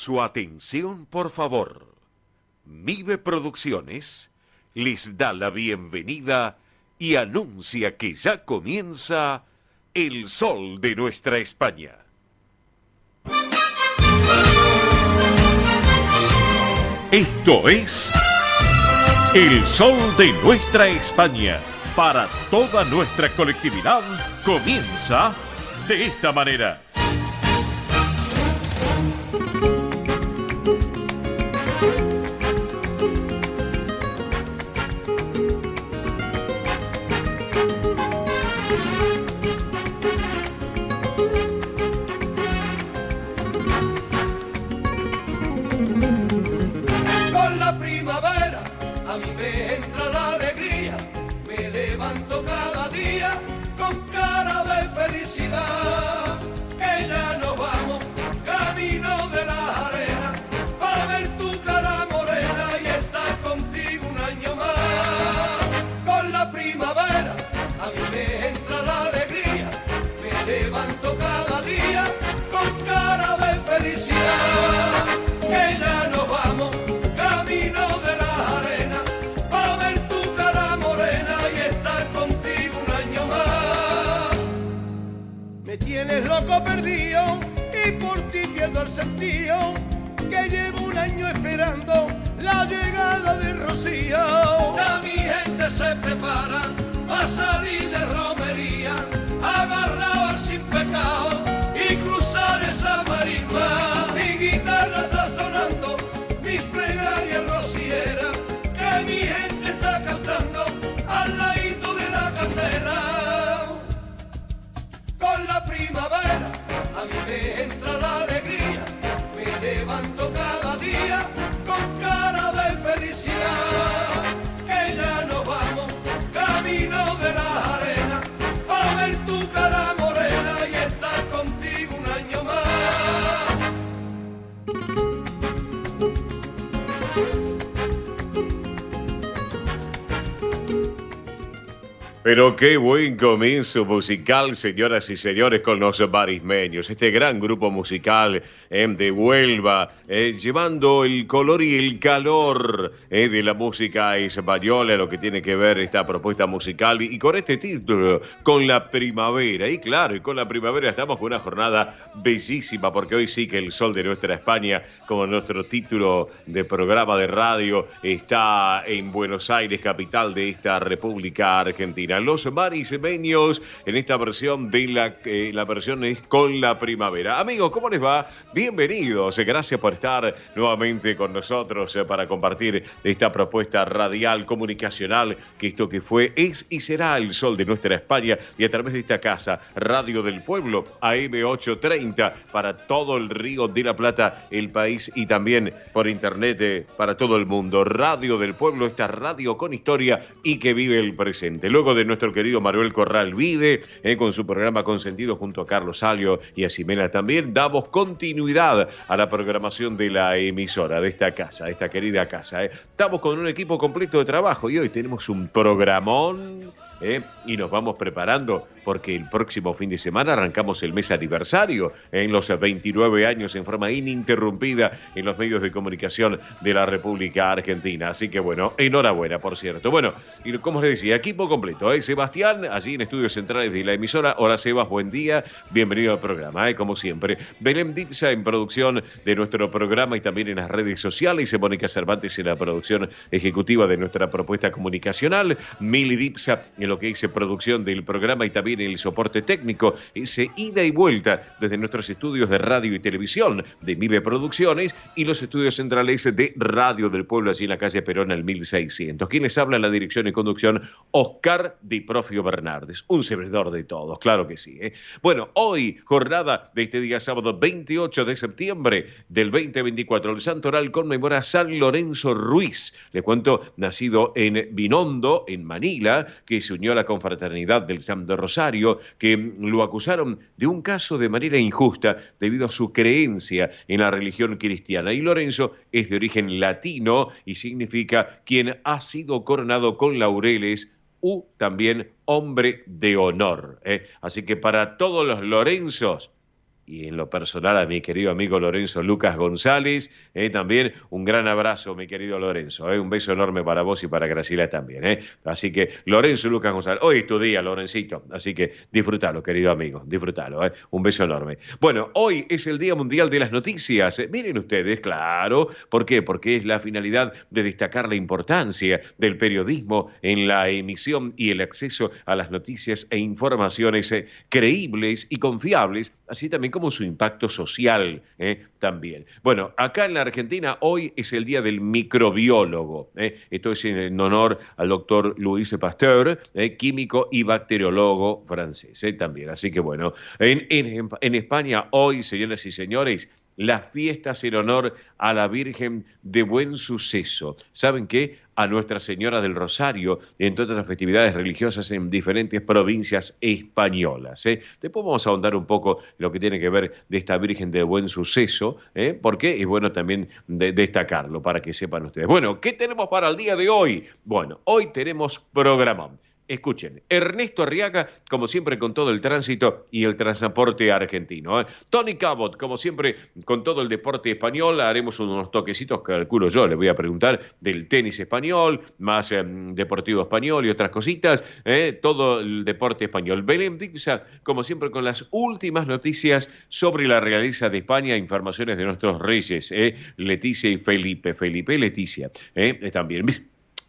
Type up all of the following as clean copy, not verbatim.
Su atención, por favor. Mive Producciones les da la bienvenida y anuncia que ya comienza El Sol de Nuestra España. Esto es El Sol de Nuestra España. Para toda nuestra colectividad comienza de esta manera. Con la primavera a mí me entra la alegría, me levanto cada día con cara de felicidad, que ya nos vamos camino de la arena, para ver tu cara morena y estar contigo un año más. Con la primavera a mí me entra la alegría, me levanto cada día con cara de felicidad, que ya nos vamos camino de la arena, para ver tu cara morena y estar contigo un año más. Me tienes loco perdido y por ti pierdo el sentido, que llevo un año esperando la llegada de Rocío. Ya mi gente se prepara a salir de romería, agarrado al sin pecado y cruzar esa marisma. Mi guitarra está sonando, mis plegarias rocieras, que mi gente está cantando al ladito de la candela. Con la primavera a mí me entra la alegría, me levanto cada día con cara de felicidad, que ya nos vamos camino de la arena, para ver tu cara morena y estar contigo un año más. Pero qué buen comienzo musical, señoras y señores, con los marismeños. Este gran grupo musical de Huelva, llevando el color y el calor de la música española, lo que tiene que ver esta propuesta musical. Y con este título, con la primavera. Y claro, y con la primavera estamos con una jornada bellísima, porque hoy sí que el sol de nuestra España, como nuestro título de programa de radio, está en Buenos Aires, capital de esta República Argentina. Los marismeños en esta versión de la versión es con la primavera. Amigos, ¿cómo les va? Bienvenidos. Gracias por estar nuevamente con nosotros para compartir esta propuesta radial, comunicacional, que esto que fue, es y será el sol de nuestra España, y a través de esta casa, Radio del Pueblo, AM830, para todo el Río de la Plata, el país, y también por internet para todo el mundo. Radio del Pueblo, esta radio con historia y que vive el presente. Luego de nuestro querido Manuel Corral Vide, con su programa Consentido junto a Carlos Salio y a Ximena también, damos continuidad a la programación de la emisora, de esta casa, esta querida casa. Estamos con un equipo completo de trabajo y hoy tenemos un programón. Y nos vamos preparando porque el próximo fin de semana arrancamos el mes aniversario en los 29 años en forma ininterrumpida en los medios de comunicación de la República Argentina. Así que bueno, enhorabuena, por cierto. Bueno, y como les decía, equipo completo. Sebastián, allí en estudios centrales de la emisora. Hola Sebas, buen día, bienvenido al programa, como siempre. Belén Dipsa en producción de nuestro programa y también en las redes sociales. Y Mónica Cervantes en la producción ejecutiva de nuestra propuesta comunicacional. Mili Dipsa en lo que es producción del programa y también el soporte técnico, ese ida y vuelta desde nuestros estudios de radio y televisión de Mive Producciones y los estudios centrales de Radio del Pueblo, allí en la calle Perón al 1600. Quien les habla en la dirección y conducción, Oscar Di Profio Bernardes, un servidor de todos, claro que sí. Bueno, hoy, jornada de este día sábado 28 de septiembre del 2024, el Santoral conmemora a San Lorenzo Ruiz. Les cuento, nacido en Binondo, en Manila, que se unió a la confraternidad del Santo Rosario, que lo acusaron de un caso de manera injusta debido a su creencia en la religión cristiana. Y Lorenzo es de origen latino y significa quien ha sido coronado con laureles, u también hombre de honor. Así que para todos los Lorenzos, y en lo personal a mi querido amigo Lorenzo Lucas González. También un gran abrazo, mi querido Lorenzo. Un beso enorme para vos y para Graciela también. Así que Lorenzo Lucas González, hoy es tu día, Lorencito. Así que disfrútalo, querido amigo, disfrútalo. Un beso enorme. Bueno, hoy es el Día Mundial de las Noticias. Miren ustedes, claro. ¿Por qué? Porque es la finalidad de destacar la importancia del periodismo en la emisión y el acceso a las noticias e informaciones creíbles y confiables, así también como su impacto social también. Bueno, acá en la Argentina hoy es el Día del Microbiólogo. Esto es en honor al doctor Louis Pasteur, químico y bacteriólogo francés también. Así que bueno, en España hoy, señoras y señores, las fiestas en honor a la Virgen de Buen Suceso. ¿Saben qué? A Nuestra Señora del Rosario, entre otras festividades religiosas en diferentes provincias españolas. Después vamos a ahondar un poco lo que tiene que ver de esta Virgen de Buen Suceso, porque es bueno también destacarlo para que sepan ustedes. Bueno, ¿qué tenemos para el día de hoy? Bueno, hoy tenemos programón. Escuchen, Ernesto Arriaga, como siempre, con todo el tránsito y el transporte argentino. Tony Cabot, como siempre, con todo el deporte español. Haremos unos toquecitos, calculo yo, le voy a preguntar del tenis español, más deportivo español y otras cositas. Todo el deporte español. Belén Dixa, como siempre, con las últimas noticias sobre la realeza de España, informaciones de nuestros reyes, Leticia y Felipe. Felipe y Leticia, también.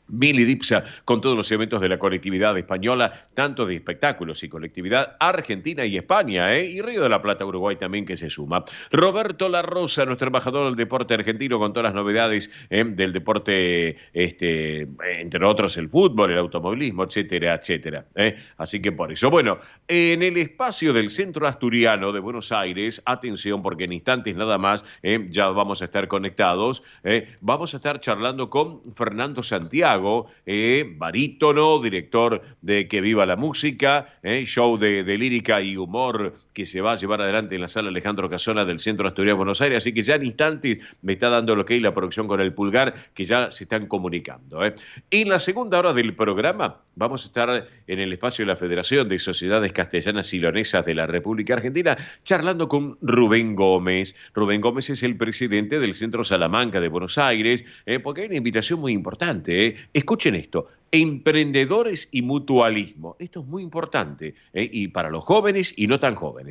Mili Dipsa con todos los eventos de la colectividad española, tanto de espectáculos y colectividad Argentina y España, y Río de la Plata, Uruguay también que se suma. Roberto La Rosa, nuestro embajador del deporte argentino con todas las novedades del deporte, entre otros el fútbol, el automovilismo, etcétera, etcétera. Así que por eso. Bueno, en el espacio del Centro Asturiano de Buenos Aires, atención porque en instantes nada más ya vamos a estar conectados, vamos a estar charlando con Fernando Santiago, barítono, director de Que Viva la Música, show de lírica y humor que se va a llevar adelante en la sala Alejandro Casona del Centro Asturiano de Buenos Aires, así que ya en instantes me está dando lo que hay la producción con el pulgar, que ya se están comunicando. En la segunda hora del programa vamos a estar en el espacio de la Federación de Sociedades Castellanas y Leonesas de la República Argentina, charlando con Rubén Gómez. Rubén Gómez es el presidente del Centro Salamanca de Buenos Aires, porque hay una invitación muy importante. Escuchen esto, emprendedores y mutualismo. Esto es muy importante, y para los jóvenes y no tan jóvenes.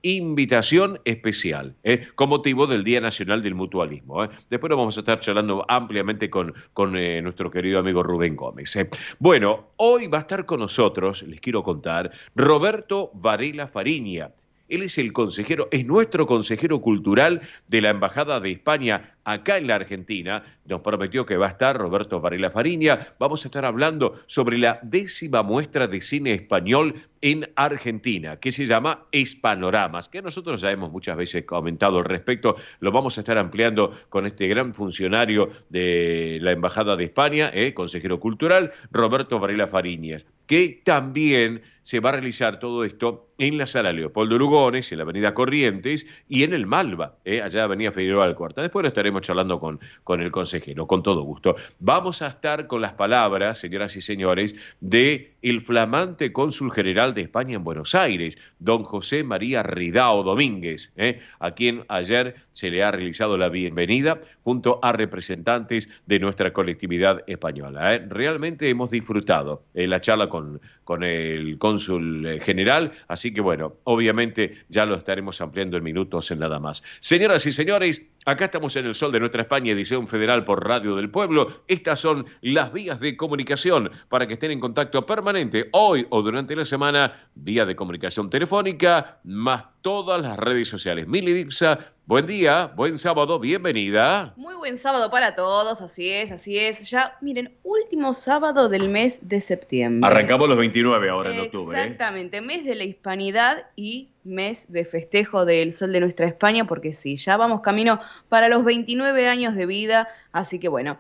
Invitación especial, con motivo del Día Nacional del Mutualismo. Después lo vamos a estar charlando ampliamente con nuestro querido amigo Rubén Gómez. Bueno, hoy va a estar con nosotros, les quiero contar, Roberto Varela Fariña. Él es el consejero, es nuestro consejero cultural de la Embajada de España acá en la Argentina. Nos prometió que va a estar Roberto Varela Fariña. Vamos a estar hablando sobre la 10ª muestra de cine español en Argentina, que se llama Hispanoramas, que nosotros ya hemos muchas veces comentado al respecto. Lo vamos a estar ampliando con este gran funcionario de la Embajada de España, consejero cultural, Roberto Varela Fariñas, que también se va a realizar todo esto en la sala Leopoldo Lugones, en la avenida Corrientes y en el Malva, allá avenida Figueroa Alcorta. Después lo estaremos charlando con el consejero, con todo gusto. Vamos a estar con las palabras, señoras y señores, de el flamante cónsul general de España en Buenos Aires, don José María Ridao Domínguez, a quien ayer se le ha realizado la bienvenida junto a representantes de nuestra colectividad española. Realmente hemos disfrutado la charla con el cónsul general, así que bueno, obviamente ya lo estaremos ampliando en minutos en nada más. Señoras y señores, acá estamos en el Sol de Nuestra España, edición federal por Radio del Pueblo. Estas son las vías de comunicación para que estén en contacto permanente hoy o durante la semana, vía de comunicación telefónica, más todas las redes sociales. Mili Dipsa, buen día, buen sábado, bienvenida. Muy buen sábado para todos, así es, así es. Ya, miren, último sábado del mes de septiembre. Arrancamos los 29 ahora en octubre. Exactamente, mes de la hispanidad y mes de festejo del Sol de Nuestra España, porque sí, ya vamos camino para los 29 años de vida, así que bueno,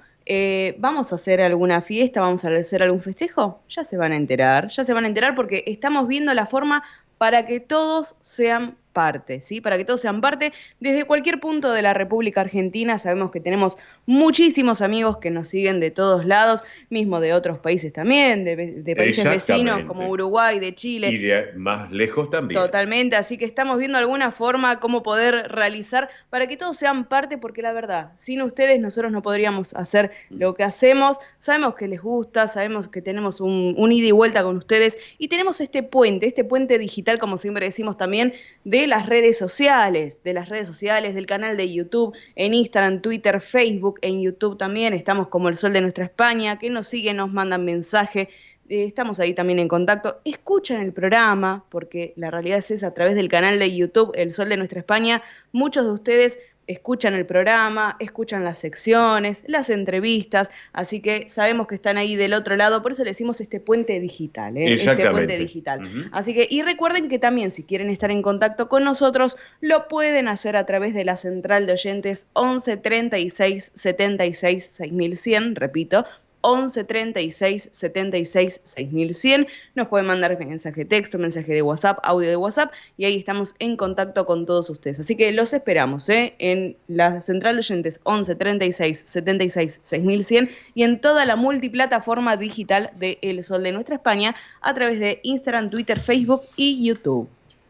¿vamos a hacer alguna fiesta? ¿Vamos a hacer algún festejo? Ya se van a enterar porque estamos viendo la forma para que todos sean parte, ¿sí? Para que todos sean parte desde cualquier punto de la República Argentina. Sabemos que tenemos muchísimos amigos que nos siguen de todos lados, mismo de otros países también, de países vecinos como Uruguay, de Chile. Y de más lejos también. Totalmente, así que estamos viendo alguna forma cómo poder realizar para que todos sean parte, porque la verdad, sin ustedes nosotros no podríamos hacer lo que hacemos. Sabemos que les gusta, sabemos que tenemos un ida y vuelta con ustedes y tenemos este puente digital, como siempre decimos también, de las redes sociales, del canal de YouTube, en Instagram, Twitter, Facebook, en YouTube también, estamos como El Sol de Nuestra España, que nos siguen, nos mandan mensaje. Estamos ahí también en contacto. Escuchan el programa, porque la realidad es esa, a través del canal de YouTube El Sol de Nuestra España, muchos de ustedes escuchan el programa, escuchan las secciones, las entrevistas, así que sabemos que están ahí del otro lado, por eso le decimos este puente digital, Exactamente. Este puente digital. Así que, y recuerden que también si quieren estar en contacto con nosotros, lo pueden hacer a través de la central de oyentes 11 36 76 6100, repito, 11 36 76 6100. Nos pueden mandar mensaje de texto, mensaje de WhatsApp, audio de WhatsApp, y ahí estamos en contacto con todos ustedes. Así que los esperamos en la central de oyentes 11 36 76 6100 y en toda la multiplataforma digital de El Sol de Nuestra España a través de Instagram, Twitter, Facebook y YouTube.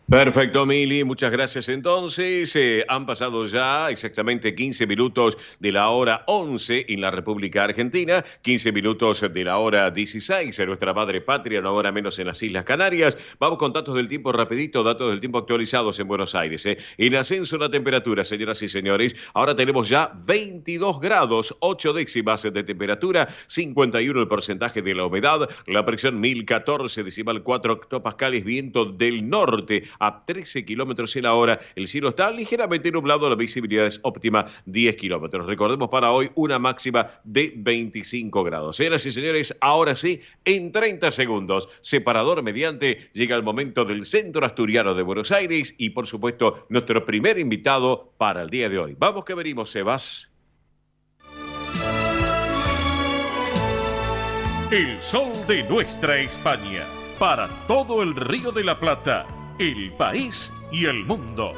Perfecto, Mili, muchas gracias. Entonces, han pasado ya exactamente 15 minutos de la hora 11 en la República Argentina, 15 minutos de la hora 16 en nuestra madre patria, una hora menos en las Islas Canarias. Vamos con datos del tiempo rapidito, datos del tiempo actualizados en Buenos Aires. En ascenso la temperatura, señoras y señores, ahora tenemos ya 22 grados, 8 décimas de temperatura, 51 el porcentaje de la humedad, la presión 1014 decimal 4 hectopascales, viento del norte a 13 kilómetros en la hora. El cielo está ligeramente nublado, la visibilidad es óptima 10 kilómetros. Recordemos para hoy una máxima de 25 grados. Señoras y señores, ahora sí, en 30 segundos, separador mediante, llega el momento del Centro Asturiano de Buenos Aires y, por supuesto, nuestro primer invitado para el día de hoy. Vamos que venimos, Sebas. El sol de nuestra España, para todo el Río de la Plata, el país y el mundo.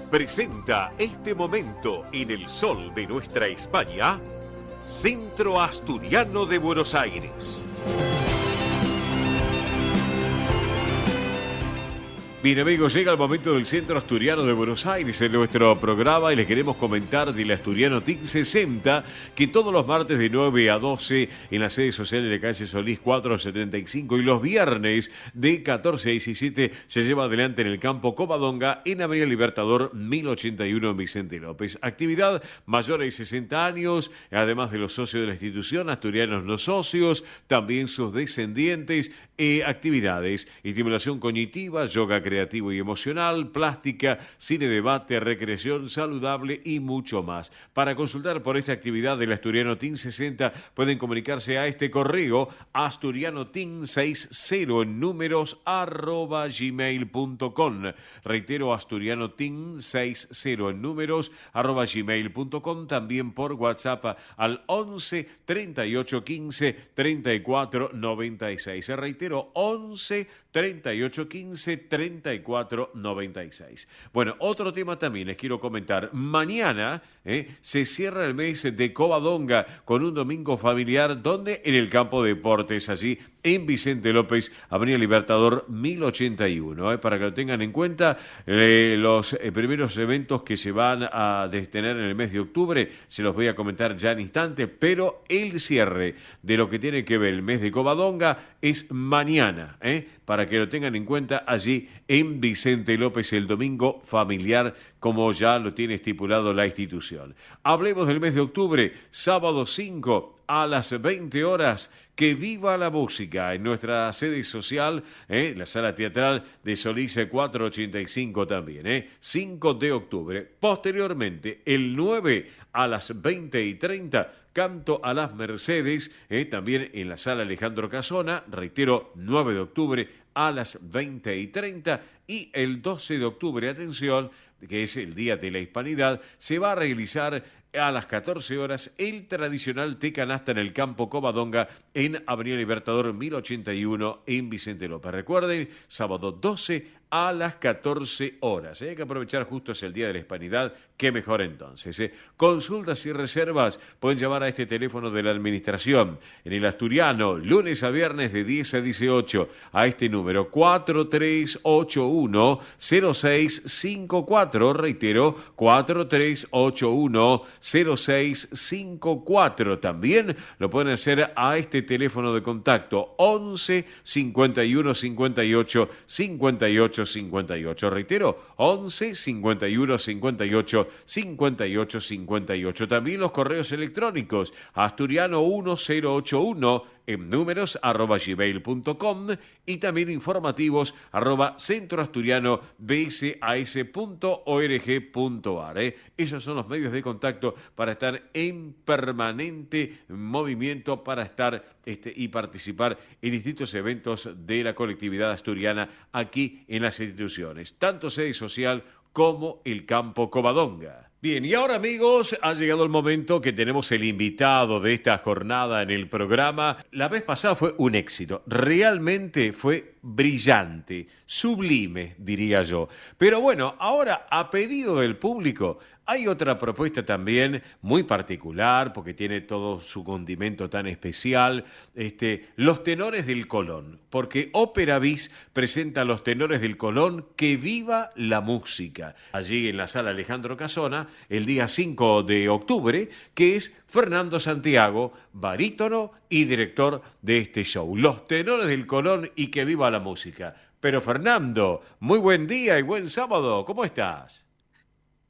Presenta este momento en el sol de nuestra España, Centro Asturiano de Buenos Aires. Bien, amigos, llega el momento del Centro Asturiano de Buenos Aires en nuestro programa y les queremos comentar del Asturiano TIC 60, que todos los martes de 9 a 12 en la sede social de la calle Solís 475 y los viernes de 14 a 17 se lleva adelante en el campo Covadonga en Avenida Libertador 1081 en Vicente López. Actividad mayores de 60 años, además de los socios de la institución, asturianos no socios, también sus descendientes, actividades, estimulación cognitiva, yoga creativo y emocional, plástica, cine debate, recreación saludable y mucho más. Para consultar por esta actividad del Asturiano TIN 60 pueden comunicarse a este correo asturianotin60 en números @gmail.com. Reitero, asturianotin60 en números @gmail.com, también por WhatsApp al 11 38 15 34 96. Reitero, 11 38 15 34 96. Bueno, otro tema también les quiero comentar. Mañana se cierra el mes de Covadonga con un domingo familiar, donde en el campo de deportes, allí en Vicente López, Avenida Libertador 1081. Para que lo tengan en cuenta, los primeros eventos que se van a detener en el mes de octubre, se los voy a comentar ya en instante, pero el cierre de lo que tiene que ver el mes de Covadonga es mañana, para que lo tengan en cuenta allí en Vicente López, el domingo familiar, como ya lo tiene estipulado la institución. Hablemos del mes de octubre, sábado 5 a las 20 horas, que viva la música en nuestra sede social, la sala teatral de Solís 485 también, 5 de octubre. Posteriormente, el 9 a las 20:30, canto a las Mercedes, también en la sala Alejandro Casona, reitero, 9 de octubre a las 20:30, y el 12 de octubre, atención, que es el Día de la Hispanidad, se va a realizar a las 14 horas, el tradicional té canasta en el campo Covadonga en Avenida Libertador 1081 en Vicente López. Recuerden, sábado 12 a las 14 horas. Hay que aprovechar, justo es el Día de la Hispanidad, qué mejor entonces. Consultas y reservas pueden llamar a este teléfono de la administración en el Asturiano, lunes a viernes de 10 a 18, a este número 4381-0654, reitero, 4381-0654. También lo pueden hacer a este teléfono de contacto 11 51 58 58 58. Reitero, 11 51 58 58 58. También los correos electrónicos asturiano1081 en números @gmail.com y también informativos @centroasturianobsas.org.ar. Esos son los medios de contacto para estar en permanente movimiento, para estar y participar en distintos eventos de la colectividad asturiana aquí en las instituciones, tanto sede social como el campo Covadonga. Bien, y ahora, amigos, ha llegado el momento que tenemos el invitado de esta jornada en el programa. La vez pasada fue un éxito, realmente fue brillante, sublime, diría yo. Pero bueno, ahora, a pedido del público, hay otra propuesta también muy particular, porque tiene todo su condimento tan especial, Los Tenores del Colón, porque Ópera Bis presenta a Los Tenores del Colón, Que Viva la Música, allí en la Sala Alejandro Casona, el día 5 de octubre, que es Fernando Santiago, barítono y director de este show. Los Tenores del Colón y Que Viva la Música. Pero Fernando, muy buen día y buen sábado, ¿cómo estás?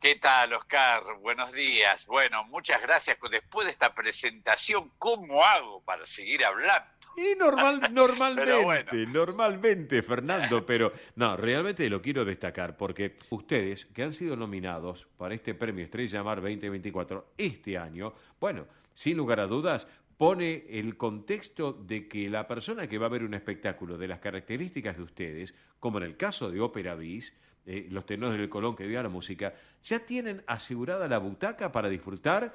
¿Qué tal, Oscar? Buenos días. Bueno, muchas gracias. Después de esta presentación, ¿cómo hago para seguir hablando? Y normalmente, bueno. Normalmente, Fernando, pero no, realmente lo quiero destacar porque ustedes que han sido nominados para este premio Estrella Mar 2024 este año, bueno, sin lugar a dudas, pone el contexto de que la persona que va a ver un espectáculo de las características de ustedes, como en el caso de Ópera Bis, Los Tenores del Colón, Que Viva la Música, ya tienen asegurada la butaca para disfrutar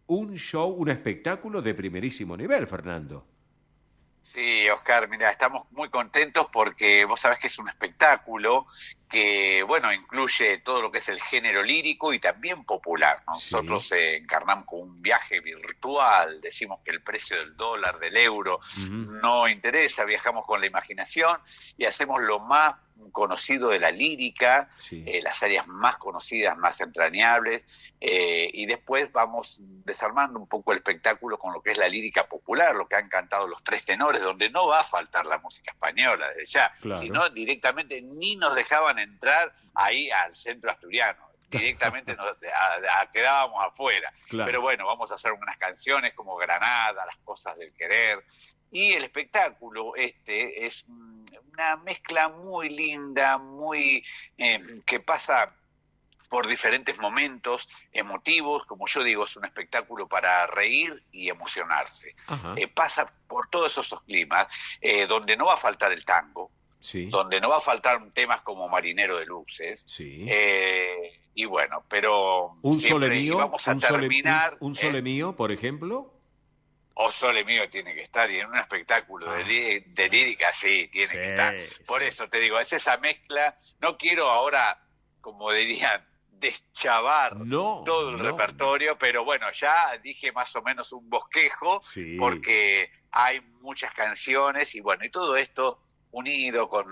un show, un espectáculo de primerísimo nivel, Fernando. Sí, Oscar, mira, estamos muy contentos porque vos sabés que es un espectáculo que, bueno, incluye todo lo que es el género lírico y también popular, ¿no? Sí. Nosotros encarnamos con un viaje virtual, decimos que el precio del dólar, del euro, no interesa, viajamos con la imaginación y hacemos lo más conocido de la lírica, Sí. Las áreas más conocidas, más entrañables, y después vamos desarmando un poco el espectáculo con lo que es la lírica popular, lo que han cantado los tres tenores, donde no va a faltar la música española desde ya, Claro. sino directamente ni nos dejaban entrar ahí al centro asturiano. Directamente quedábamos afuera. Claro. Pero bueno, vamos a hacer unas canciones como Granada, Las Cosas del Querer. Y el espectáculo es una mezcla muy linda, muy que pasa por diferentes momentos emotivos. Como yo digo, es un espectáculo para reír y emocionarse. Pasa por todos esos climas, donde no va a faltar el tango, Sí. donde no va a faltar temas como Marinero de Luces. Sí. Y bueno, pero Un Sole Mío, vamos a terminar. un Sole Mío, por ejemplo. O Sole Mío tiene que estar, y en un espectáculo de lírica sí, tiene que estar. Por eso te digo, es esa mezcla. No quiero ahora, como dirían, deschavar todo el repertorio, pero bueno, ya dije más o menos un bosquejo, Sí. porque hay muchas canciones y bueno, y todo esto unido con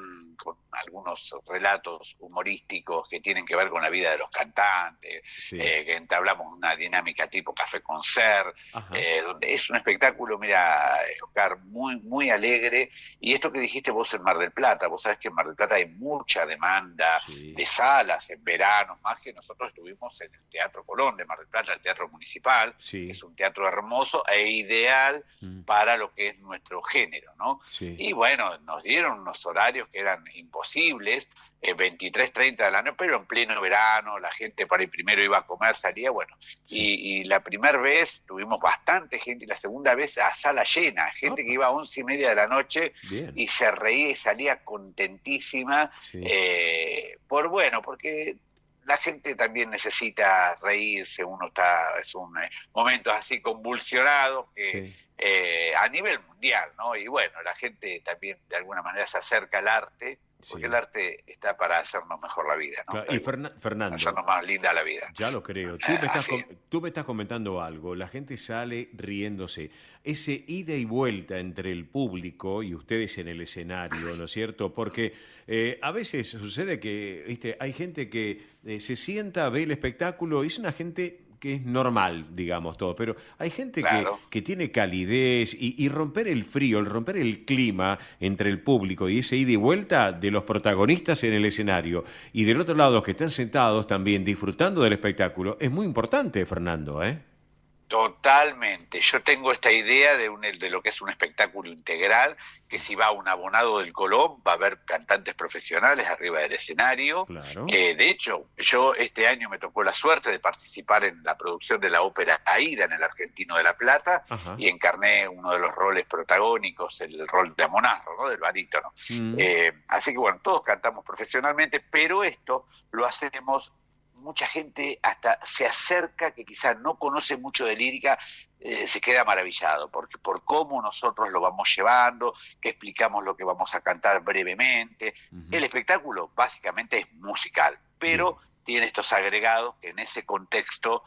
algunos relatos humorísticos que tienen que ver con la vida de los cantantes, Sí. que entablamos una dinámica tipo café concert, donde es un espectáculo, mira, Oscar, muy, muy alegre. Y esto que dijiste vos en Mar del Plata, vos sabés que en Mar del Plata hay mucha demanda de salas en verano, más que nosotros estuvimos en el Teatro Colón de Mar del Plata, el Teatro Municipal, Sí. es un teatro hermoso e ideal para lo que es nuestro género, ¿no? Sí. Y bueno, nos dieron unos horarios que eran imposibles, 23:30 de la noche, pero en pleno verano, la gente para ir primero iba a comer, salía, bueno. Y la primera vez tuvimos bastante gente, y la segunda vez a sala llena, gente que iba a 11:30 de la noche. Bien. Y se reía y salía contentísima, Sí. porque la gente también necesita reírse, es un momentos así convulsionados que a nivel mundial, ¿no? Y bueno, la gente también de alguna manera se acerca al arte, porque el arte está para hacernos mejor la vida, ¿no? Claro. Y Fernando, hacernos más linda la vida. ya lo creo. Tú me estás comentando algo. La gente sale riéndose. Ese ida y vuelta entre el público y ustedes en el escenario, ¿no es cierto? Porque a veces sucede que, ¿viste? Hay gente que se sienta, ve el espectáculo y es una gente que es normal, digamos, todo, pero hay gente que tiene calidez y romper el frío, el romper el clima entre el público y ese ida y vuelta de los protagonistas en el escenario y del otro lado los que están sentados también disfrutando del espectáculo, es muy importante, Fernando, ¿eh? Totalmente. Yo tengo esta idea de lo que es un espectáculo integral, que si va un abonado del Colón, va a haber cantantes profesionales arriba del escenario. Claro. De hecho, yo este año me tocó la suerte de participar en la producción de la ópera Aída en el Argentino de La Plata. Ajá. Y encarné uno de los roles protagónicos, el rol de Amonarro, ¿no? Del barítono. Así que bueno, todos cantamos profesionalmente, pero esto lo hacemos. Mucha gente hasta se acerca, que quizás no conoce mucho de lírica, se queda maravillado, porque por cómo nosotros lo vamos llevando, que explicamos lo que vamos a cantar brevemente. El espectáculo básicamente es musical, pero tiene estos agregados que en ese contexto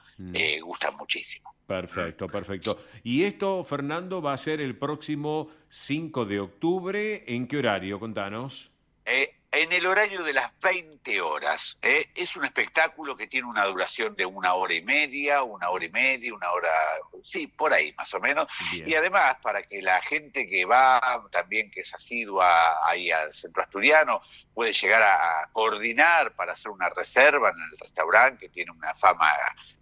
gustan muchísimo. Perfecto, perfecto. Y esto, Fernando, va a ser el próximo 5 de octubre. ¿En qué horario? Contanos. En el horario de las 20 horas. Es un espectáculo que tiene una duración de 1 hora y media, 1 hora y media, 1 hora, sí, por ahí más o menos. Bien. Y además, para que la gente que va, también que es asidua ahí al Centro Asturiano, puede llegar a coordinar para hacer una reserva en el restaurante, que tiene una fama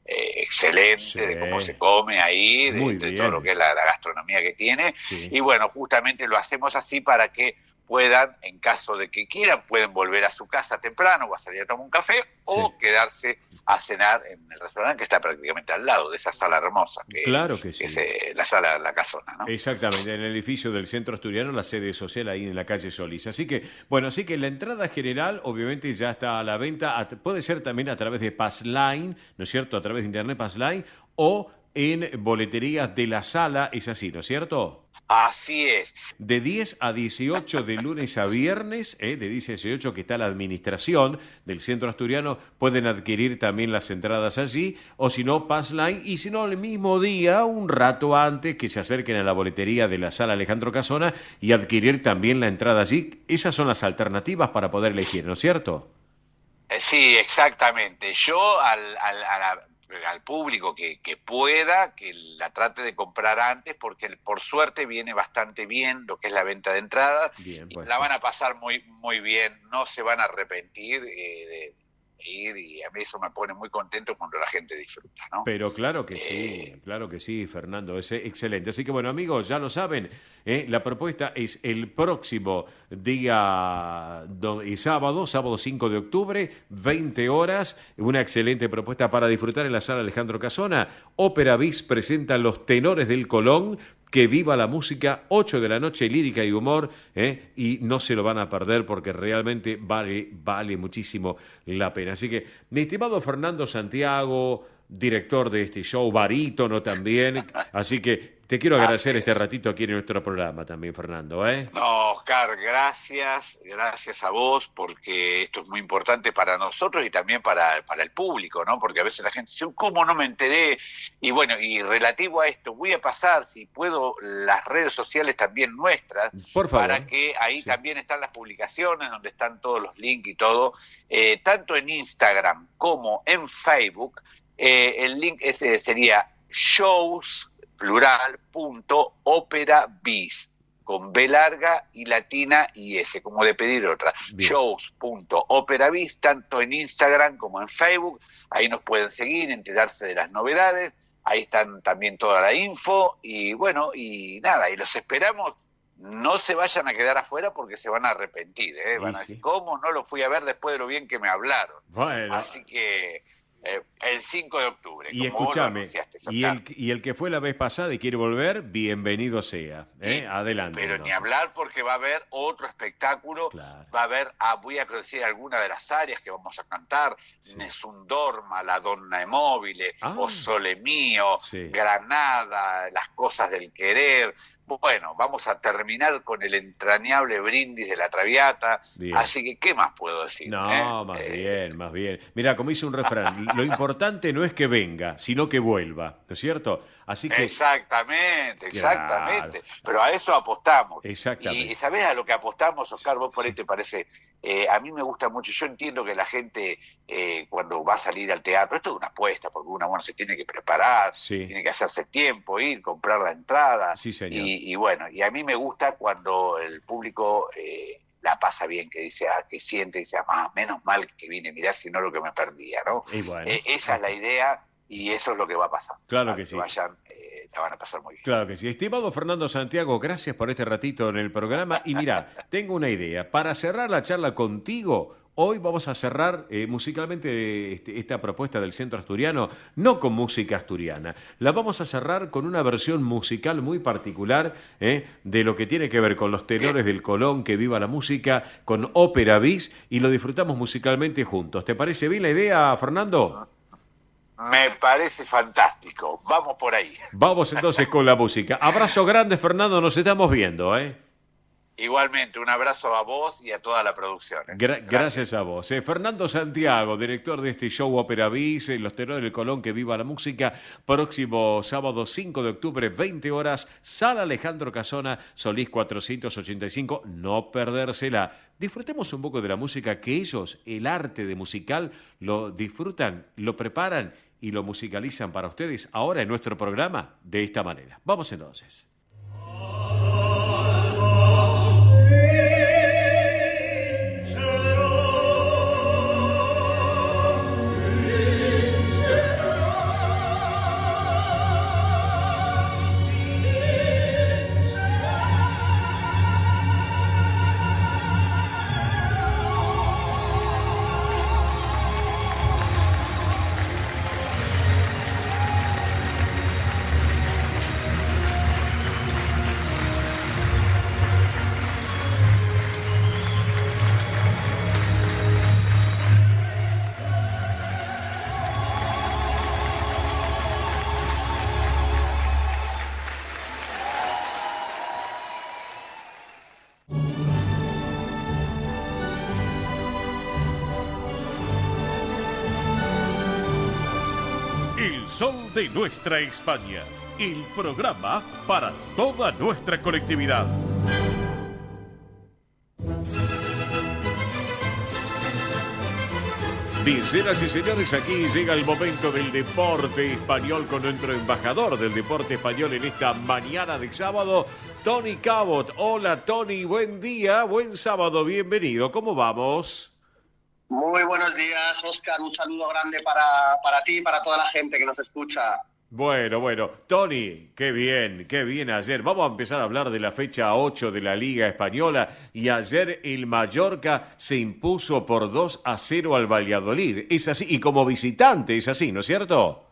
excelente de cómo se come ahí, de todo lo que es la gastronomía que tiene. Sí. Y bueno, justamente lo hacemos así para que puedan, en caso de que quieran, pueden volver a su casa temprano o a salir a tomar un café o quedarse a cenar en el restaurante que está prácticamente al lado de esa sala hermosa. Claro que sí. Es la sala La Casona, ¿no? Exactamente, en el edificio del Centro Asturiano, la sede social ahí en la calle Solís. Así que la entrada general obviamente ya está a la venta, puede ser también a través de Passline, ¿no es cierto? A través de internet Passline o en boleterías de la sala, es así, ¿no es cierto? Así es. De 10 a 18 de lunes a viernes, de 10 a 18 que está la administración del Centro Asturiano, pueden adquirir también las entradas allí, o si no, Passline, y si no, el mismo día, un rato antes, que se acerquen a la boletería de la sala Alejandro Casona y adquirir también la entrada allí. Esas son las alternativas para poder elegir, ¿no es cierto? Sí, exactamente. Yo al público que pueda, que la trate de comprar antes, porque por suerte viene bastante bien lo que es la venta de entradas. Bien, pues, la van a pasar muy, muy bien, no se van a arrepentir de ir, y a mí eso me pone muy contento cuando la gente disfruta, ¿no? Pero claro que sí, Fernando, es excelente. Así que bueno, amigos, ya lo saben, la propuesta es el próximo día sábado 5 de octubre, 20 horas, una excelente propuesta para disfrutar en la sala Alejandro Casona. Ópera Bis presenta Los Tenores del Colón. Que viva la música, 8 de la noche, lírica y humor, y no se lo van a perder porque realmente vale muchísimo la pena. Así que, mi estimado Fernando Santiago, director de este show, barítono también, así que te quiero agradecer este ratito aquí en nuestro programa también, Fernando. No, Oscar, gracias a vos, porque esto es muy importante para nosotros y también para el público, ¿no? Porque a veces la gente dice, ¿cómo no me enteré? Y bueno, y relativo a esto, voy a pasar, si puedo, las redes sociales también nuestras, por favor, para que ahí también están las publicaciones, donde están todos los links y todo, tanto en Instagram como en Facebook. El link ese sería shows, plural, .operabiz, con B larga y latina y S, como de pedir otra. Shows.operabiz, tanto en Instagram como en Facebook. Ahí nos pueden seguir, enterarse de las novedades. Ahí están también toda la info. Y bueno, y nada, y los esperamos. No se vayan a quedar afuera porque se van a arrepentir, Van a decir, ¿cómo no lo fui a ver después de lo bien que me hablaron? Bueno. Así que El 5 de octubre. Y como vos lo escúchame, anunciaste, y el que fue la vez pasada y quiere volver, bienvenido sea. Adelante. Pero ni hablar, porque va a haber otro espectáculo, Claro. va a haber, voy a decir alguna de las áreas que vamos a cantar: Sí. Nessun Dorma, La Donna Immobile, O Sole Mio, Sí. Granada, Las Cosas del Querer. Bueno, vamos a terminar con el entrañable Brindis de la Traviata. Bien. Así que, ¿qué más puedo decir? No, más bien, más bien. Mira, como dice un refrán, lo importante no es que venga, sino que vuelva, ¿no es cierto? Así que... Exactamente. Claro. Pero a eso apostamos. Exactamente. Y ¿sabés a lo que apostamos, Oscar? Vos por ahí te parece... a mí me gusta mucho. Yo entiendo que la gente, cuando va a salir al teatro, esto es una apuesta, porque uno se tiene que preparar, Sí. tiene que hacerse tiempo, ir, comprar la entrada. Sí, señor. Y bueno, y a mí me gusta cuando el público la pasa bien, que dice, que siente, dice, menos mal que vine, mirá, si no lo que me perdía, ¿no? Y bueno, esa es la idea, y eso es lo que va a pasar. Claro Para que sí. vayan, la van a pasar muy bien. Claro que sí. Estimado Fernando Santiago, gracias por este ratito en el programa. Y mira, tengo una idea. Para cerrar la charla contigo, hoy vamos a cerrar musicalmente esta propuesta del Centro Asturiano, no con música asturiana. La vamos a cerrar con una versión musical muy particular de lo que tiene que ver con los tenores del Colón, que viva la música, con ópera bis, y lo disfrutamos musicalmente juntos. ¿Te parece bien la idea, Fernando? Me parece fantástico. Vamos por ahí. Vamos entonces con la música. Abrazo grande, Fernando. Nos estamos viendo, Igualmente, un abrazo a vos y a toda la producción. Gracias a vos. Fernando Santiago, director de este show Ópera Bis, Los Tenores del Colón, que viva la música. Próximo sábado 5 de octubre, 20 horas, Sala Alejandro Casona, Solís 485. No perdérsela. Disfrutemos un poco de la música que ellos, el arte de musical, lo disfrutan, lo preparan y lo musicalizan para ustedes ahora en nuestro programa de esta manera. Vamos entonces. El sol de nuestra España, el programa para toda nuestra colectividad. Bien, señoras y señores, aquí llega el momento del deporte español con nuestro embajador del deporte español en esta mañana de sábado, Tony Cabot. Hola, Tony, buen día, buen sábado, bienvenido. ¿Cómo vamos? Muy buenos días, Óscar. Un saludo grande para ti y para toda la gente que nos escucha. Bueno, Tony, qué bien ayer. Vamos a empezar a hablar de la fecha 8 de la Liga Española y ayer el Mallorca se impuso por 2-0 al Valladolid. Es así, y como visitante es así, ¿no es cierto?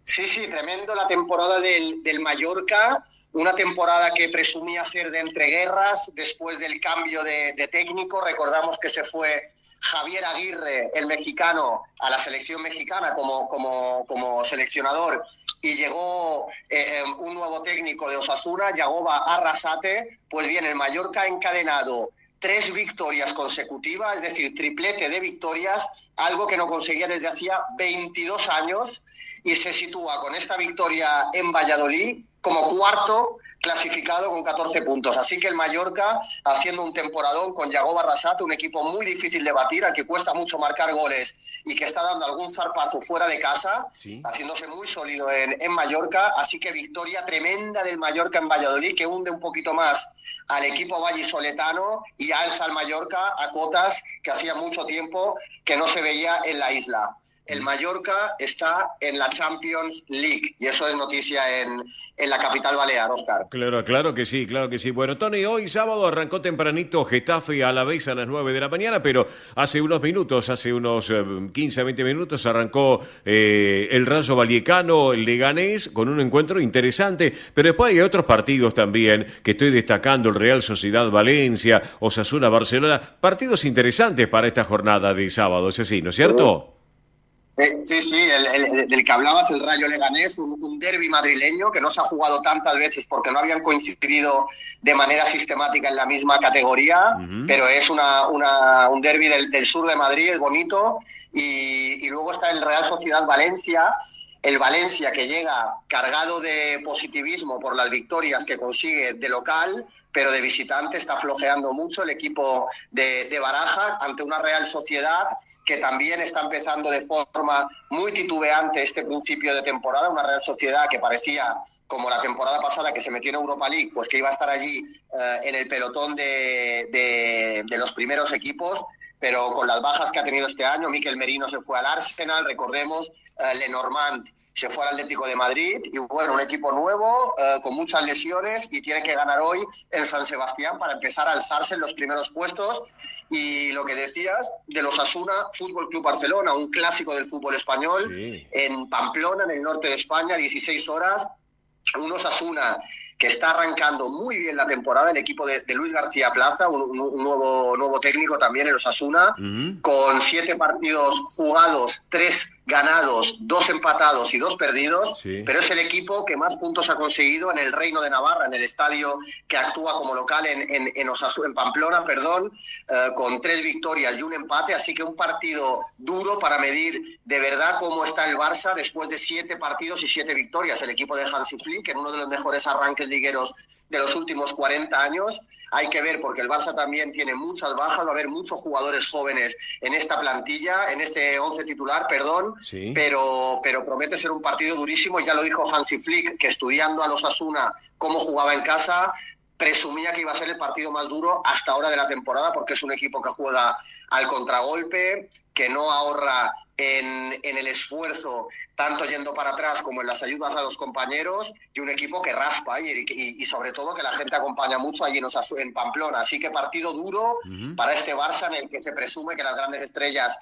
Sí, tremendo la temporada del Mallorca, una temporada que presumía ser de entreguerras después del cambio de técnico. Recordamos que se fue Javier Aguirre, el mexicano, a la selección mexicana como seleccionador, y llegó un nuevo técnico de Osasuna, Yagoba Arrasate. Pues bien, el Mallorca ha encadenado 3 victorias consecutivas, es decir, triplete de victorias, algo que no conseguía desde hacía 22 años, y se sitúa con esta victoria en Valladolid como cuarto clasificado con 14 puntos. Así que el Mallorca haciendo un temporadón con Yagoba Arrasate, un equipo muy difícil de batir, al que cuesta mucho marcar goles y que está dando algún zarpazo fuera de casa, ¿sí?, haciéndose muy sólido en Mallorca. Así que victoria tremenda del Mallorca en Valladolid, que hunde un poquito más al equipo vallisoletano y alza al Mallorca a cotas que hacía mucho tiempo que no se veía en la isla. el Mallorca está en la Champions League y eso es noticia en la capital balear, Óscar. Claro que sí, claro que sí. Bueno, Tony, hoy sábado arrancó tempranito Getafe a la vez a las 9 de la mañana, pero hace unos 15, 20 minutos arrancó el Rayo Vallecano, el Leganés, con un encuentro interesante, pero después hay otros partidos también que estoy destacando, el Real Sociedad Valencia, Osasuna Barcelona, partidos interesantes para esta jornada de sábado, es así, ¿no es cierto? Sí, el del que hablabas, el Rayo Leganés, un derbi madrileño que no se ha jugado tantas veces porque no habían coincidido de manera sistemática en la misma categoría, pero es un derbi del sur de Madrid, es bonito, y luego está el Real Sociedad Valencia, el Valencia que llega cargado de positivismo por las victorias que consigue de local, pero de visitante está flojeando mucho el equipo de Barajas ante una Real Sociedad que también está empezando de forma muy titubeante este principio de temporada, una Real Sociedad que parecía, como la temporada pasada que se metió en Europa League, pues que iba a estar allí en el pelotón de los primeros equipos, pero con las bajas que ha tenido este año, Mikel Merino se fue al Arsenal, recordemos, Lenormand se fue al Atlético de Madrid y bueno, un equipo nuevo con muchas lesiones y tiene que ganar hoy en San Sebastián para empezar a alzarse en los primeros puestos. Y lo que decías de los Osasuna Fútbol Club Barcelona, un clásico del fútbol español, sí, en Pamplona, en el norte de España, 16 horas, un Osasuna que está arrancando muy bien la temporada, el equipo de Luis García Plaza, un nuevo técnico también en Osasuna, con 7 partidos jugados, 3 ganados, 2 empatados y 2 perdidos, sí, pero es el equipo que más puntos ha conseguido en el Reino de Navarra, en el estadio que actúa como local en Pamplona, con 3 victorias y un empate, así que un partido duro para medir de verdad cómo está el Barça después de 7 partidos y 7 victorias, el equipo de Hansi Flick, en uno de los mejores arranques ligueros de los últimos 40 años. Hay que ver porque el Barça también tiene muchas bajas, va a haber muchos jugadores jóvenes en esta plantilla, en este 11 titular, sí, pero promete ser un partido durísimo. Ya lo dijo Hansi Flick, que estudiando a los Osasuna cómo jugaba en casa, presumía que iba a ser el partido más duro hasta ahora de la temporada, porque es un equipo que juega al contragolpe, que no ahorra en el esfuerzo, tanto yendo para atrás como en las ayudas a los compañeros, y un equipo que raspa y sobre todo que la gente acompaña mucho allí en Pamplona. Así que partido duro para este Barça, en el que se presume que las grandes estrellas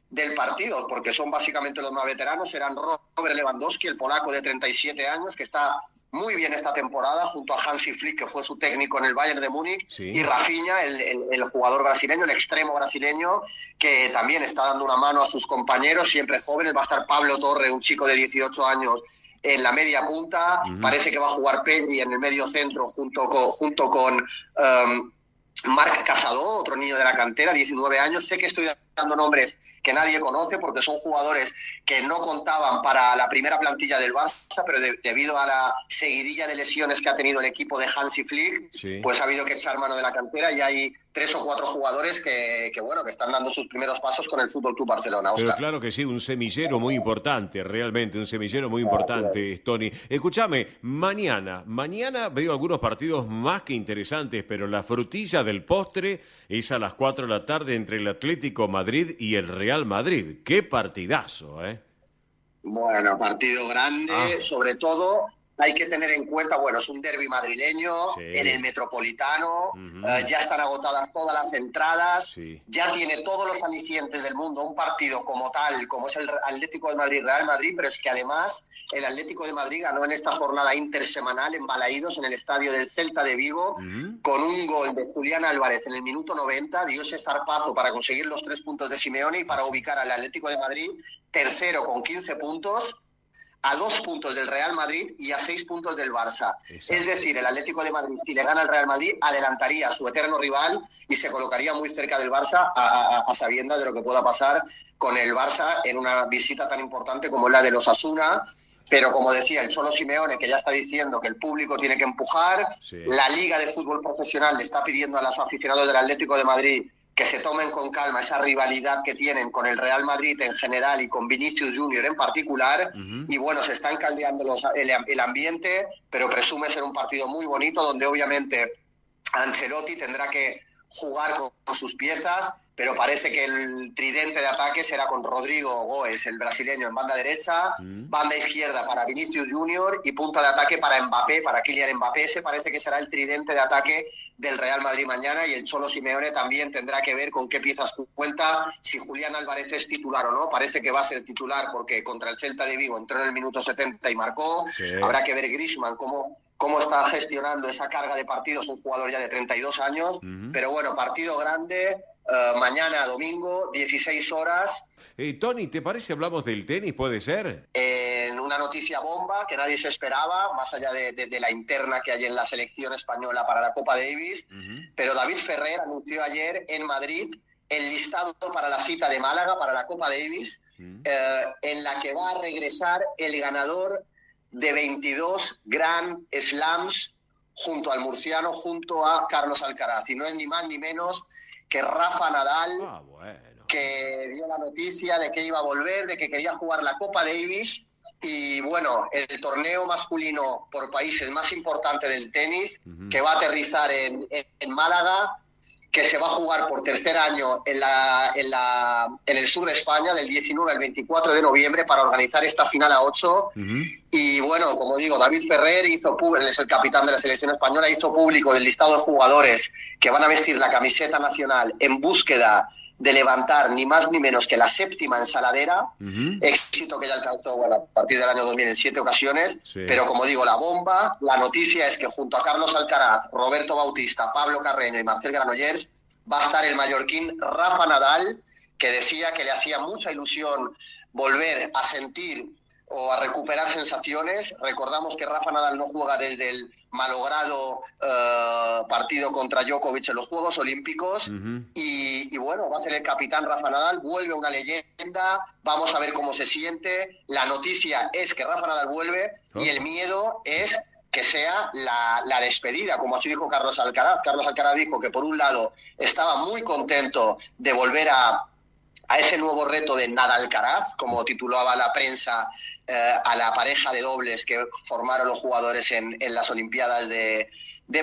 del partido, porque son básicamente los más veteranos, serán Robert Lewandowski, el polaco de 37 años, que está muy bien esta temporada, junto a Hansi Flick, que fue su técnico en el Bayern de Múnich, sí, y Rafinha, el jugador brasileño, el extremo brasileño, que también está dando una mano a sus compañeros, siempre jóvenes. Va a estar Pablo Torre, un chico de 18 años, en la media punta. Parece que va a jugar Pedri en el medio centro junto con Marc Casado, otro niño de la cantera, 19 años. Sé que estoy dando nombres que nadie conoce porque son jugadores que no contaban para la primera plantilla del Barça, pero debido a la seguidilla de lesiones que ha tenido el equipo de Hansi Flick, sí, pues ha habido que echar mano de la cantera y hay 3 o 4 jugadores que están dando sus primeros pasos con el Fútbol Club Barcelona. Oscar. Pero claro que sí, un semillero muy importante, realmente, un semillero muy importante, Tony. Escúchame, mañana veo algunos partidos más que interesantes, pero la frutilla del postre es a las 4 de la tarde entre el Atlético Madrid y el Real Madrid. ¡Qué partidazo, eh! Bueno, partido grande, sobre todo hay que tener en cuenta, bueno, es un derbi madrileño, sí, en el Metropolitano, ya están agotadas todas las entradas, sí, ya tiene todos los alicientes del mundo, un partido como tal, como es el Atlético de Madrid, Real Madrid, pero es que además el Atlético de Madrid ganó en esta jornada intersemanal en Balaídos, en el estadio del Celta de Vigo, con un gol de Julián Álvarez en el minuto 90, dio ese zarpazo para conseguir los 3 puntos de Simeone y para ubicar al Atlético de Madrid tercero con 15 puntos, a 2 puntos del Real Madrid y a 6 puntos del Barça. Exacto. Es decir, el Atlético de Madrid, si le gana al Real Madrid, adelantaría a su eterno rival y se colocaría muy cerca del Barça a sabiendas de lo que pueda pasar con el Barça en una visita tan importante como es la de los Osasuna. Pero como decía el Cholo Simeone, que ya está diciendo que el público tiene que empujar, sí, la Liga de Fútbol Profesional le está pidiendo a los aficionados del Atlético de Madrid que se tomen con calma esa rivalidad que tienen con el Real Madrid en general y con Vinicius Junior en particular, y bueno, se están caldeando el ambiente, pero presume ser un partido muy bonito donde obviamente Ancelotti tendrá que jugar con sus piezas, pero parece que el tridente de ataque será con Rodrigo Goes, el brasileño, en banda derecha, banda izquierda para Vinicius Junior y punta de ataque para Mbappé, para Kylian Mbappé. Ese parece que será el tridente de ataque del Real Madrid mañana, y el Cholo Simeone también tendrá que ver con qué piezas cuenta, si Julián Álvarez es titular o no. Parece que va a ser titular porque contra el Celta de Vigo entró en el minuto 70 y marcó. Sí. Habrá que ver Griezmann cómo está gestionando esa carga de partidos, un jugador ya de 32 años, pero bueno, partido grande. Mañana, domingo, 16 horas. Tony, ¿te parece hablamos del tenis? ¿Puede ser? En una noticia bomba que nadie se esperaba, más allá de la interna que hay en la selección española para la Copa Davis, pero David Ferrer anunció ayer en Madrid el listado para la cita de Málaga, para la Copa Davis, en la que va a regresar el ganador de 22 Grand Slams junto al murciano, junto a Carlos Alcaraz. Y no es ni más ni menos que Rafa Nadal, que dio la noticia de que iba a volver, de que quería jugar la Copa Davis. Y bueno, el torneo masculino por países más importante del tenis, que va a aterrizar en Málaga, que se va a jugar por tercer año en el sur de España, del 19 al 24 de noviembre, para organizar esta final a 8. Y bueno, como digo, David Ferrer es el capitán de la selección española, hizo público el listado de jugadores que van a vestir la camiseta nacional en búsqueda de levantar ni más ni menos que la 7ª ensaladera, éxito que ya alcanzó a partir del año 2000 en 7 ocasiones, pero como digo, la bomba, la noticia es que junto a Carlos Alcaraz, Roberto Bautista, Pablo Carreño y Marcel Granollers va a estar el mallorquín Rafa Nadal, que decía que le hacía mucha ilusión volver a sentir o a recuperar sensaciones. Recordamos que Rafa Nadal no juega desde el malogrado partido contra Djokovic en los Juegos Olímpicos, y bueno, va a ser el capitán Rafa Nadal, vuelve una leyenda, vamos a ver cómo se siente. La noticia es que Rafa Nadal vuelve y el miedo es que sea la despedida, como así dijo Carlos Alcaraz. Carlos Alcaraz dijo que por un lado estaba muy contento de volver a ese nuevo reto de Nadal-Alcaraz, como titulaba la prensa a la pareja de dobles que formaron los jugadores en las Olimpiadas de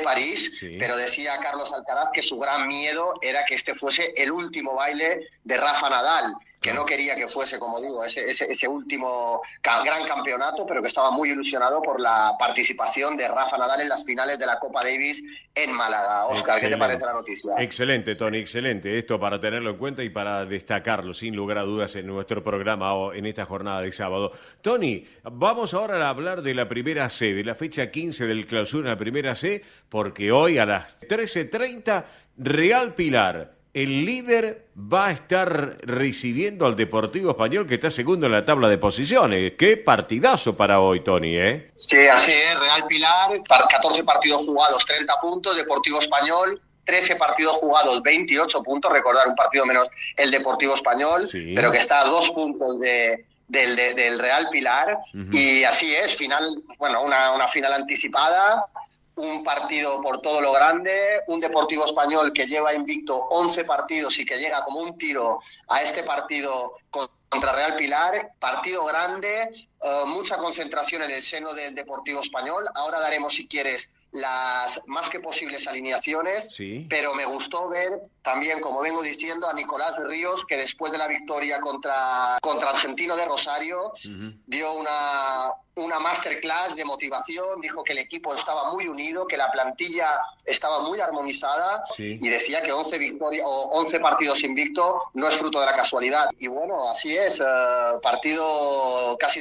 París, pero decía Carlos Alcaraz que su gran miedo era que este fuese el último baile de Rafa Nadal, que no quería que fuese, como digo, ese último gran campeonato, pero que estaba muy ilusionado por la participación de Rafa Nadal en las finales de la Copa Davis en Málaga. Óscar, ¿qué te parece la noticia? Excelente, Tony, excelente. Esto para tenerlo en cuenta y para destacarlo, sin lugar a dudas, en nuestro programa o en esta jornada de sábado. Tony, vamos ahora a hablar de la primera C, de la fecha 15 del clausura en la primera C, porque hoy a las 13:30, Real Pilar, el líder, va a estar recibiendo al Deportivo Español, que está segundo en la tabla de posiciones. Qué partidazo para hoy, Tony, ¿eh? Sí, así es. Real Pilar, 14 partidos jugados, 30 puntos. Deportivo Español, 13 partidos jugados, 28 puntos. Recordar, un partido menos el Deportivo Español, pero que está a 2 puntos del Real Pilar. Y así es, final, bueno, una final anticipada. Un partido por todo lo grande, un Deportivo Español que lleva invicto 11 partidos y que llega como un tiro a este partido contra Real Pilar. Partido grande, mucha concentración en el seno del Deportivo Español. Ahora daremos, si quieres, las más que posibles alineaciones, pero me gustó ver también, como vengo diciendo, a Nicolás Ríos, que después de la victoria contra Argentino de Rosario, dio una masterclass de motivación. Dijo que el equipo estaba muy unido, que la plantilla estaba muy armonizada, y decía que 11 partidos invicto no es fruto de la casualidad. Y bueno, así es, partido casi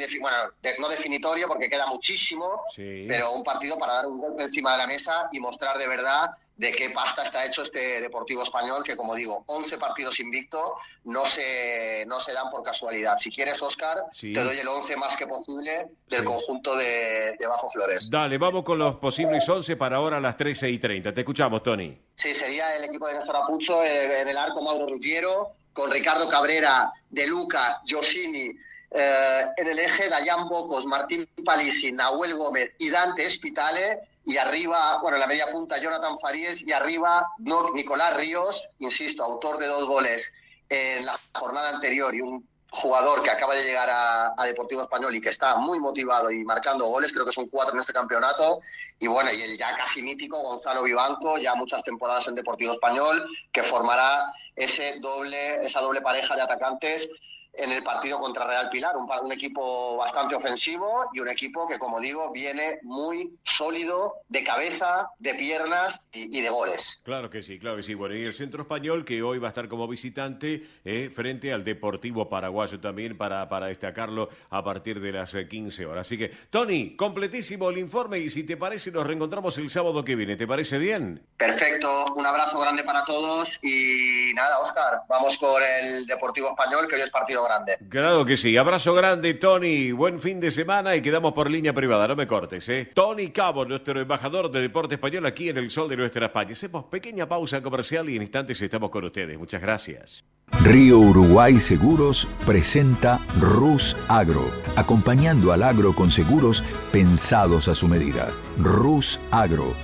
no definitorio porque queda muchísimo, pero un partido para dar un golpe encima de la mesa y mostrar de verdad de qué pasta está hecho este Deportivo Español, que, como digo, 11 partidos invicto no se dan por casualidad. Si quieres, Óscar, te doy el 11 más que posible del conjunto de Bajo Flores. Dale, vamos con los posibles 11 para ahora a las 13:30. Te escuchamos, Tony. Sí, sería el equipo de Néstor Apucho, en el arco Mauro Ruggiero, con Ricardo Cabrera, De Luca, Giosini, en el eje Dayan Bocos, Martín Palisi, Nahuel Gómez y Dante Espitale. Y arriba, en la media punta, Jonathan Farías, y arriba Nicolás Ríos, insisto, autor de 2 goles en la jornada anterior y un jugador que acaba de llegar a Deportivo Español y que está muy motivado y marcando goles, creo que son 4 en este campeonato, y bueno, y el ya casi mítico Gonzalo Vivanco, ya muchas temporadas en Deportivo Español, que formará esa doble pareja de atacantes en el partido contra Real Pilar, un equipo bastante ofensivo y un equipo que, como digo, viene muy sólido de cabeza, de piernas y de goles. Claro que sí, claro que sí. Bueno, y el Centro Español, que hoy va a estar como visitante frente al Deportivo Paraguayo también, para destacarlo a partir de las 15 horas. Así que, Tony, completísimo el informe, y si te parece nos reencontramos el sábado que viene. ¿Te parece bien? Perfecto, un abrazo grande para todos y nada, Óscar, vamos con el Deportivo Español, que hoy es partido grande. Claro que sí. Abrazo grande, Tony. Buen fin de semana y quedamos por línea privada. No me cortes, ¿eh? Tony Cabo, nuestro embajador de Deporte Español aquí en el Sol de Nuestra España. Hacemos pequeña pausa comercial y en instantes estamos con ustedes. Muchas gracias. Río Uruguay Seguros presenta Rus Agro, acompañando al agro con seguros pensados a su medida. Rus Agro,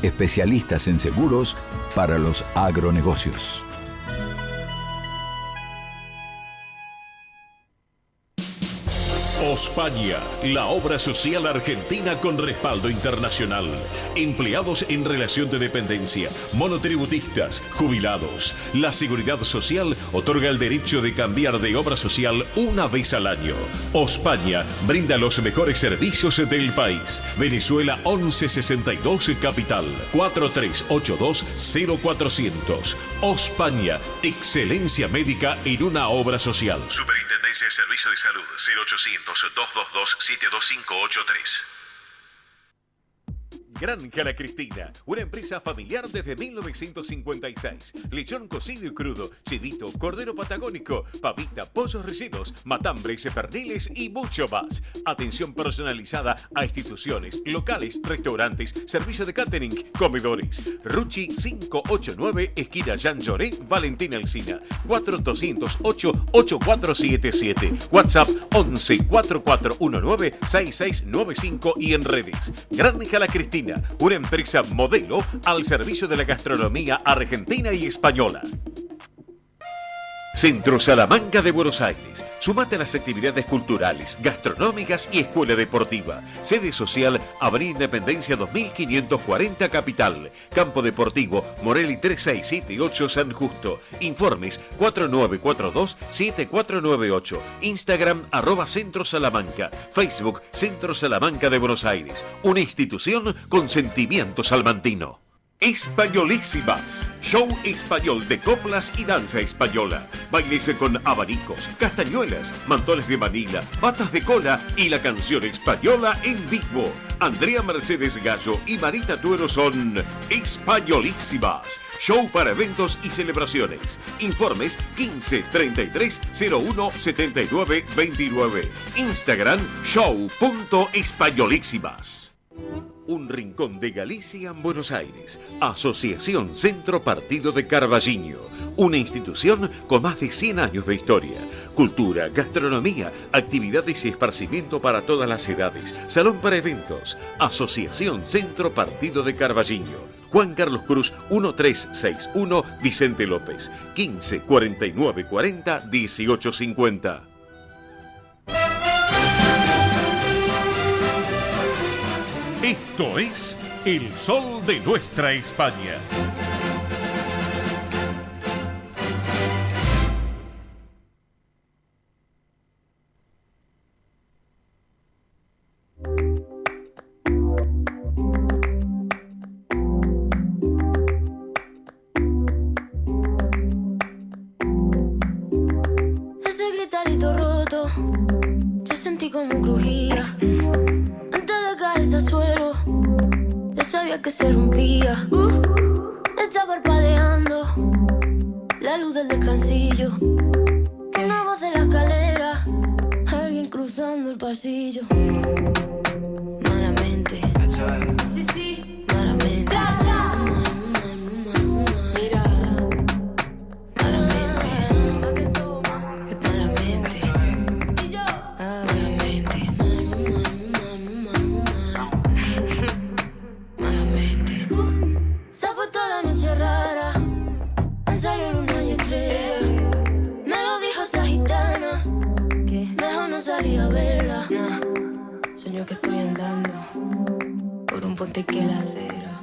especialistas en seguros para los agronegocios. Ospaña, la obra social argentina con respaldo internacional. Empleados en relación de dependencia, monotributistas, jubilados. La Seguridad Social otorga el derecho de cambiar de obra social una vez al año. Ospaña brinda los mejores servicios del país. Venezuela 1162 Capital, 4382-0400. Ospaña, excelencia médica en una obra social. Superintendencia de Servicio de Salud, 0800-222-72583. Granja La Cristina, una empresa familiar desde 1956. Lechón cocido y crudo, chivito, cordero patagónico, pavita, pollos rellenos, matambres, perniles y mucho más. Atención personalizada a instituciones, locales, restaurantes, servicio de catering, comedores. Ruchi 589, esquina Jean Lloré, Valentín Alsina. 4208-8477. WhatsApp 11-4419-6695 y en redes. Granja La Cristina, una empresa modelo al servicio de la gastronomía argentina y española. Centro Salamanca de Buenos Aires. Sumate a las actividades culturales, gastronómicas y escuela deportiva. Sede social, Avenida Independencia 2540 Capital. Campo Deportivo, Morelli 3678 San Justo. Informes 4942-7498. Instagram @Centro Salamanca. Facebook Centro Salamanca de Buenos Aires. Una institución con sentimiento salmantino. Españolísimas, show español de coplas y danza española. Bailes con abanicos, castañuelas, mantones de Manila, patas de cola y la canción española en vivo. Andrea Mercedes Gallo y Marita Tuero son Españolísimas. Show para eventos y celebraciones. Informes 15 33 01 79 29. Instagram show.españolísimas. Un rincón de Galicia en Buenos Aires. Asociación Centro Partido de Carballiño. Una institución con más de 100 años de historia. Cultura, gastronomía, actividades y esparcimiento para todas las edades. Salón para eventos. Asociación Centro Partido de Carballiño. Juan Carlos Cruz 1361, Vicente López. 15 49 40 18 50. Esto es El Sol de Nuestra España. Ese gritarito roto, yo sentí como crujía. Al suelo, ya sabía que se rompía. Está parpadeando la luz del descansillo. Una voz de la escalera, alguien cruzando el pasillo. Malamente, sí, sí, malamente. Mira, malamente, es malamente. Y yo, malamente. Se ha puesto la noche rara, me salió luna y estrella. Me lo dijo esa gitana, puente que la acera.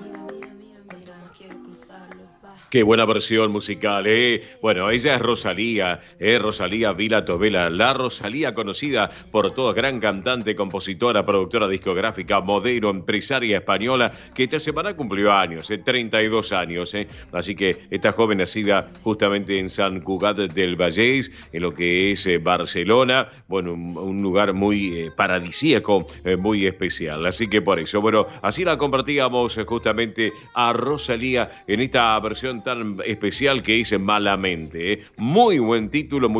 Cuanto más quiero cruzarlo, va. Qué buena versión musical, ¿eh? Bueno, ella es Rosalía, Rosalía Vila Tobela, la Rosalía conocida por todos, gran cantante, compositora, productora discográfica, modelo, empresaria española, que esta semana cumplió años, 32 años, Así que esta joven nacida justamente en Sant Cugat del Vallès, en lo que es Barcelona, bueno, un lugar muy paradisíaco, muy especial. Así que por eso, bueno, así la compartíamos justamente a Rosalía en esta versión tan especial que hice Malamente. Muy buen título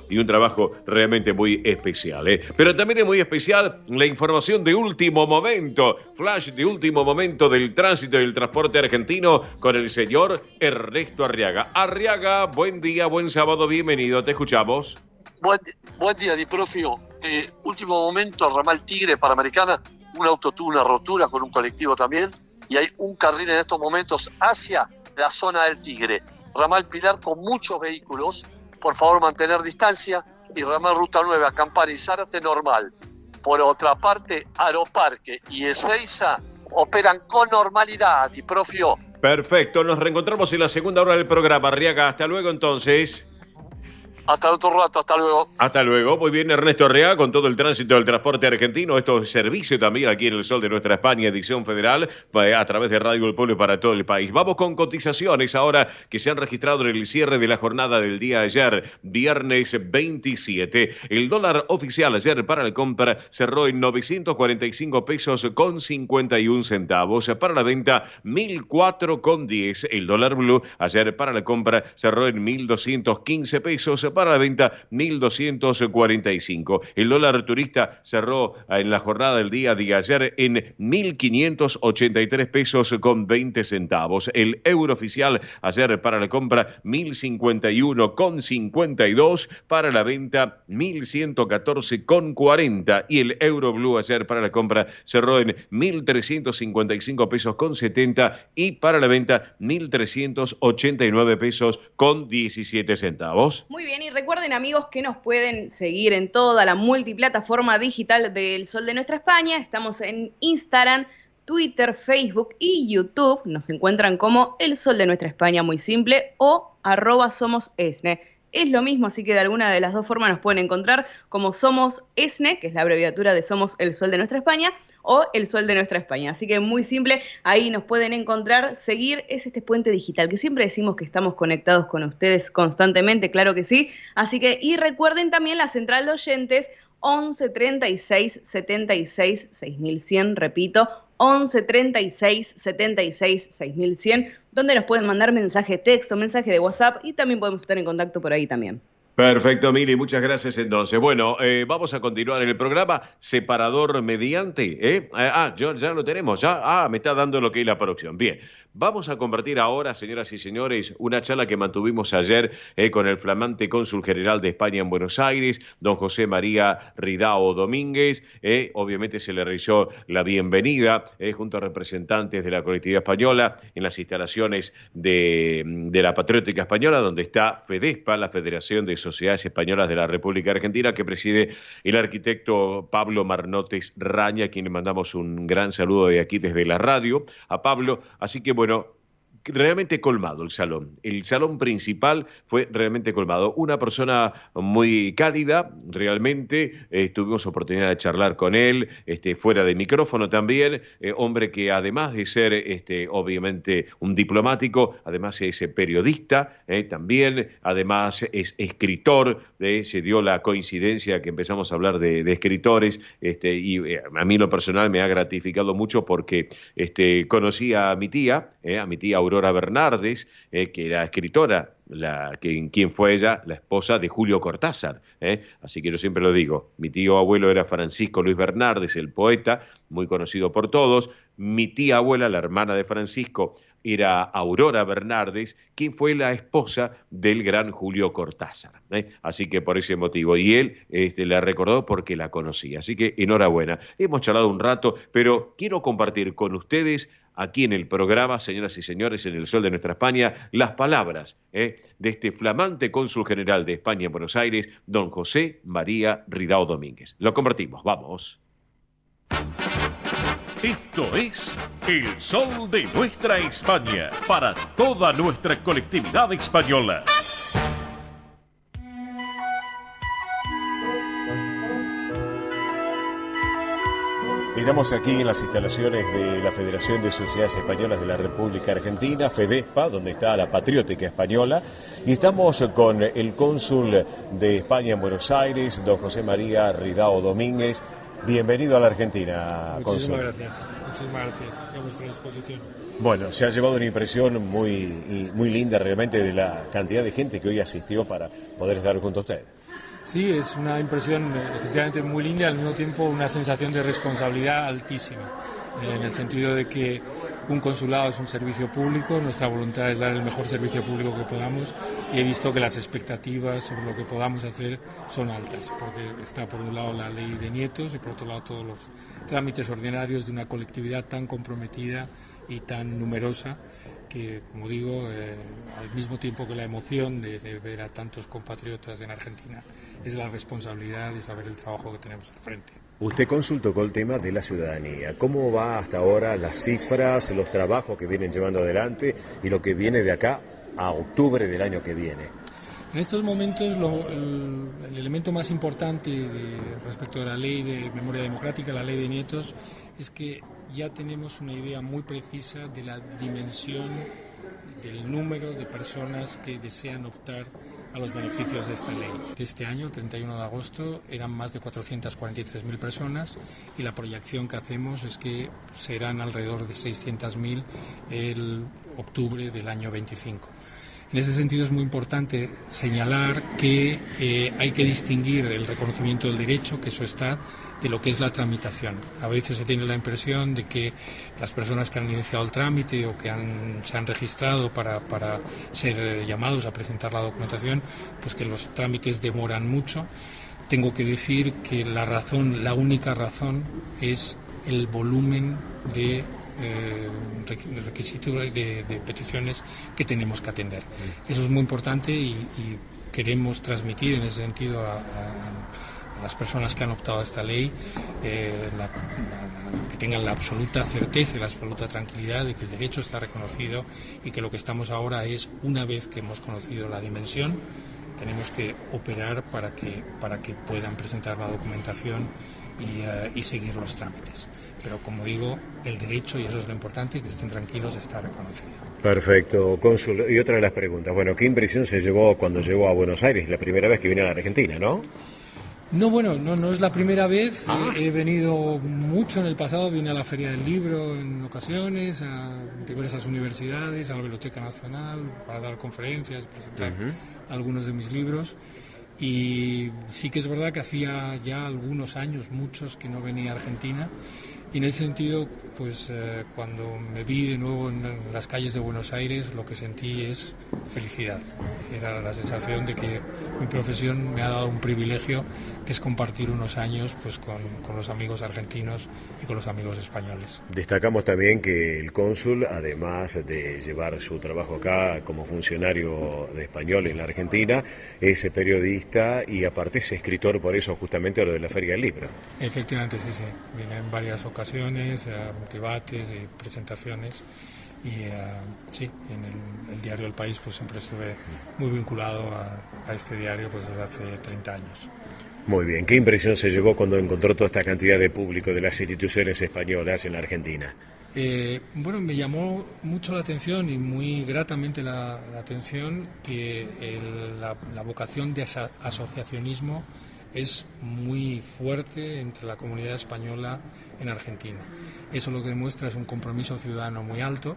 y un trabajo realmente muy especial. Pero también es muy especial la información de último momento, flash de último momento del tránsito y del transporte argentino con el señor Ernesto Arriaga. Arriaga, buen día, buen sábado, bienvenido, te escuchamos. Buen día, Di Profio. Último momento, ramal Tigre, Panamericana, un auto tuvo una rotura con un colectivo también, y hay un carril en estos momentos hacia la zona del Tigre. Ramal Pilar con muchos vehículos, por favor mantener distancia, y ramal Ruta 9 a Campana y Zárate normal. Por otra parte, Aeroparque y Ezeiza operan con normalidad, Di Profio. Perfecto, nos reencontramos en la segunda hora del programa, Arriaga. Hasta luego entonces. Hasta otro rato, hasta luego. Hasta luego. Muy bien, Ernesto Arriaga, con todo el tránsito del transporte argentino. Esto es servicio también aquí en el Sol de Nuestra España, edición federal, a través de Radio del Pueblo para todo el país. Vamos con cotizaciones ahora que se han registrado en el cierre de la jornada del día de ayer, viernes 27. El dólar oficial ayer para la compra cerró en 945 pesos con 51 centavos. Para la venta, 1.004,10. El dólar blue ayer para la compra cerró en 1.215 pesos. Para la venta, 1.245. El dólar turista cerró en la jornada del día de ayer en 1.583 pesos con 20 centavos. El euro oficial ayer para la compra, 1.051,52. Para la venta, 1.114,40. Y el euro blue ayer para la compra cerró en 1.355 pesos con 70. Y para la venta, 1.389 pesos con 17 centavos. Muy bien, y recuerden, amigos, que nos pueden seguir en toda la multiplataforma digital del Sol de Nuestra España. Estamos en Instagram, Twitter, Facebook y YouTube. Nos encuentran como El Sol de Nuestra España, muy simple, o @SomosEsne. Es lo mismo, así que de alguna de las dos formas nos pueden encontrar como Somos Esne, que es la abreviatura de Somos el Sol de Nuestra España, o El Sol de Nuestra España. Así que muy simple, ahí nos pueden encontrar, seguir, es este puente digital, que siempre decimos que estamos conectados con ustedes constantemente, claro que sí. Así que, y recuerden también la central de oyentes, 11 36 76 6100, repito, 11 36 76 6100, donde nos pueden mandar mensaje de texto, mensaje de WhatsApp, y también podemos estar en contacto por ahí también. Perfecto, Mili, muchas gracias entonces. Bueno, vamos a continuar en el programa separador mediante. Ya lo tenemos, me está dando lo que es la producción. Bien, vamos a compartir ahora, señoras y señores, una charla que mantuvimos ayer con el flamante cónsul general de España en Buenos Aires, don José María Ridao Domínguez. Obviamente se le realizó la bienvenida junto a representantes de la colectividad española en las instalaciones de la Patriótica Española, donde está FEDESPA, la Federación de Sociedades Españolas de la República Argentina, que preside el arquitecto Pablo Marnotes Raña, a quien le mandamos un gran saludo de aquí desde la radio, a Pablo. Así que bueno, realmente colmado el salón. El salón principal fue realmente colmado. Una persona muy cálida, realmente. Tuvimos oportunidad de charlar con él, fuera de micrófono también. Hombre que además de ser, obviamente, un diplomático, además es periodista también, además es escritor. Se dio la coincidencia que empezamos a hablar de escritores, y a mí en lo personal me ha gratificado mucho porque conocí a mi tía Aurora Bernardes, que era escritora, quien fue ella, la esposa de Julio Cortázar. Así que yo siempre lo digo, mi tío abuelo era Francisco Luis Bernardes, el poeta, muy conocido por todos. Mi tía abuela, la hermana de Francisco, era Aurora Bernardes, quien fue la esposa del gran Julio Cortázar. Así que por ese motivo. Y él la recordó porque la conocía. Así que enhorabuena. Hemos charlado un rato, pero quiero compartir con ustedes aquí en el programa, señoras y señores, en el Sol de Nuestra España, las palabras de este flamante cónsul general de España en Buenos Aires, don José María Ridao Domínguez. Lo compartimos, vamos. Esto es El Sol de Nuestra España, para toda nuestra colectividad española. Estamos aquí en las instalaciones de la Federación de Sociedades Españolas de la República Argentina, FEDESPA, donde está la Patriótica Española, y estamos con el cónsul de España en Buenos Aires, don José María Ridao Domínguez. Bienvenido a la Argentina, cónsul. Muchísimas gracias, a vuestra disposición. Bueno, se ha llevado una impresión muy linda realmente de la cantidad de gente que hoy asistió para poder estar junto a usted. Sí, es una impresión efectivamente muy linda y al mismo tiempo una sensación de responsabilidad altísima, en el sentido de que un consulado es un servicio público, nuestra voluntad es dar el mejor servicio público que podamos y he visto que las expectativas sobre lo que podamos hacer son altas, porque está por un lado la ley de nietos y por otro lado todos los trámites ordinarios de una colectividad tan comprometida y tan numerosa que, como digo, al mismo tiempo que la emoción de ver a tantos compatriotas en Argentina, es la responsabilidad de saber el trabajo que tenemos al frente. Usted consultó con el tema de la ciudadanía. ¿Cómo va hasta ahora las cifras, los trabajos que vienen llevando adelante y lo que viene de acá a octubre del año que viene? En estos momentos el elemento más importante respecto a la ley de memoria democrática, la ley de nietos, es que ya tenemos una idea muy precisa de la dimensión del número de personas que desean optar a los beneficios de esta ley. Este año, el 31 de agosto, eran más de 443.000 personas y la proyección que hacemos es que serán alrededor de 600.000 el octubre del año 25. En ese sentido es muy importante señalar que hay que distinguir el reconocimiento del derecho, que eso está, de lo que es la tramitación. A veces se tiene la impresión de que las personas que han iniciado el trámite o que se han registrado para ser llamados a presentar la documentación, pues que los trámites demoran mucho. Tengo que decir que la única razón es el volumen de requisitos de peticiones que tenemos que atender. Eso es muy importante y queremos transmitir en ese sentido a las personas que han optado a esta ley que tengan la absoluta certeza y la absoluta tranquilidad de que el derecho está reconocido y que lo que estamos ahora es, una vez que hemos conocido la dimensión, tenemos que operar para que puedan presentar la documentación y seguir los trámites. Pero como digo, el derecho, y eso es lo importante, que estén tranquilos, está reconocido. Perfecto, cónsul. Y otra de las preguntas, bueno, ¿qué impresión se llevó cuando llegó a Buenos Aires? La primera vez que vine a la Argentina, ¿no? No, bueno, no es la primera vez. He venido mucho en el pasado, vine a la Feria del Libro en ocasiones, a diversas universidades, a la Biblioteca Nacional, para dar conferencias, presentar algunos de mis libros. Y sí que es verdad que hacía ya algunos años, muchos, que no venía a Argentina. Y en ese sentido, pues cuando me vi de nuevo en las calles de Buenos Aires, lo que sentí es felicidad. Era la sensación de que mi profesión me ha dado un privilegio, que es compartir unos años pues con los amigos argentinos y con los amigos españoles. Destacamos también que el cónsul, además de llevar su trabajo acá como funcionario de español en la Argentina, es periodista y aparte es escritor, por eso justamente a lo de la Feria del Libro. Efectivamente, sí. Vine en varias ocasiones, debates y presentaciones. Y sí, en el diario El País pues siempre estuve muy vinculado a este diario pues desde hace 30 años. Muy bien, ¿qué impresión se llevó cuando encontró toda esta cantidad de público de las instituciones españolas en la Argentina? Bueno, me llamó mucho la atención y muy gratamente la atención que la vocación de asociacionismo es muy fuerte entre la comunidad española en Argentina. Eso lo que demuestra es un compromiso ciudadano muy alto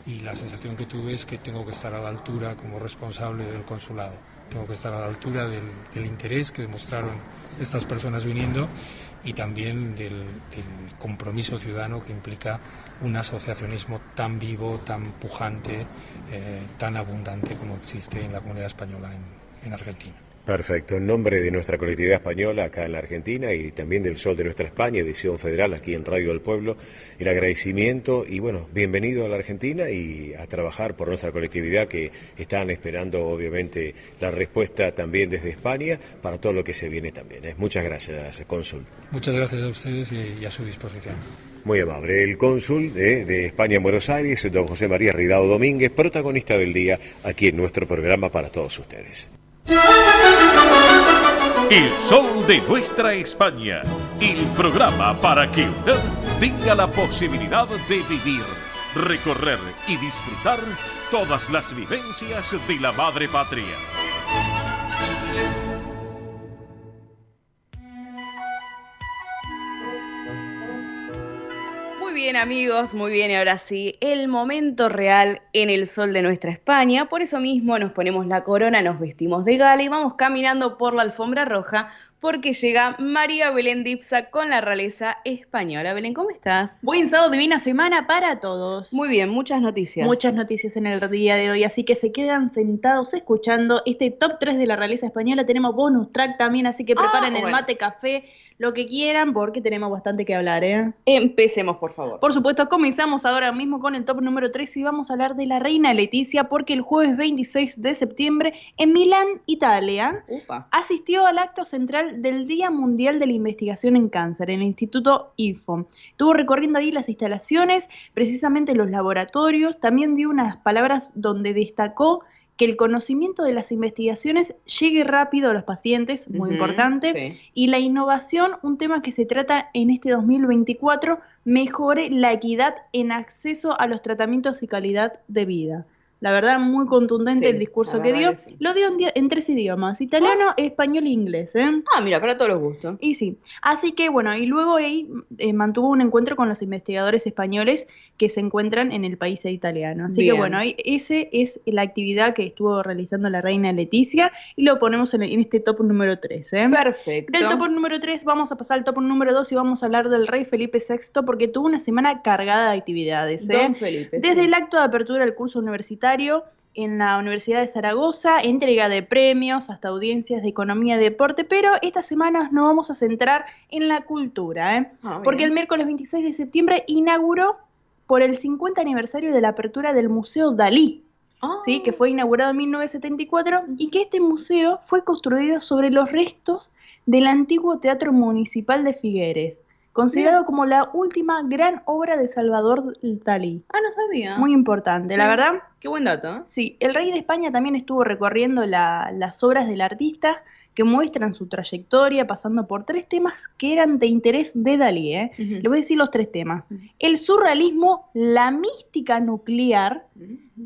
y la sensación que tuve es que tengo que estar a la altura como responsable del consulado. Tengo que estar a la altura del interés que demostraron estas personas viniendo y también del compromiso ciudadano que implica un asociacionismo tan vivo, tan pujante, tan abundante como existe en la comunidad española en Argentina. Perfecto, en nombre de nuestra colectividad española acá en la Argentina y también del Sol de Nuestra España, edición federal aquí en Radio del Pueblo, el agradecimiento y bueno, bienvenido a la Argentina y a trabajar por nuestra colectividad que están esperando obviamente la respuesta también desde España para todo lo que se viene también. Muchas gracias, cónsul. Muchas gracias a ustedes y a su disposición. Muy amable. El cónsul de España en Buenos Aires, don José María Ridao Domínguez, protagonista del día aquí en nuestro programa para todos ustedes. El sol de nuestra España, el programa para que usted tenga la posibilidad de vivir, recorrer y disfrutar todas las vivencias de la madre patria. Muy bien, amigos, muy bien, y ahora sí, el momento real en el sol de nuestra España. Por eso mismo nos ponemos la corona, nos vestimos de gala y vamos caminando por la alfombra roja porque llega María Belén Dipsa con la realeza española. Belén, ¿cómo estás? Buen sábado, divina semana para todos. Muy bien, muchas noticias. Muchas noticias en el día de hoy, así que se quedan sentados escuchando este top 3 de la realeza española. Tenemos bonus track también, así que preparen el mate, café, lo que quieran, porque tenemos bastante que hablar, ¿eh? Empecemos, por favor. Por supuesto, comenzamos ahora mismo con el top número 3 y vamos a hablar de la reina Leticia, porque el jueves 26 de septiembre en Milán, Italia, asistió al acto central del Día Mundial de la Investigación en Cáncer, en el Instituto IFO. Estuvo recorriendo ahí las instalaciones, precisamente los laboratorios, también dio unas palabras donde destacó que el conocimiento de las investigaciones llegue rápido a los pacientes, muy importante, sí. Y la innovación, un tema que se trata en este 2024, mejore la equidad en acceso a los tratamientos y calidad de vida. La verdad, muy contundente el discurso que dio. Sí. Lo dio en 3 idiomas, italiano, español e inglés. Mira, para todos los gustos. Y sí. Así que, bueno, y luego ahí mantuvo un encuentro con los investigadores españoles que se encuentran en el país italiano. Así que, bueno, ahí, ese es la actividad que estuvo realizando la reina Leticia y lo ponemos en este top número 3. Perfecto. Del top número 3 vamos a pasar al top número 2 y vamos a hablar del rey Felipe VI porque tuvo una semana cargada de actividades. Don Felipe, desde el acto de apertura del curso universitario en la Universidad de Zaragoza, entrega de premios, hasta audiencias de economía y deporte, pero esta semana nos vamos a centrar en la cultura, porque el miércoles 26 de septiembre inauguró por el 50 aniversario de la apertura del Museo Dalí, ¿sí? Que fue inaugurado en 1974, y que este museo fue construido sobre los restos del antiguo Teatro Municipal de Figueres, considerado como la última gran obra de Salvador Dalí. No sabía. Muy importante, sí. La verdad. Qué buen dato. Sí, el rey de España también estuvo recorriendo las obras del artista que muestran su trayectoria, pasando por 3 temas que eran de interés de Dalí. Les voy a decir los 3 temas. El surrealismo, la mística nuclear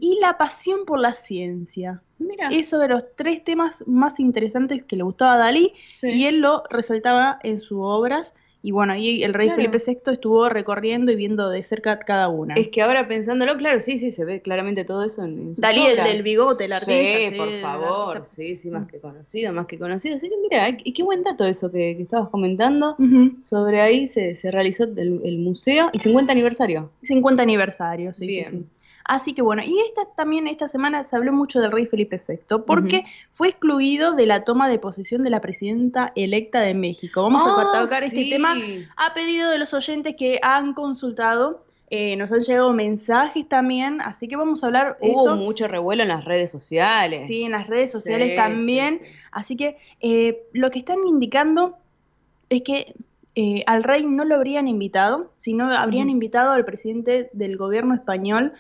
y la pasión por la ciencia. Mira. Eso de los 3 temas más interesantes que le gustaba a Dalí, y él lo resaltaba en sus obras. Y bueno, ahí el rey Felipe VI estuvo recorriendo y viendo de cerca cada una. Es que ahora pensándolo, claro, sí, se ve claramente todo eso en sus Dalí, obras. el del bigote, el artista. Sí, por favor, sí, más que conocido. Así que mira, y qué buen dato eso que estabas comentando. Sobre ahí se realizó el museo y 50 aniversario. 50 aniversario, sí, bien. Sí. Así que bueno, y esta semana se habló mucho del rey Felipe VI, porque fue excluido de la toma de posesión de la presidenta electa de México. Vamos a tocar este tema a pedido de los oyentes que han consultado. Nos han llegado mensajes también, así que vamos a hablar. Hubo mucho revuelo en las redes sociales. Sí, en las redes sociales también. Sí. Así que lo que están indicando es que al rey no lo habrían invitado, sino habrían invitado al presidente del gobierno español,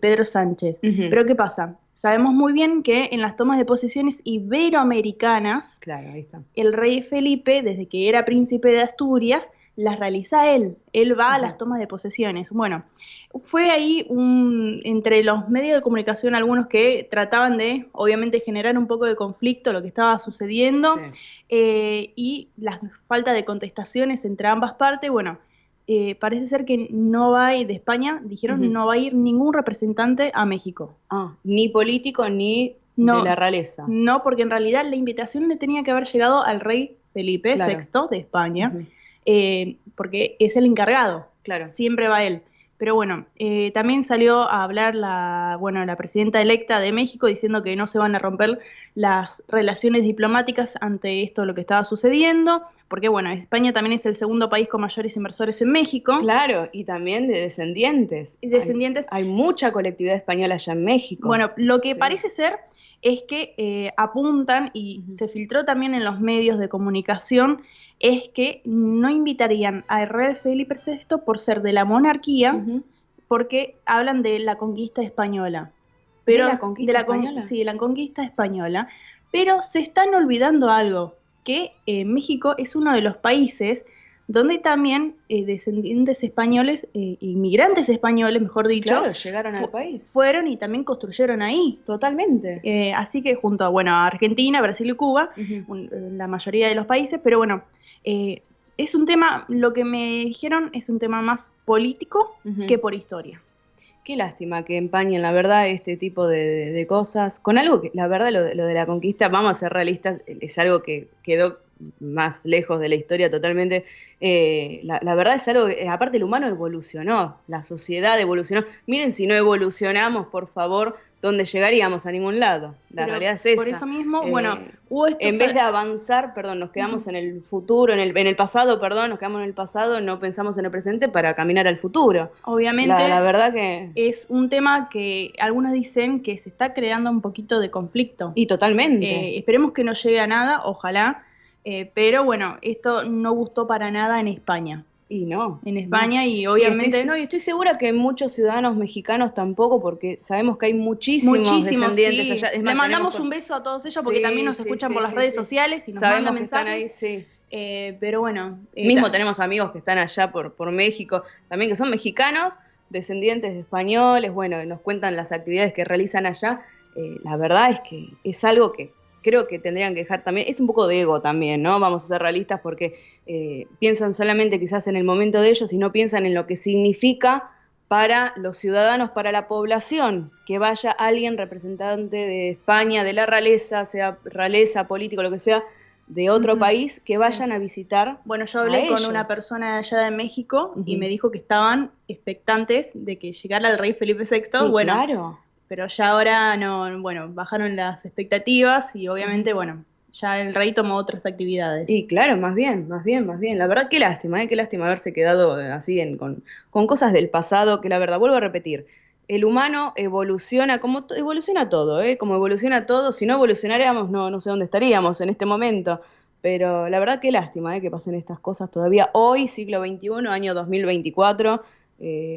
Pedro Sánchez. Pero ¿qué pasa? Sabemos muy bien que en las tomas de posesiones iberoamericanas, ahí está. El rey Felipe, desde que era príncipe de Asturias, las realiza él. Él va a las tomas de posesiones. Bueno, fue ahí entre los medios de comunicación algunos que trataban de, obviamente, generar un poco de conflicto, lo que estaba sucediendo, y la falta de contestaciones entre ambas partes. Bueno, parece ser que no va a ir de España, dijeron no va a ir ningún representante a México. Ni político ni de la realeza. No, porque en realidad la invitación le tenía que haber llegado al rey Felipe VI de España, porque es el encargado, siempre va él. Pero bueno, también salió a hablar la presidenta electa de México diciendo que no se van a romper las relaciones diplomáticas ante esto, lo que estaba sucediendo, porque bueno, España también es el segundo país con mayores inversores en México. Claro, y también de descendientes. Y descendientes. Hay mucha colectividad española allá en México. Bueno, lo que parece ser es que apuntan, y se filtró también en los medios de comunicación, es que no invitarían al rey Felipe VI por ser de la monarquía, porque hablan de la conquista española. Pero, ¿De la conquista española? Sí, de la conquista española. Pero se están olvidando algo, que México es uno de los países donde también descendientes españoles, inmigrantes españoles, mejor dicho, claro, llegaron al país. Fueron y también construyeron ahí. Totalmente. Así que junto a Argentina, Brasil y Cuba, la mayoría de los países, pero bueno, es un tema, lo que me dijeron es un tema más político que por historia. Qué lástima que empañen, la verdad, este tipo de cosas, con algo que, la verdad, lo de la conquista, vamos a ser realistas, es algo que quedó más lejos de la historia totalmente. La verdad es algo que, aparte, el humano evolucionó, la sociedad evolucionó. Miren, si no evolucionamos, por favor, ¿dónde llegaríamos? A ningún lado. La realidad es esa. Por eso mismo, bueno, hubo estos... En vez de avanzar, nos quedamos en el futuro, en el pasado, nos quedamos en el pasado, no pensamos en el presente para caminar al futuro. Obviamente, la verdad que... es un tema que algunos dicen que se está creando un poquito de conflicto. Y totalmente. Esperemos que no llegue a nada, ojalá. Pero bueno, esto no gustó para nada en España. Y no. En España y obviamente... Y estoy segura que muchos ciudadanos mexicanos tampoco, porque sabemos que hay muchísimos descendientes allá. Es más, le mandamos un beso a todos ellos porque también nos escuchan por las redes sociales y nos mandan mensajes. Están ahí, pero bueno... Mismo tenemos amigos que están allá por México, también que son mexicanos, descendientes de españoles, bueno, nos cuentan las actividades que realizan allá. La verdad es que es algo que creo que tendrían que dejar también, es un poco de ego también, ¿no? Vamos a ser realistas porque piensan solamente quizás en el momento de ellos y no piensan en lo que significa para los ciudadanos, para la población, que vaya alguien representante de España, de la realeza, sea realeza, político, lo que sea, de otro país, que vayan a visitar. Bueno, yo hablé con una persona allá de México y me dijo que estaban expectantes de que llegara el rey Felipe VI. Sí, bueno, claro. Pero ya ahora no, bueno, bajaron las expectativas y obviamente, bueno, ya el rey tomó otras actividades. Y claro, más bien. La verdad, qué lástima haberse quedado así con cosas del pasado, que la verdad, vuelvo a repetir, el humano evoluciona, como evoluciona todo, como evoluciona todo. Si no evolucionáramos, no sé dónde estaríamos en este momento. Pero la verdad, qué lástima que pasen estas cosas todavía hoy, siglo XXI, año 2024.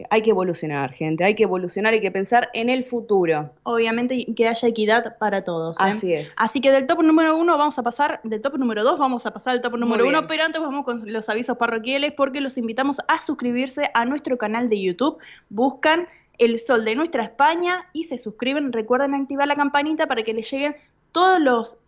Hay que evolucionar, gente, hay que evolucionar, hay que pensar en el futuro. Obviamente que haya equidad para todos. Así es. Así que del top número 1 vamos a pasar, del top número 2 vamos a pasar al top número 1, pero antes vamos con los avisos parroquiales porque los invitamos a suscribirse a nuestro canal de YouTube. Buscan El Sol de Nuestra España y se suscriben. Recuerden activar la campanita para que les lleguen todas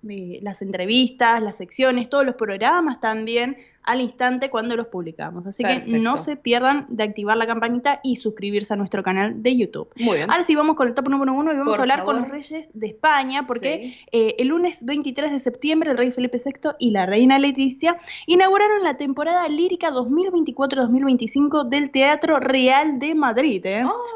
las entrevistas, las secciones, todos los programas también al instante cuando los publicamos. Así que no se pierdan de activar la campanita y suscribirse a nuestro canal de YouTube. Muy bien. Ahora sí vamos con el top número 1 y vamos a hablar con los reyes de España porque el lunes 23 de septiembre el rey Felipe VI y la reina Leticia inauguraron la temporada lírica 2024-2025 del Teatro Real de Madrid.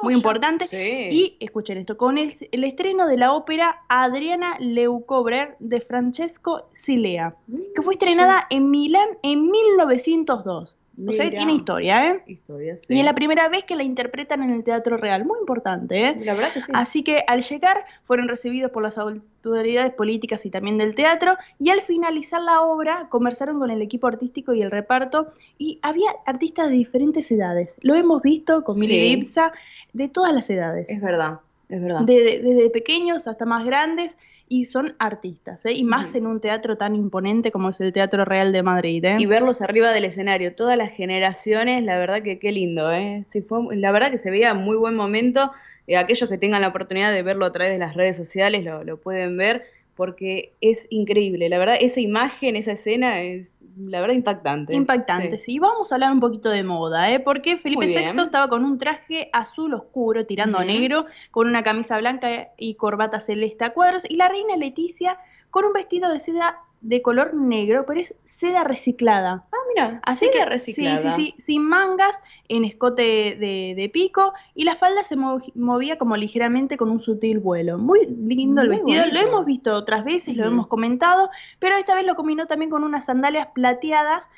Muy importante. Y escuchen esto, con el estreno de la ópera Adriana Lecouvreur de Francesco Cilea, que fue estrenada en Milán en 1902. O sea, tiene historia, Historia, sí. Y es la primera vez que la interpretan en el Teatro Real. Muy importante, La verdad que sí. Así que al llegar fueron recibidos por las autoridades políticas y también del teatro, y al finalizar la obra conversaron con el equipo artístico y el reparto, y había artistas de diferentes edades. Lo hemos visto con Mili Dipsa, de todas las edades. Es verdad. Desde pequeños hasta más grandes, y son artistas, y más en un teatro tan imponente como es el Teatro Real de Madrid. Y verlos arriba del escenario, todas las generaciones, la verdad que qué lindo. Sí, la verdad que se veía muy buen momento. Aquellos que tengan la oportunidad de verlo a través de las redes sociales lo pueden ver, porque es increíble. La verdad, esa imagen, esa escena es, la verdad, impactante. Impactante, sí. Vamos a hablar un poquito de moda, porque Felipe VI estaba con un traje azul oscuro tirando a negro, con una camisa blanca y corbata celeste a cuadros, y la reina Leticia con un vestido de seda de color negro, pero es seda reciclada. mira, así que reciclada. sí, sin mangas, en escote de pico, y la falda se movía como ligeramente con un sutil vuelo. Muy lindo el Muy vestido, bonito. lo hemos visto otras veces, lo hemos comentado, pero esta vez lo combinó también con unas sandalias plateadas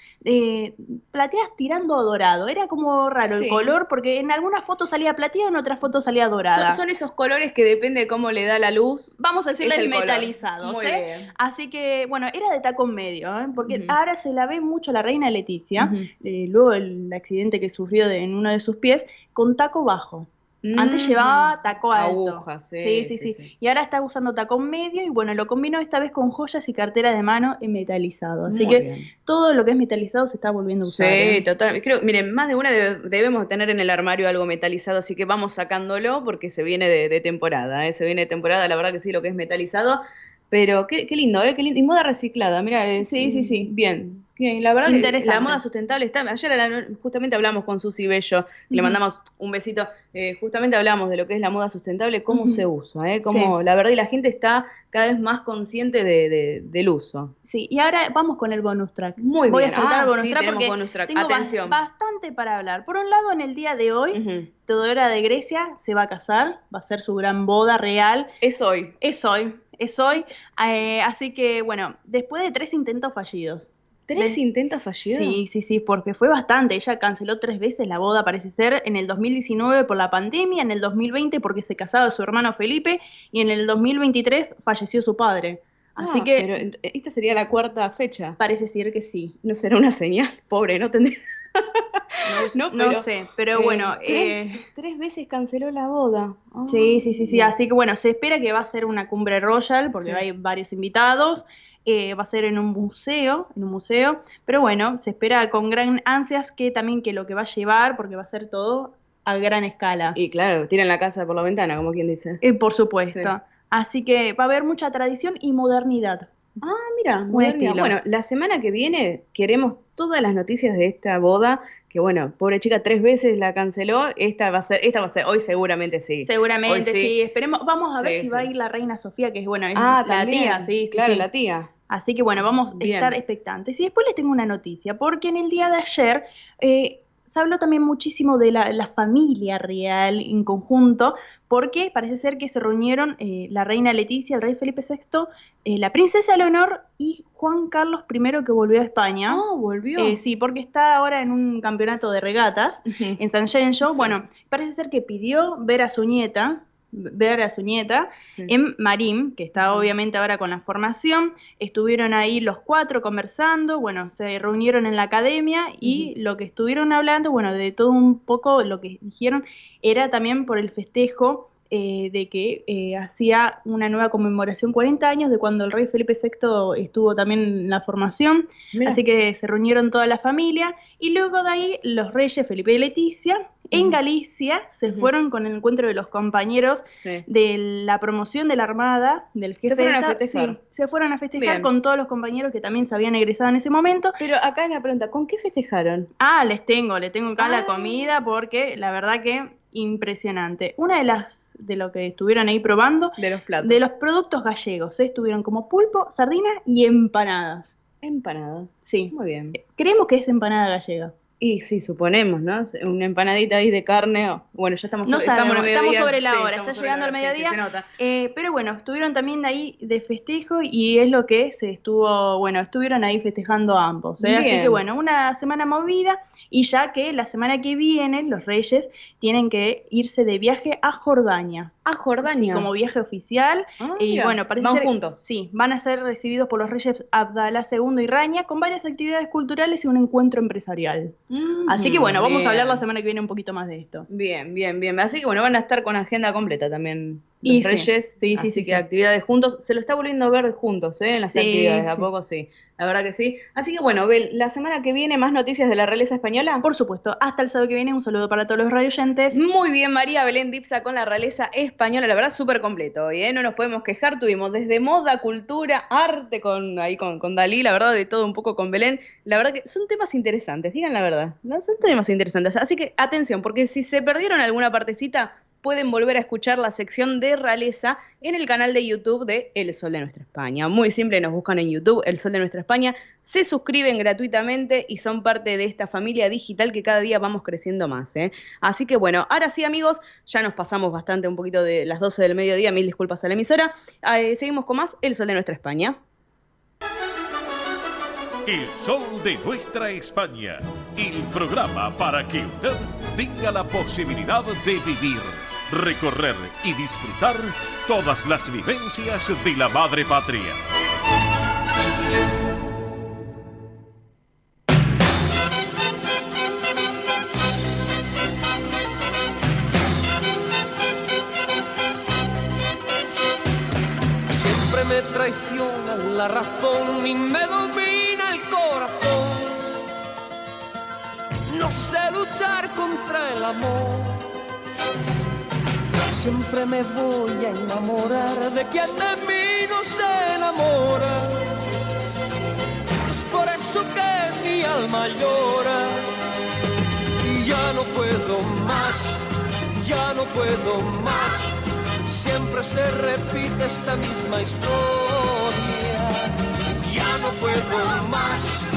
tirando a dorado. Era como raro el color, porque en algunas fotos salía plateado, en otras fotos salía dorada. Son esos colores que depende de cómo le da la luz. Vamos a decirle es el color. metalizados. Muy bien. Así que, bueno, era de tacón medio, porque ahora se la ve mucho la reina Leticia, luego el accidente que sufrió en uno de sus pies, con taco bajo. Antes llevaba taco alto. Agujas, sí. Y ahora está usando tacón medio y bueno, lo combinó esta vez con joyas y cartera de mano en metalizado. Así Muy que bien. todo lo que es metalizado se está volviendo a usar. Sí, total. Creo, miren, más de una debemos tener en el armario algo metalizado, así que vamos sacándolo porque se viene de temporada, se viene de temporada, la verdad que sí, lo que es metalizado. Pero qué lindo, qué lindo. Y moda reciclada, mira. Sí. Bien. La verdad que Interesante. la moda sustentable está. Ayer justamente hablamos con Susi Bello, le mandamos un besito. Justamente hablamos de lo que es la moda sustentable, cómo se usa, cómo la verdad y la gente está cada vez más consciente del uso. Sí, y ahora vamos con el bonus track. Muy Voy bien. a saltar el bonus sí, track tenemos porque bonus track. tengo Atención. bastante para hablar. Por un lado, en el día de hoy, Teodora de Grecia se va a casar, va a ser su gran boda real. Es hoy. Es hoy. Así que, bueno, después de 3 intentos fallidos. ¿3 intentos fallidos? Sí, porque fue bastante. Ella canceló 3 veces la boda, parece ser, en el 2019 por la pandemia, en el 2020 porque se casaba su hermano Felipe, y en el 2023 falleció su padre. Así que... Pero esta sería la 4ª fecha. Parece ser que sí. ¿No será una señal? Pobre, no tendría... No sé, pero bueno. 3 veces canceló la boda. Sí. Así que bueno, se espera que va a ser una cumbre royal porque hay varios invitados. Va a ser en un museo, pero bueno, se espera con gran ansias que lo que va a llevar, porque va a ser todo a gran escala. Y claro, tiran la casa por la ventana, como quien dice. Por supuesto. Sí. Así que va a haber mucha tradición y modernidad. Mira, buen estilo. Bueno, la semana que viene queremos todas las noticias de esta boda, que bueno, pobre chica 3 veces la canceló, esta va a ser, hoy seguramente sí. Seguramente sí. Esperemos, vamos a ver si va a ir la reina Sofía, que es es la tía, claro, la tía. Así que bueno, vamos a estar expectantes. Y después les tengo una noticia, porque en el día de ayer se habló también muchísimo de la familia real en conjunto, porque parece ser que se reunieron la reina Leticia, el rey Felipe VI, la princesa Leonor y Juan Carlos I, que volvió a España. ¿Volvió? Sí, porque está ahora en un campeonato de regatas en San Xenxo. Sí. Bueno, parece ser que pidió ver a su nieta en Marín, que está obviamente ahora con la formación. Estuvieron ahí los 4 conversando, bueno, se reunieron en la academia y lo que estuvieron hablando, bueno, de todo un poco lo que dijeron era también por el festejo de que hacía una nueva conmemoración, 40 años de cuando el rey Felipe VI estuvo también en la formación. Mirá. Así que se reunieron toda la familia y luego de ahí los reyes Felipe y Leticia en Galicia se fueron con el encuentro de los compañeros de la promoción de la Armada, del jefe de Estado. Se fueron a festejar con todos los compañeros que también se habían egresado en ese momento. Pero acá es la pregunta, ¿con qué festejaron? Les tengo acá la comida, porque la verdad que impresionante. Una de lo que estuvieron ahí probando, de los platos, de los productos gallegos, estuvieron como pulpo, sardina y empanadas. Empanadas. Sí. Muy bien. Creemos que es empanada gallega. Y sí, suponemos, ¿no? Una empanadita ahí de carne. Bueno, ya estamos sobre la hora, está llegando el mediodía. Sí, se nota. Pero bueno, estuvieron también ahí de festejo y es lo que estuvieron ahí festejando ambos. Así que bueno, una semana movida y ya que la semana que viene los reyes tienen que irse de viaje a Jordania. ¿A Jordania? Sí, como viaje oficial. Y bueno, parece ¿Van ser juntos? Sí, van a ser recibidos por los reyes Abdalá II y Rania con varias actividades culturales y un encuentro empresarial. Así que bueno, vamos a hablar la semana que viene un poquito más de esto. Bien. Así que bueno, van a estar con agenda completa también los reyes. Así que actividades juntos. Se lo está volviendo a ver juntos, en las actividades. ¿A poco sí? La verdad que sí. Así que bueno, Bel, la semana que viene más noticias de la realeza española. Por supuesto. Hasta el sábado que viene. Un saludo para todos los radioyentes. Muy bien, María Belén Dipsa con la realeza española. La verdad, súper completo hoy, No nos podemos quejar. Tuvimos desde moda, cultura, arte con Dalí, la verdad, de todo un poco con Belén. La verdad que son temas interesantes, digan la verdad. ¿No? Son temas interesantes. Así que atención, porque si se perdieron alguna partecita, pueden volver a escuchar la sección de Raleza en el canal de YouTube de El Sol de Nuestra España. Muy simple, nos buscan en YouTube, El Sol de Nuestra España, se suscriben gratuitamente y son parte de esta familia digital que cada día vamos creciendo más, ¿eh? Así que bueno, ahora sí, amigos, ya nos pasamos bastante un poquito de las 12 del mediodía, mil disculpas a la emisora. Seguimos con más El Sol de Nuestra España. El Sol de Nuestra España, el programa para que usted tenga la posibilidad de vivir, recorrer y disfrutar todas las vivencias de la madre patria. Siempre me traiciona la razón y me domina el corazón. No sé luchar contra el amor. Siempre me voy a enamorar de quien de mí no se enamora. Es por eso que mi alma llora. Y ya no puedo más, ya no puedo más. Siempre se repite esta misma historia. Ya no puedo más,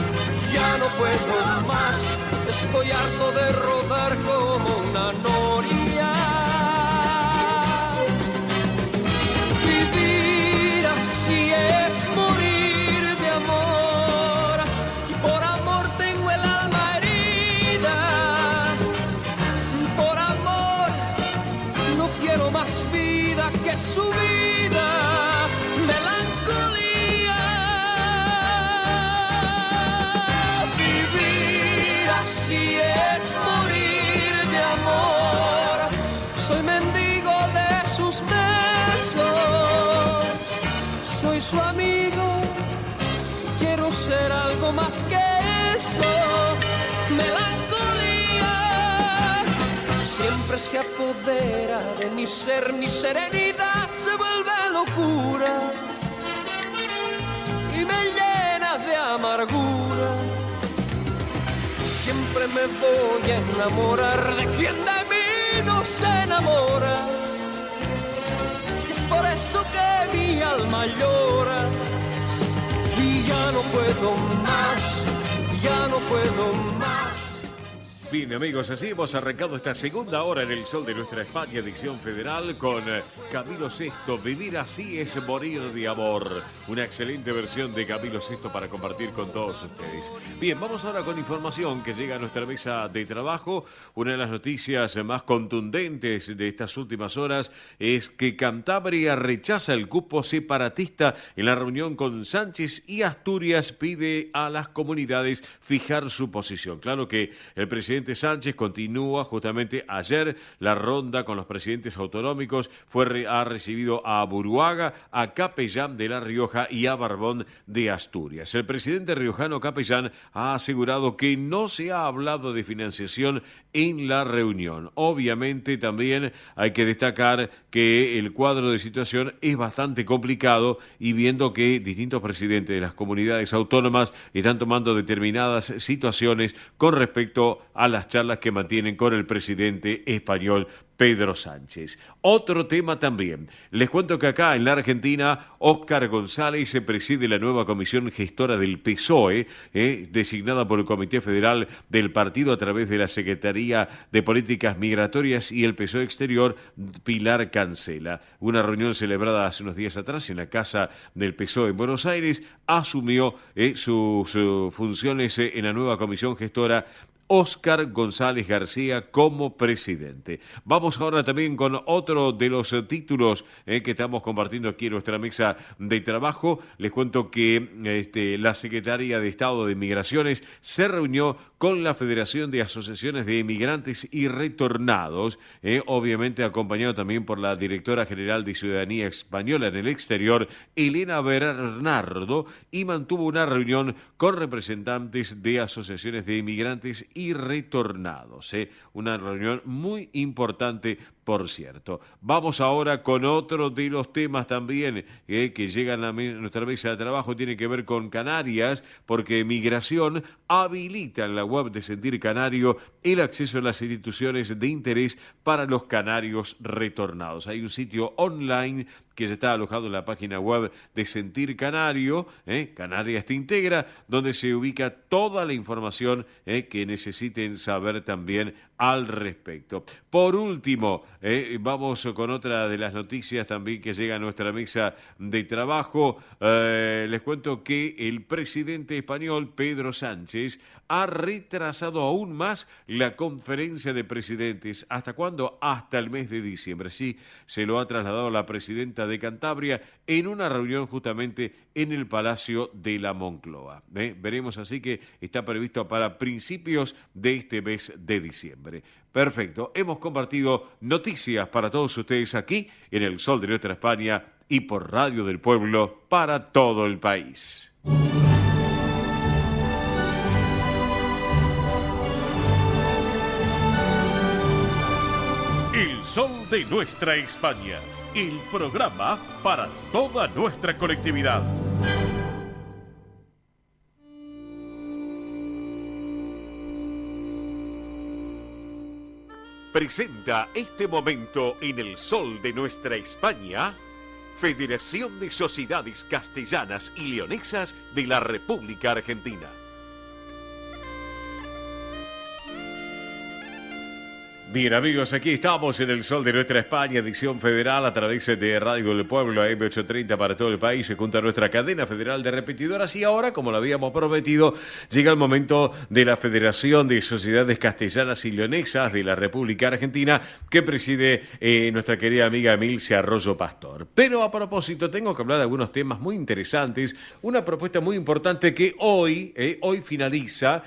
ya no puedo más. Estoy harto de rodar como una noria. Vivir así es morir de amor. Y por amor tengo el alma herida. Por amor no quiero más vida que su vida, melancolía. Vivir así es morir de amor. Soy mendigo de sus besos, soy su amigo, quiero ser algo más que eso, melancolía. Siempre se apodera de mi ser, mi serenidad se vuelve locura y me llena de amargura. Siempre me voy a enamorar de quien de mí no se enamora. Y es por eso que mi alma llora. Y ya no puedo más, ya no puedo más. Bien, amigos, así hemos arrancado esta segunda hora en El Sol de Nuestra España, edición federal, con Camilo VI. Vivir así es morir de amor. Una excelente versión de Camilo VI para compartir con todos ustedes. Bien, vamos ahora con información que llega a nuestra mesa de trabajo. Una de las noticias más contundentes de estas últimas horas es que Cantabria rechaza el cupo separatista en la reunión con Sánchez y Asturias pide a las comunidades fijar su posición. Claro que el presidente Sánchez continúa justamente ayer la ronda con los presidentes autonómicos, ha recibido a Buruaga, a Capellán de La Rioja y a Barbón de Asturias. El presidente riojano Capellán ha asegurado que no se ha hablado de financiación en la reunión. Obviamente también hay que destacar que el cuadro de situación es bastante complicado y viendo que distintos presidentes de las comunidades autónomas están tomando determinadas situaciones con respecto a las charlas que mantienen con el presidente español Pedro Sánchez. Otro tema también. Les cuento que acá en la Argentina, Óscar González preside la nueva comisión gestora del PSOE, designada por el Comité Federal del Partido a través de la Secretaría de Políticas Migratorias y el PSOE Exterior, Pilar Cancela. Una reunión celebrada hace unos días atrás en la Casa del PSOE en Buenos Aires, asumió sus funciones en la nueva comisión gestora Óscar González García como presidente. Vamos ahora también con otro de los títulos que estamos compartiendo aquí en nuestra mesa de trabajo. Les cuento que la Secretaría de Estado de Migraciones se reunió con la Federación de Asociaciones de Inmigrantes y Retornados, obviamente acompañado también por la Directora General de Ciudadanía Española en el Exterior, Elena Bernardo, y mantuvo una reunión con representantes de asociaciones de inmigrantes y retornados. Una reunión muy importante por cierto. Vamos ahora con otro de los temas también que llegan a nuestra mesa de trabajo, tiene que ver con Canarias, porque Migración habilita en la web de Sentir Canario el acceso a las instituciones de interés para los canarios retornados. Hay un sitio online que ya está alojado en la página web de Sentir Canario, Canarias Te Integra, donde se ubica toda la información que necesiten saber también al respecto. Por último, vamos con otra de las noticias también que llega a nuestra mesa de trabajo. Les cuento que el presidente español, Pedro Sánchez, ha retrasado aún más la conferencia de presidentes. ¿Hasta cuándo? Hasta el mes de diciembre. Sí, se lo ha trasladado la presidenta de Cantabria en una reunión justamente en el Palacio de la Moncloa. Veremos, así que está previsto para principios de este mes de diciembre. Perfecto, hemos compartido noticias para todos ustedes aquí en El Sol de Nuestra España y por Radio del Pueblo para todo el país. El Sol de Nuestra España, el programa para toda nuestra colectividad. Presenta este momento en El Sol de Nuestra España, Federación de Sociedades Castellanas y Leonesas de la República Argentina. Bien, amigos, aquí estamos en El Sol de Nuestra España, edición federal a través de Radio del Pueblo, AM830 para todo el país, se junta nuestra cadena federal de repetidoras y ahora, como lo habíamos prometido, llega el momento de la Federación de Sociedades Castellanas y Leonesas de la República Argentina que preside nuestra querida amiga Emilce Arroyo Pastor. Pero a propósito, tengo que hablar de algunos temas muy interesantes, una propuesta muy importante que hoy finaliza,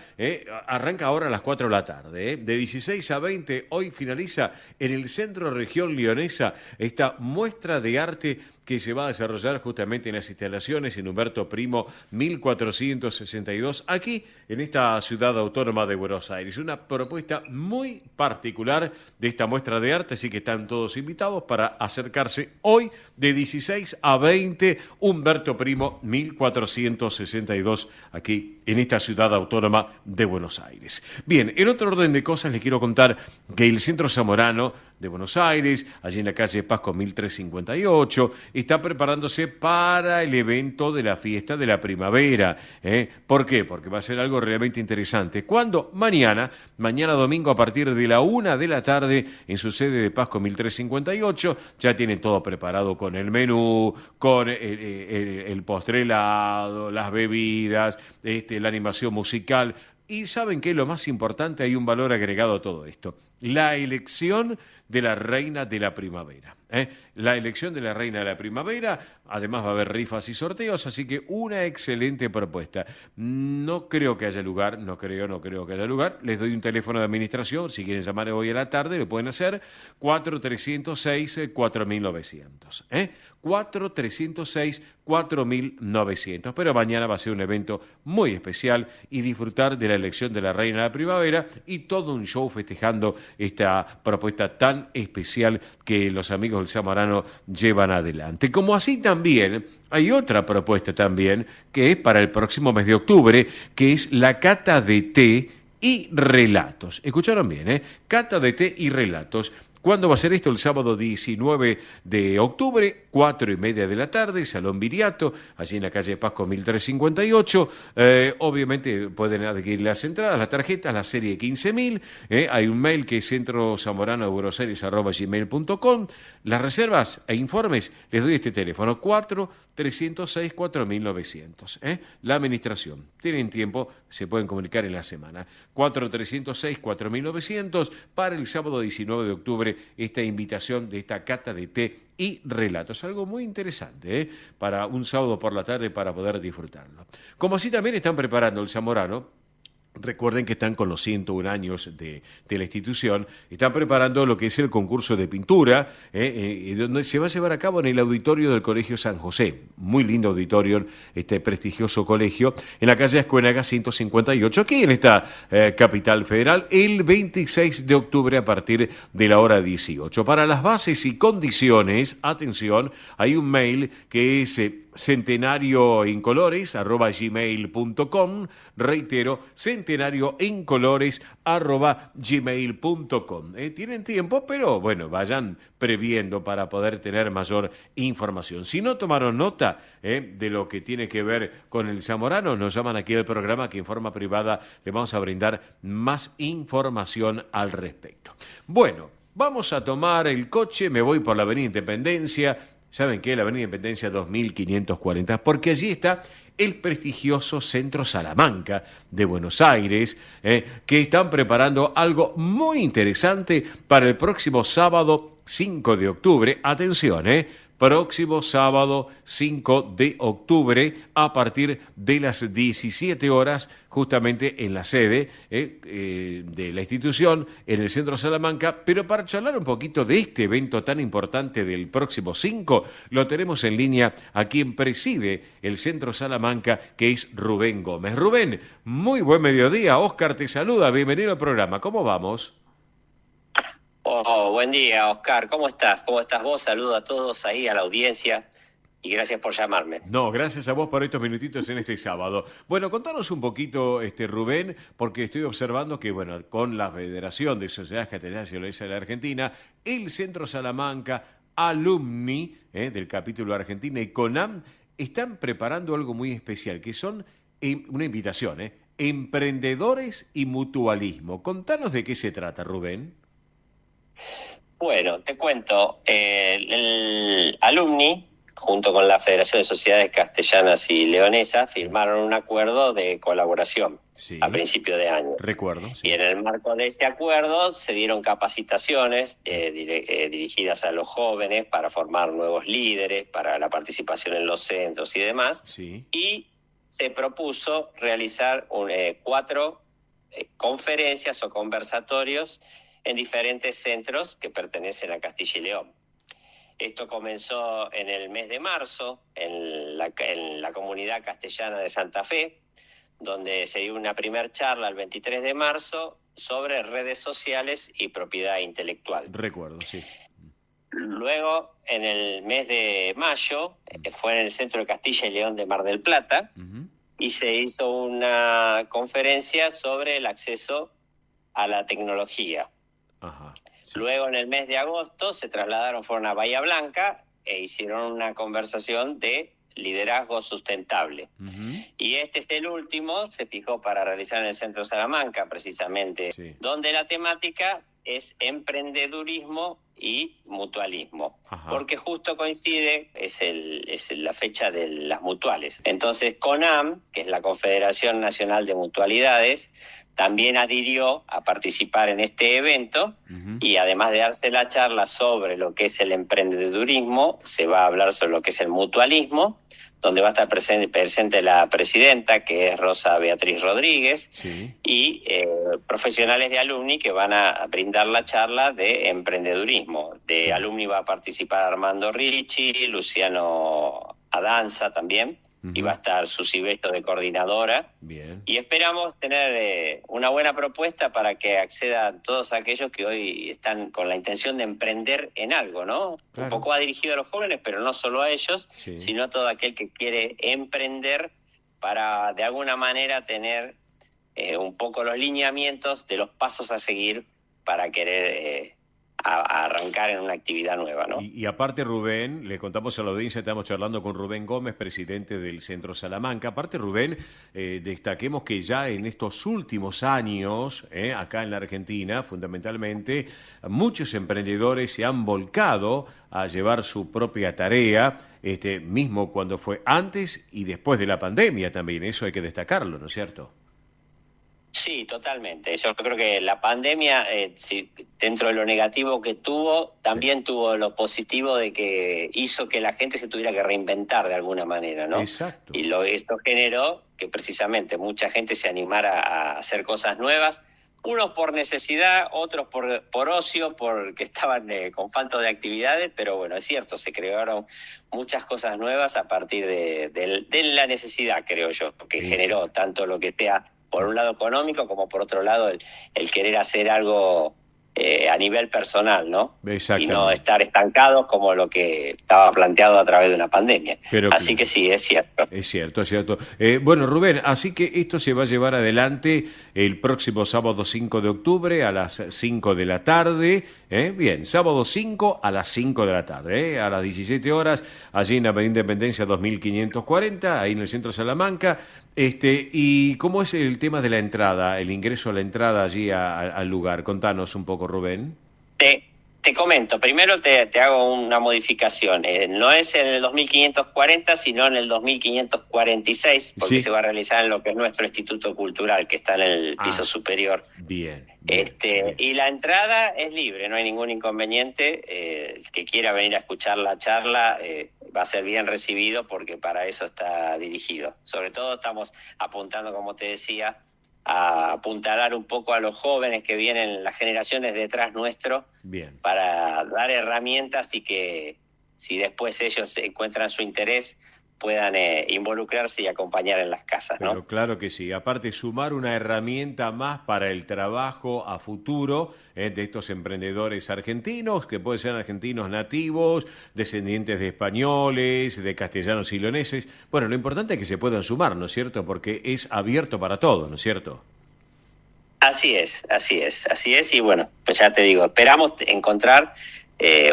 arranca ahora a las 4 de la tarde, de 16 a 20, hoy finaliza en el Centro Región Leonesa esta muestra de arte que se va a desarrollar justamente en las instalaciones en Humberto Primo 1462, aquí en esta ciudad autónoma de Buenos Aires. Una propuesta muy particular de esta muestra de arte, así que están todos invitados para acercarse hoy de 16 a 20, Humberto Primo 1462, aquí en esta ciudad autónoma de Buenos Aires. Bien, en otro orden de cosas les quiero contar que el Centro Zamorano de Buenos Aires, allí en la calle Pasco 1358, está preparándose para el evento de la fiesta de la primavera. ¿Por qué? Porque va a ser algo realmente interesante. ¿Cuándo? Mañana domingo a partir de la 1 de la tarde en su sede de Pasco 1358, ya tienen todo preparado con el menú, con el postre helado, las bebidas, la animación musical. Y ¿saben qué? Lo más importante, hay un valor agregado a todo esto. La elección de la reina de la primavera. La elección de la reina de la primavera, además va a haber rifas y sorteos, así que una excelente propuesta. No creo que haya lugar, no creo que haya lugar. Les doy un teléfono de administración, si quieren llamar hoy a la tarde, lo pueden hacer, 4306-4900. 4306-4900. Pero mañana va a ser un evento muy especial y disfrutar de la elección de la reina de la primavera y todo un show festejando esta propuesta tan especial que los amigos del Zamorano llevan adelante. Como así también hay otra propuesta también que es para el próximo mes de octubre, que es la cata de té y relatos. ¿Escucharon bien? Cata de té y relatos. ¿Cuándo va a ser esto? El sábado 19 de octubre, 4:30 de la tarde, Salón Viriato, allí en la calle Pasco 1358. Obviamente pueden adquirir las entradas, las tarjetas, la serie 15.000. Hay un mail que es centrozamoranobuenosaires@gmail.com. Las reservas e informes, les doy este teléfono, 4306-4900. La administración. Tienen tiempo, se pueden comunicar en la semana. 4306-4900 para el sábado 19 de octubre, esta invitación de esta cata de té y relatos. Algo muy interesante para un sábado por la tarde para poder disfrutarlo. Como así también están preparando el Zamorano Recuerden que están con los 101 años de la institución, están preparando lo que es el concurso de pintura, donde se va a llevar a cabo en el auditorio del Colegio San José. Muy lindo auditorio, este prestigioso colegio, en la calle Ascuénaga 158, aquí en esta capital federal, el 26 de octubre a partir de la hora 18. Para las bases y condiciones, atención, hay un mail que es centenarioincolores@gmail.com. Reitero, centenarioincolores@gmail.com. Tienen tiempo, pero bueno, vayan previendo para poder tener mayor información. Si no tomaron nota de lo que tiene que ver con el Zamorano, nos llaman aquí al programa que en forma privada le vamos a brindar más información al respecto. Bueno, vamos a tomar el coche, me voy por la Avenida Independencia. ¿Saben qué? La Avenida Independencia 2540, porque allí está el prestigioso Centro Salamanca de Buenos Aires, que están preparando algo muy interesante para el próximo sábado 5 de octubre. Atención, próximo sábado 5 de octubre a partir de las 17 horas, justamente en la sede de la institución, en el Centro Salamanca. Pero para charlar un poquito de este evento tan importante del próximo 5, lo tenemos en línea a quien preside el Centro Salamanca, que es Rubén Gómez. Rubén, muy buen mediodía. Oscar te saluda, bienvenido al programa. ¿Cómo vamos? Oh, buen día, Oscar. ¿Cómo estás? ¿Cómo estás vos? Saludo a todos ahí, a la audiencia, y gracias por llamarme. No, gracias a vos por estos minutitos en este sábado. Bueno, contanos un poquito, Rubén, porque estoy observando que, bueno, con la Federación de Sociedades Castellanas y Leonesas de la Argentina, el Centro Salamanca, Alumni, del capítulo Argentina, y CONAM, están preparando algo muy especial, que son una invitación, emprendedores y mutualismo. Contanos de qué se trata, Rubén. Bueno, te cuento, el Alumni, junto con la Federación de Sociedades Castellanas y Leonesas, firmaron un acuerdo de colaboración a principio de año. Recuerdo. Sí. Y en el marco de ese acuerdo se dieron capacitaciones dirigidas a los jóvenes para formar nuevos líderes, para la participación en los centros y demás. Sí. Y se propuso realizar 4 conferencias o conversatorios en diferentes centros que pertenecen a Castilla y León. Esto comenzó en el mes de marzo en la comunidad castellana de Santa Fe, donde se dio una primera charla el 23 de marzo sobre redes sociales y propiedad intelectual. Recuerdo, sí. Luego, en el mes de mayo, fue en el Centro de Castilla y León de Mar del Plata, y se hizo una conferencia sobre el acceso a la tecnología. Ajá, sí. Luego, en el mes de agosto, fueron a Bahía Blanca e hicieron una conversación de liderazgo sustentable. Y este es el último, se fijó para realizar en el Centro Salamanca, precisamente, donde la temática es emprendedurismo y mutualismo. Ajá. Porque justo coincide, es la fecha de las mutuales. Entonces, CONAM, que es la Confederación Nacional de Mutualidades, también adhirió a participar en este evento, y además de darse la charla sobre lo que es el emprendedurismo, se va a hablar sobre lo que es el mutualismo, donde va a estar presente la presidenta, que es Rosa Beatriz Rodríguez, y profesionales de Alumni que van a brindar la charla de emprendedurismo. De Alumni va a participar Armando Ricci, Luciano Adanza también, y va a estar Susi Bello de coordinadora. Bien. Y esperamos tener una buena propuesta para que accedan todos aquellos que hoy están con la intención de emprender en algo, ¿no? Claro. Un poco va dirigido a los jóvenes, pero no solo a ellos, sino a todo aquel que quiere emprender para, de alguna manera, tener un poco los lineamientos de los pasos a seguir para querer a arrancar en una actividad nueva, ¿no? Y aparte, Rubén, le contamos a la audiencia, estamos charlando con Rubén Gómez, presidente del Centro Salamanca. Aparte, Rubén, destaquemos que ya en estos últimos años, acá en la Argentina, fundamentalmente, muchos emprendedores se han volcado a llevar su propia tarea, mismo cuando fue antes y después de la pandemia también. Eso hay que destacarlo, ¿no es cierto? Sí, totalmente. Yo creo que la pandemia, dentro de lo negativo que tuvo, también tuvo lo positivo de que hizo que la gente se tuviera que reinventar de alguna manera, ¿no? Exacto. Y esto generó que precisamente mucha gente se animara a hacer cosas nuevas, unos por necesidad, otros por ocio, porque estaban con falta de actividades, pero bueno, es cierto, se crearon muchas cosas nuevas a partir de la necesidad, creo yo, que generó tanto lo que sea por un lado económico como por otro lado el querer hacer algo a nivel personal, ¿no? Y no estar estancados como lo que estaba planteado a través de una pandemia. Así que sí, es cierto. Es cierto, es cierto. Bueno, Rubén, así que esto se va a llevar adelante el próximo sábado 5 de octubre a las 5 de la tarde. Bien, sábado 5 a las 5 de la tarde, a las 17 horas, allí en Avenida Independencia 2540, ahí en el centro de Salamanca. ¿Y cómo es el tema de la entrada, el ingreso a la entrada allí al lugar? Contanos un poco, Rubén. Te comento, primero te hago una modificación. No es en el 2540, sino en el 2546, porque se va a realizar en lo que es nuestro Instituto Cultural, que está en el piso superior. Bien. Y la entrada es libre, no hay ningún inconveniente. El que quiera venir a escuchar la charla va a ser bien recibido, porque para eso está dirigido. Sobre todo estamos apuntando, como te decía, a apuntalar un poco a los jóvenes que vienen, las generaciones detrás nuestro, bien, para dar herramientas y que si después ellos encuentran su interés puedan involucrarse y acompañar en las casas, ¿no? Pero claro que sí. Aparte, sumar una herramienta más para el trabajo a futuro de estos emprendedores argentinos, que pueden ser argentinos nativos, descendientes de españoles, de castellanos y leoneses. Bueno, lo importante es que se puedan sumar, ¿no es cierto? Porque es abierto para todos, ¿no es cierto? Así es. Y bueno, pues ya te digo, esperamos encontrar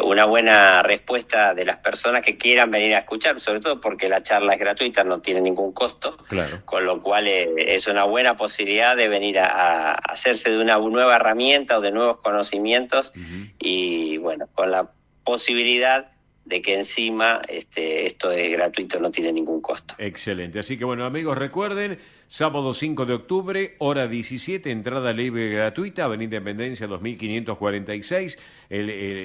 una buena respuesta de las personas que quieran venir a escuchar, sobre todo porque la charla es gratuita, no tiene ningún costo, claro, con lo cual es una buena posibilidad de venir a hacerse de una nueva herramienta o de nuevos conocimientos, y bueno, con la posibilidad de que encima esto es gratuito, no tiene ningún costo. Excelente. Así que bueno, amigos, recuerden, sábado 5 de octubre, hora 17, entrada libre y gratuita, Avenida Independencia 2546,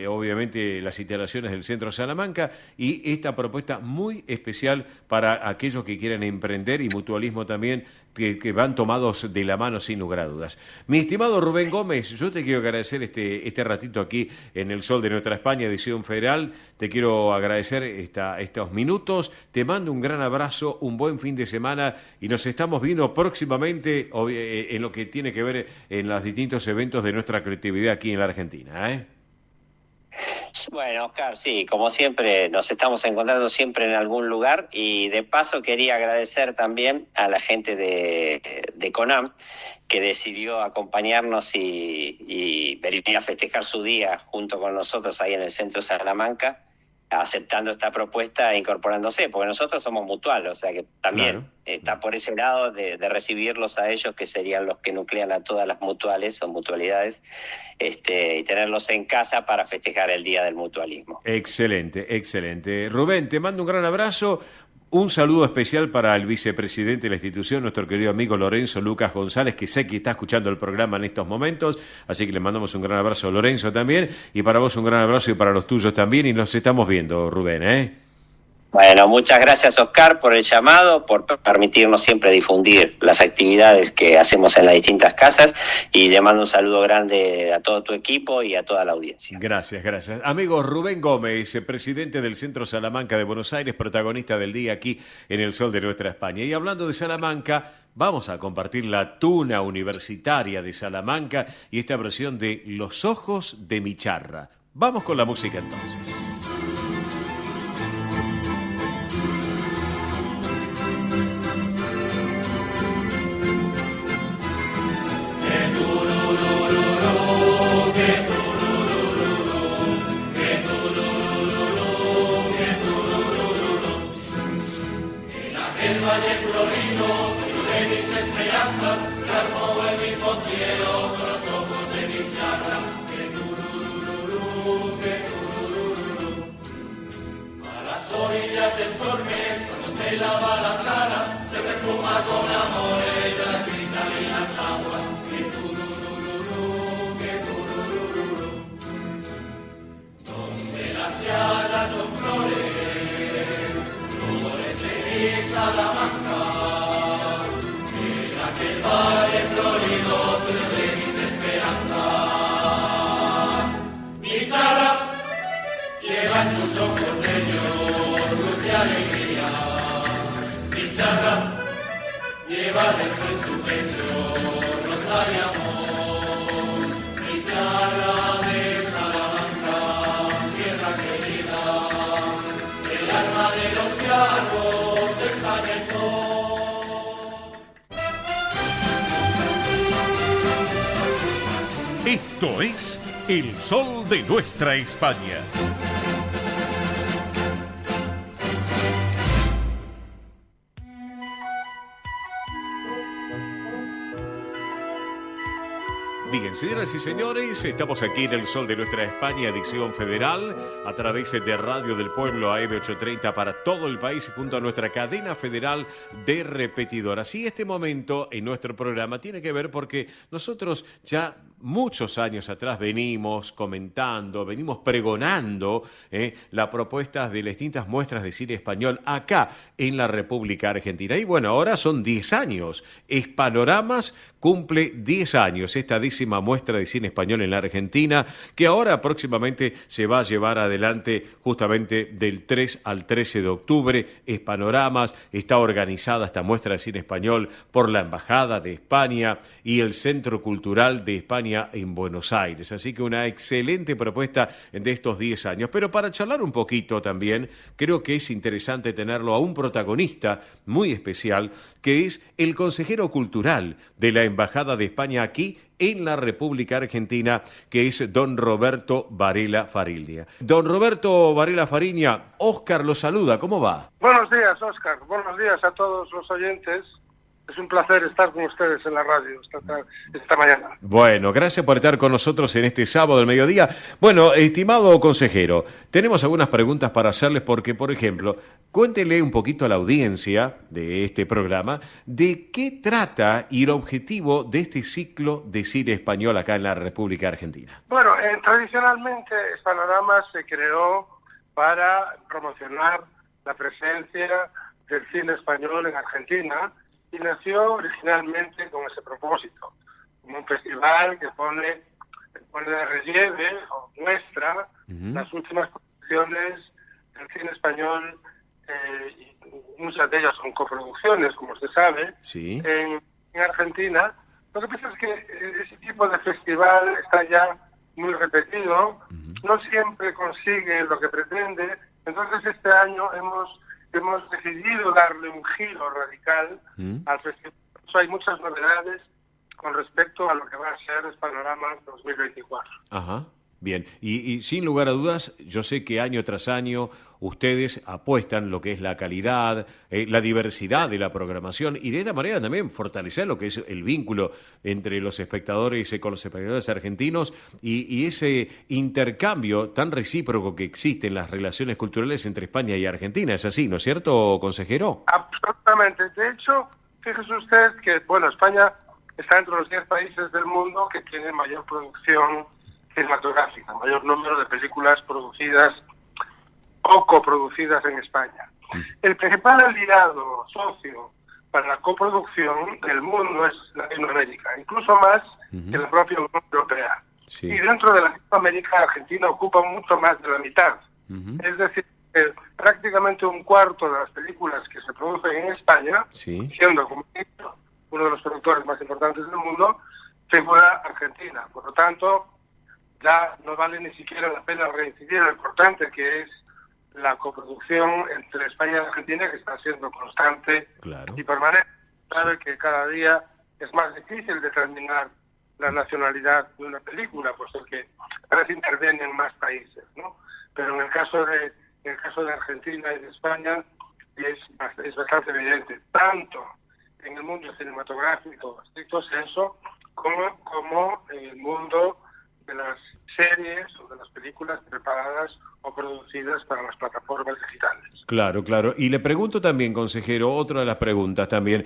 obviamente las instalaciones del Centro Salamanca, y esta propuesta muy especial para aquellos que quieran emprender, y mutualismo también, que van tomados de la mano sin lugar a dudas. Mi estimado Rubén Gómez, yo te quiero agradecer este ratito aquí en el Sol de Nuestra España, edición federal. Te quiero agradecer estos minutos. Te mando un gran abrazo, un buen fin de semana, y nos estamos viendo próximamente en lo que tiene que ver en los distintos eventos de nuestra colectividad aquí en la Argentina, Bueno, Oscar, sí, como siempre, nos estamos encontrando siempre en algún lugar, y de paso quería agradecer también a la gente de CONAM, que decidió acompañarnos y venir a festejar su día junto con nosotros ahí en el centro de Salamanca, aceptando esta propuesta e incorporándose, porque nosotros somos mutuales, o sea que también está por ese lado de recibirlos a ellos, que serían los que nuclean a todas las mutuales o mutualidades, y tenerlos en casa para festejar el Día del Mutualismo. Excelente, excelente. Rubén, te mando un gran abrazo. Un saludo especial para el vicepresidente de la institución, nuestro querido amigo Lorenzo Lucas González, que sé que está escuchando el programa en estos momentos, así que le mandamos un gran abrazo a Lorenzo también, y para vos un gran abrazo y para los tuyos también, y nos estamos viendo, Rubén, Bueno, muchas gracias, Oscar, por el llamado, por permitirnos siempre difundir las actividades que hacemos en las distintas casas, y le mando un saludo grande a todo tu equipo y a toda la audiencia. Gracias, gracias. Amigo Rubén Gómez, presidente del Centro Salamanca de Buenos Aires, protagonista del día aquí en el Sol de Nuestra España. Y hablando de Salamanca, vamos a compartir la tuna universitaria de Salamanca y esta versión de Los ojos de mi charra. Vamos con la música entonces. El valle florido, si de mis esperanzas, plasmó el mismo cielo, son los ojos de mi charra. Que turururú, que turururú. A las orillas del Tormes, cuando se lava la cara, se perfuma con amor las cristalinas. las aguas, que turururú, que turururú. Donde las llanas son flores, flores de Salamanca, en aquel valle florido se ve mis esperanzas. Mi charra lleva en sus ojos bellos luz y alegría. Mi charra lleva dentro en su pecho rosa y amor. Mi charra de Salamanca, tierra querida, el alma de los charros de España el sol. Esto es El Sol de Nuestra España. Bien, señoras y señores, estamos aquí en El Sol de Nuestra España, edición federal, a través de Radio del Pueblo AM830 para todo el país, junto a nuestra cadena federal de repetidoras. Y este momento en nuestro programa tiene que ver porque nosotros ya muchos años atrás venimos comentando, venimos pregonando las propuestas de las distintas muestras de cine español acá en la República Argentina. Y bueno, ahora son 10 años. Hispanoramas cumple 10 años, esta 10ª muestra de cine español en la Argentina, que ahora próximamente se va a llevar adelante justamente del 3 al 13 de octubre. Hispanoramas, está organizada esta muestra de cine español por la Embajada de España y el Centro Cultural de España en Buenos Aires. Así que una excelente propuesta de estos 10 años. Pero para charlar un poquito también, creo que es interesante tenerlo a un protagonista muy especial, que es el consejero cultural de la Embajada de España aquí en la República Argentina, que es don Roberto Varela Fariña. Don Roberto Varela Fariña, Óscar lo saluda, ¿cómo va? Buenos días, Óscar. Buenos días a todos los oyentes. Es un placer estar con ustedes en la radio esta mañana. Bueno, gracias por estar con nosotros en este sábado del mediodía. Bueno, estimado consejero, tenemos algunas preguntas para hacerles porque, por ejemplo, cuéntele un poquito a la audiencia de este programa de qué trata y el objetivo de este ciclo de cine español acá en la República Argentina. Bueno, tradicionalmente Hispanoramas se creó para promocionar la presencia del cine español en Argentina, y nació originalmente con ese propósito, como un festival que pone de relieve o muestra las últimas producciones del cine español, y muchas de ellas son coproducciones, como usted sabe, sí, en Argentina. Lo que pasa es que ese tipo de festival está ya muy repetido, no siempre consigue lo que pretende. Entonces este año hemos decidido darle un giro radical al festival. Hay muchas novedades con respecto a lo que va a ser Hispanoramas 2024. Ajá, bien. Y sin lugar a dudas, yo sé que año tras año ustedes apuestan lo que es la calidad, la diversidad de la programación y de esta manera también fortalecer lo que es el vínculo entre los espectadores con los espectadores argentinos y ese intercambio tan recíproco que existe en las relaciones culturales entre España y Argentina. ¿Es así, no es cierto, consejero? Absolutamente. De hecho, fíjese usted que, bueno, España está entre los 10 países del mundo que tienen mayor producción cinematográfica, mayor número de películas producidas o coproducidas en España. El principal aliado, socio para la coproducción del mundo es Latinoamérica, incluso más que la propia Unión Europea. Sí. Y dentro de Latinoamérica, Argentina ocupa mucho más de la mitad. Es decir, prácticamente un cuarto de las películas que se producen en España, sí, siendo como uno de los productores más importantes del mundo, figura Argentina. Por lo tanto, ya no vale ni siquiera la pena reincidir en lo importante que es la coproducción entre España y Argentina, que está siendo constante, claro, y permanente. Sabe que cada día es más difícil determinar la nacionalidad de una película, puesto que a veces intervienen más países, ¿no? Pero en el caso de Argentina y de España es bastante evidente, tanto en el mundo cinematográfico estricto senso, como en el mundo de las series o de las películas preparadas o producidas para las plataformas digitales. Claro, claro. Y le pregunto también, consejero, otra de las preguntas también,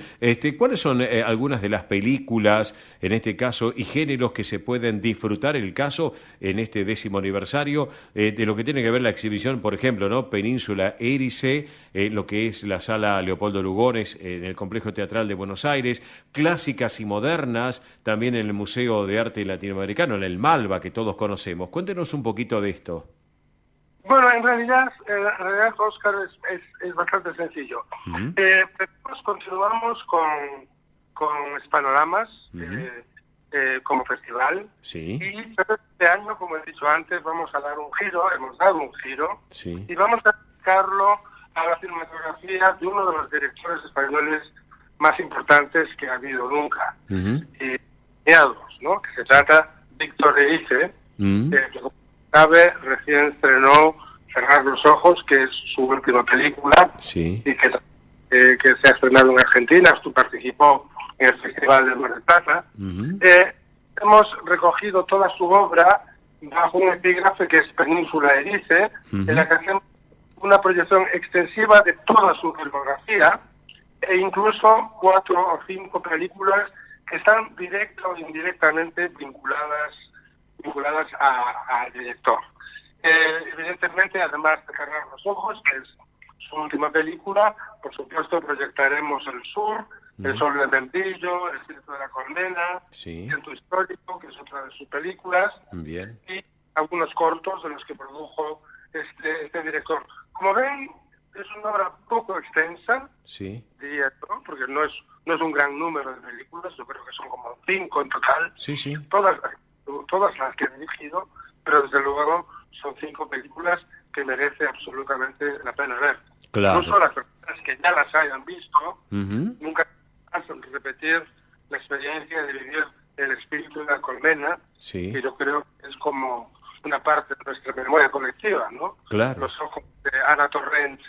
¿cuáles son algunas de las películas, en este caso, y géneros que se pueden disfrutar, el caso, en este 10º aniversario, de lo que tiene que ver la exhibición, por ejemplo, ¿no? Península Erice, lo que es la Sala Leopoldo Lugones, en el Complejo Teatral de Buenos Aires, clásicas y modernas, también en el Museo de Arte Latinoamericano, en el Malva, que todos conocemos? Cuéntenos un poquito de esto. Bueno, en realidad Óscar, es bastante sencillo. Continuamos con Hispanoramas como festival. Sí. Y este año, como he dicho antes, vamos a dar hemos dado un giro, sí, y vamos a dedicarlo a la cinematografía de uno de los directores españoles más importantes que ha habido nunca. Y ¿no? Que se trata Víctor Erice, que como sabe, recién estrenó Cerrar los ojos, que es su última película, sí, y que se ha estrenado en Argentina. Participó en el Festival de Mar del Plata. Hemos recogido toda su obra bajo un epígrafe que es Península Erice, en la que hacemos una proyección extensiva de toda su filmografía, e incluso 4 o 5 películas que están directa o indirectamente vinculadas al director. Evidentemente, además de Cerrar los ojos, que es su última película, por supuesto proyectaremos El Sur, El Sol del Membrillo, El Espíritu de la Colmena, Ciento Histórico, que es otra de sus películas, bien, y algunos cortos de los que produjo este director. Como ven, es una obra poco extensa, sí, diría yo, porque no es un gran número de películas. Yo creo que son como 5 en total, sí, sí, todas las que he dirigido, pero desde luego son 5 películas que merece absolutamente la pena ver. claro, Incluso las personas que ya las hayan visto, nunca hacen repetir la experiencia de vivir El Espíritu de la Colmena, sí, que yo creo que es como una parte de nuestra memoria colectiva, ¿no? claro, Los ojos de Ana Torrent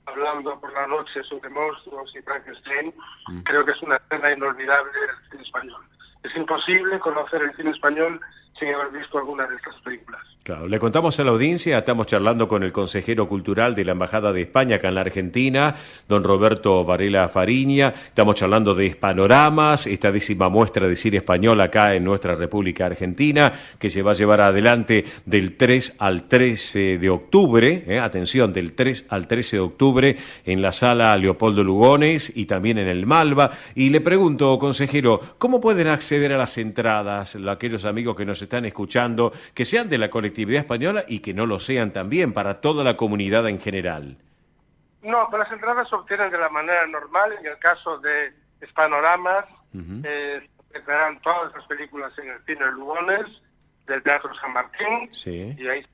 hablando por la noche sobre monstruos y Frankenstein, creo que es una escena inolvidable del cine español. Es imposible conocer el cine español sin haber visto alguna de estas películas. Claro, le contamos a la audiencia, estamos charlando con el consejero cultural de la Embajada de España acá en la Argentina, don Roberto Varela Fariña. Estamos charlando de Hispanoramas, esta 10ª muestra de cine español acá en nuestra República Argentina, que se va a llevar adelante del 3 al 13 de octubre, atención, del 3 al 13 de octubre en la Sala Leopoldo Lugones y también en el Malva. Y le pregunto, consejero, ¿cómo pueden acceder a las entradas aquellos amigos que nos están escuchando, que sean de la colectividad española y que no lo sean también, para toda la comunidad en general? No, pues las entradas se obtienen de la manera normal. En el caso de Hispanoramas, se verán todas las películas en el Cine Lugones del Teatro San Martín, y ahí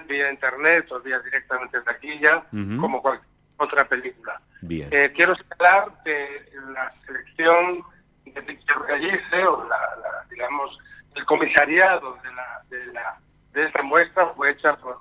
vía internet o vía directamente en taquilla, como cualquier otra película. Bien. Quiero señalar que la selección de Víctor Erice, o digamos, el comisariado de esta muestra fue hecha por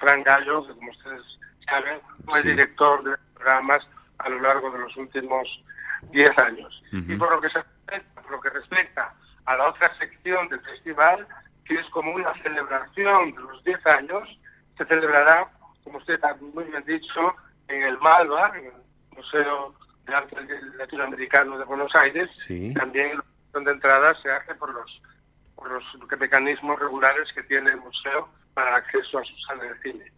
Fran Gallo, que como ustedes saben fue el director de programas a lo largo de los últimos 10 años. Y por lo que respecta a la otra sección del festival, que es como una celebración de los 10 años, se celebrará, como usted ha muy bien dicho, en el Malva, en el Museo de Arte Latinoamericano de Buenos Aires. También la sección de entrada se hace por los mecanismos regulares que tiene el museo para el acceso a su sala de cine.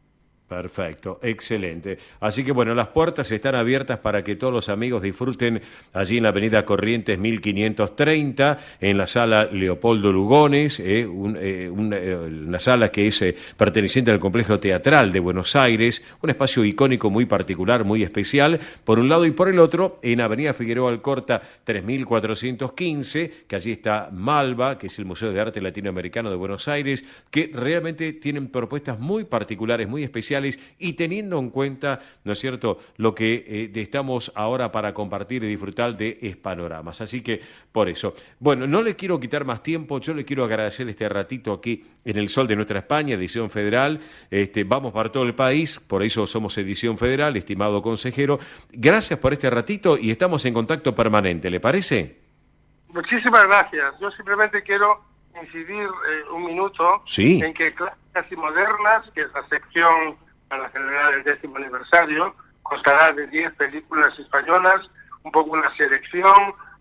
Perfecto, excelente. Así que bueno, las puertas están abiertas para que todos los amigos disfruten allí en la avenida Corrientes 1530, en la sala Leopoldo Lugones, una sala que es perteneciente al Complejo Teatral de Buenos Aires, un espacio icónico muy particular, muy especial, por un lado, y por el otro, en avenida Figueroa Alcorta 3415, que allí está Malva, que es el Museo de Arte Latinoamericano de Buenos Aires, que realmente tienen propuestas muy particulares, muy especiales, y teniendo en cuenta, ¿no es cierto?, lo que estamos ahora para compartir y disfrutar de Hispanoramas. Así que, por eso. Bueno, no le quiero quitar más tiempo, yo le quiero agradecer este ratito aquí en El Sol de Nuestra España, edición federal. Vamos para todo el país, por eso somos edición federal, estimado consejero. Gracias por este ratito y estamos en contacto permanente, ¿le parece? Muchísimas gracias. Yo simplemente quiero incidir un minuto en que Clásicas y Modernas, que es la sección para celebrar el 10º aniversario, constará de 10 películas españolas, un poco una selección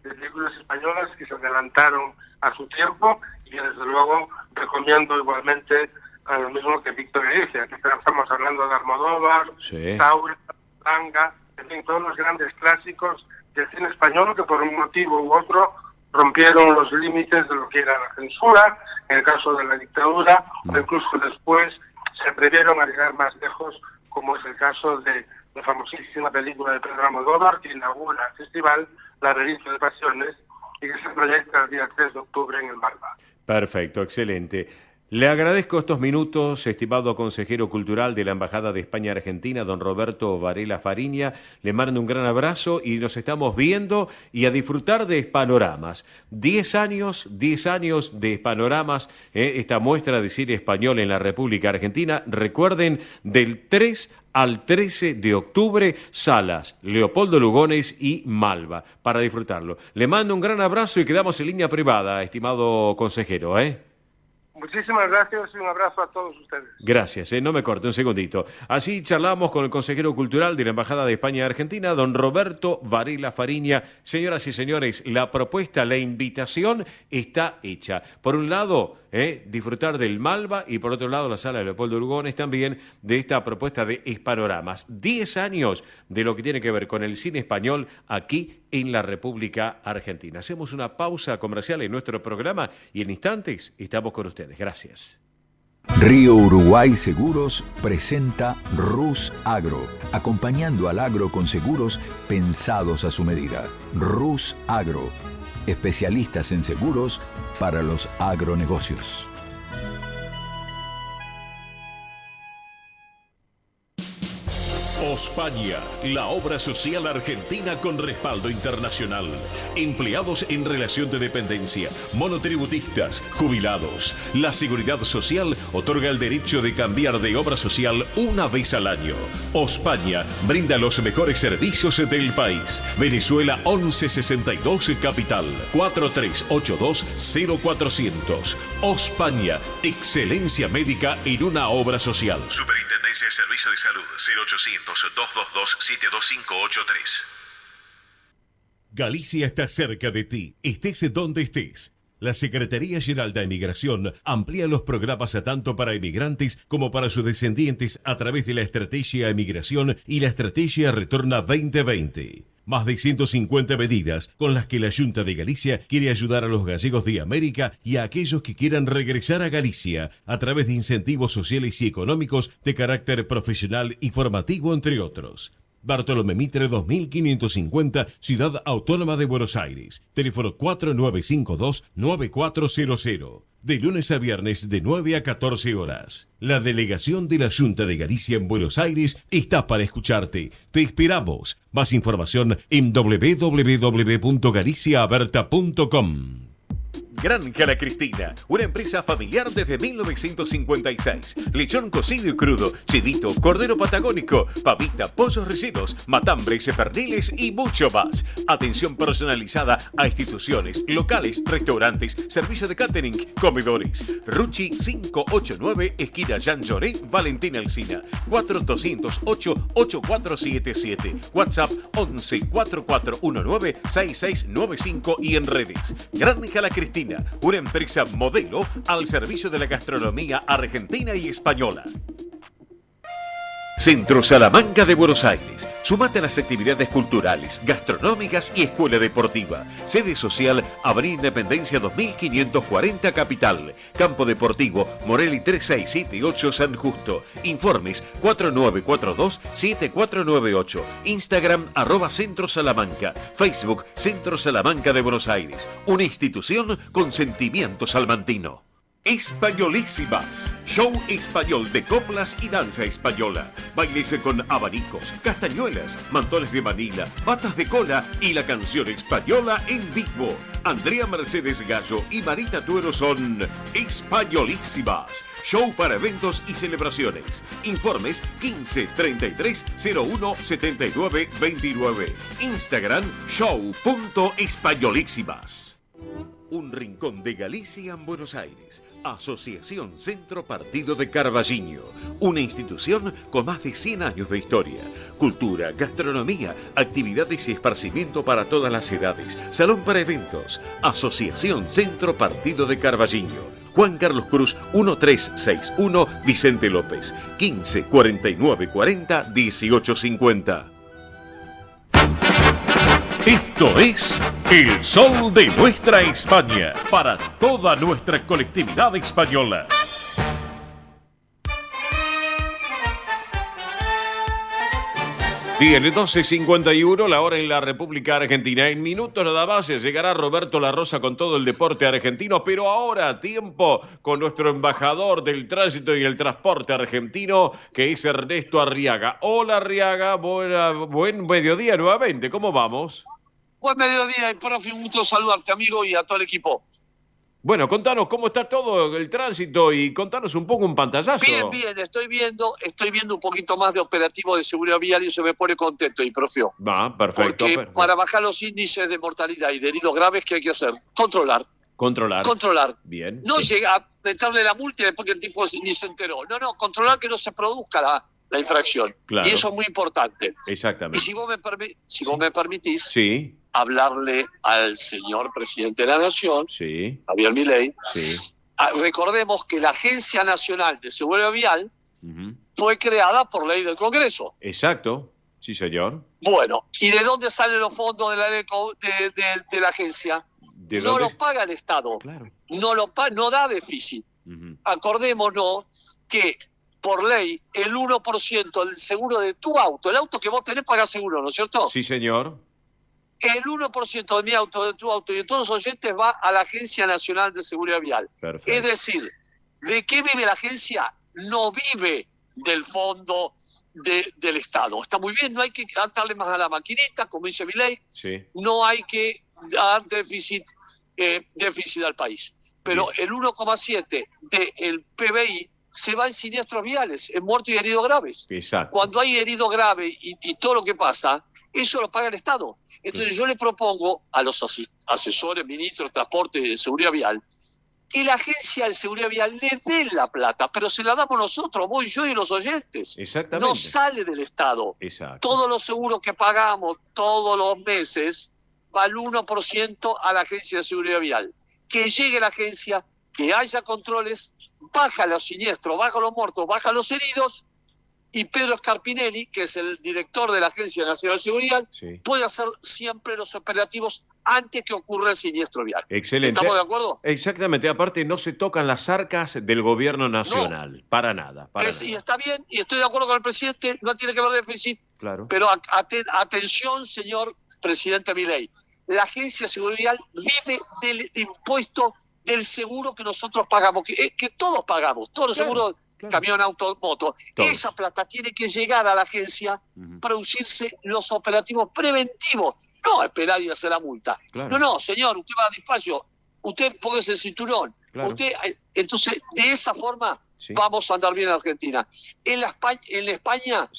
de películas españolas que se adelantaron a su tiempo y que desde luego recomiendo igualmente a lo mismo que Víctor dice. Aquí estamos hablando de Almodóvar, Saura, Langa, en fin, todos los grandes clásicos del cine español que por un motivo u otro rompieron los límites de lo que era la censura, en el caso de la dictadura, o incluso después se atrevieron a llegar más lejos, como es el caso de la famosísima película de Pedro Almodóvar, que inaugura el festival Laberinto de Pasiones y que se proyecta el día 3 de octubre en el Malva. Perfecto, excelente. Le agradezco estos minutos, estimado consejero cultural de la Embajada de España Argentina, don Roberto Varela Fariña. Le mando un gran abrazo y nos estamos viendo y a disfrutar de Panoramas. 10 años de Panoramas, esta muestra de cine español en la República Argentina. Recuerden, del 3 al 13 de octubre, salas Leopoldo Lugones y Malva, para disfrutarlo. Le mando un gran abrazo y quedamos en línea privada, estimado consejero, Muchísimas gracias y un abrazo a todos ustedes. Gracias, no me corte un segundito. Así charlamos con el consejero cultural de la Embajada de España en Argentina, don Roberto Varela Fariña. Señoras y señores, la propuesta, la invitación está hecha. Por un lado, disfrutar del Malva y por otro lado la sala de Leopoldo Lugones también de esta propuesta de Panoramas. 10 años de lo que tiene que ver con el cine español aquí en la República Argentina. Hacemos una pausa comercial en nuestro programa y en instantes estamos con ustedes. Gracias. Río Uruguay Seguros presenta Rus Agro, acompañando al agro con seguros pensados a su medida. Rus Agro, especialistas en seguros para los agronegocios. Ospaña, la obra social argentina con respaldo internacional. Empleados en relación de dependencia, monotributistas, jubilados. La Seguridad Social otorga el derecho de cambiar de obra social una vez al año. Ospaña brinda los mejores servicios del país. Venezuela 1162 Capital, 4382-0400. Ospaña, excelencia médica en una obra social. Superintendencia de Servicio de Salud, 0800-222-72583. Galicia está cerca de ti, estés donde estés. La Secretaría General de Emigración amplía los programas tanto para emigrantes como para sus descendientes a través de la Estrategia Emigración y la Estrategia Retorna 2020. Más de 150 medidas con las que la Junta de Galicia quiere ayudar a los gallegos de América y a aquellos que quieran regresar a Galicia a través de incentivos sociales y económicos de carácter profesional y formativo, entre otros. Bartolomé Mitre 2550, Ciudad Autónoma de Buenos Aires. Teléfono 4952-9400. De lunes a viernes de 9 a 14 horas. La delegación de la Junta de Galicia en Buenos Aires está para escucharte. Te esperamos. Más información en www.galiciaaberta.com. Granja La Cristina, una empresa familiar desde 1956. Lechón cocido y crudo, chivito, cordero patagónico, pavita, pollos recidos, matambres, perniles y mucho más. Atención personalizada a instituciones, locales, restaurantes, servicio de catering, comedores. Ruchi 589, esquina Jean Lloré, Valentín Alsina. 4208-8477. WhatsApp 11-4419-6695 y en redes. Granja La Cristina, una empresa modelo al servicio de la gastronomía argentina y española. Centro Salamanca de Buenos Aires. Sumate a las actividades culturales, gastronómicas y escuela deportiva. Sede social, Avenida Independencia 2540 Capital. Campo Deportivo, Morelli 3678 San Justo. Informes 4942-7498. Instagram @Centro Salamanca. Facebook Centro Salamanca de Buenos Aires. Una institución con sentimiento salmantino. Españolísimas, show español de coplas y danza española, bailes con abanicos, castañuelas, mantones de Manila, patas de cola y la canción española en vivo. Andrea Mercedes Gallo y Marita Tuero son Españolísimas, show para eventos y celebraciones. Informes 15 33 01 79 29. Instagram show.españolísimas. Un rincón de Galicia en Buenos Aires. Asociación Centro Partido de Carballiño, una institución con más de 100 años de historia, cultura, gastronomía, actividades y esparcimiento para todas las edades, salón para eventos. Asociación Centro Partido de Carballiño, Juan Carlos Cruz 1361, Vicente López, 15 49 40 18 50. Esto es El Sol de Nuestra España, para toda nuestra colectividad española. Tiene 12:51 la hora en la República Argentina. En minutos nada más llegará Roberto La Rosa con todo el deporte argentino, pero ahora tiempo con nuestro embajador del tránsito y el transporte argentino, que es Ernesto Arriaga. Hola Arriaga, buen mediodía nuevamente, ¿cómo vamos? Buen mediodía, profe, un gusto saludarte, amigo, y a todo el equipo. Bueno, contanos cómo está todo el tránsito y contanos un poco un pantallazo. Bien, estoy viendo un poquito más de operativo de seguridad vial y eso me pone contento, y profe. Perfecto. Porque para bajar los índices de mortalidad y de heridos graves, ¿qué hay que hacer? Controlar. Bien. No llega a meterle la multa después que el tipo ni se enteró. No, controlar que no se produzca la infracción. Claro. Y eso es muy importante. Exactamente. Y si vos me permitís, sí, hablarle al señor presidente de la Nación, sí, Javier Milei. Sí. Recordemos que la Agencia Nacional de Seguridad Vial fue creada por ley del Congreso. Exacto, sí señor. Bueno, ¿y de dónde salen los fondos de la de la agencia? No los paga el Estado. Claro. No da déficit. Acordémonos que por ley el 1% del seguro de tu auto, el auto que vos tenés paga seguro, ¿no es cierto? Sí señor. El 1% de mi auto, de tu auto y de todos los oyentes va a la Agencia Nacional de Seguridad Vial. Perfecto. Es decir, ¿de qué vive la agencia? No vive del fondo del Estado. Está muy bien, no hay que darle más a la maquinita, como dice Milei. Sí. No hay que dar déficit al país. Pero Bien. el 1,7 del PBI se va en siniestros viales, en muertos y heridos graves. Exacto. Cuando hay herido grave y todo lo que pasa, eso lo paga el Estado. Entonces yo le propongo a los asesores, ministros de Transporte y de Seguridad Vial, que la Agencia de Seguridad Vial le dé la plata, pero se la damos nosotros, vos, yo y los oyentes. Exactamente. No sale del Estado. Exacto. Todos los seguros que pagamos todos los meses va al 1% a la Agencia de Seguridad Vial. Que llegue la agencia, que haya controles, baja los siniestros, baja los muertos, baja los heridos, y Pedro Scarpinelli, que es el director de la Agencia Nacional de Seguridad, puede hacer siempre los operativos antes que ocurra el siniestro vial. Excelente. ¿Estamos de acuerdo? Exactamente. Aparte, no se tocan las arcas del gobierno nacional. No. Para nada. Y está bien, y estoy de acuerdo con el presidente, no tiene que haber déficit. Claro. Pero atención, señor presidente Milei. La Agencia de Seguridad Vial vive del impuesto del seguro que nosotros pagamos, que todos pagamos, todos los seguros. Claro. Camión, auto, moto. Todos. Esa plata tiene que llegar a la agencia, producirse los operativos preventivos, no esperar y hacer la multa. Claro. No, señor, usted va a despacho, usted póngase el cinturón. Claro. Entonces, de esa forma vamos a andar bien en Argentina. En España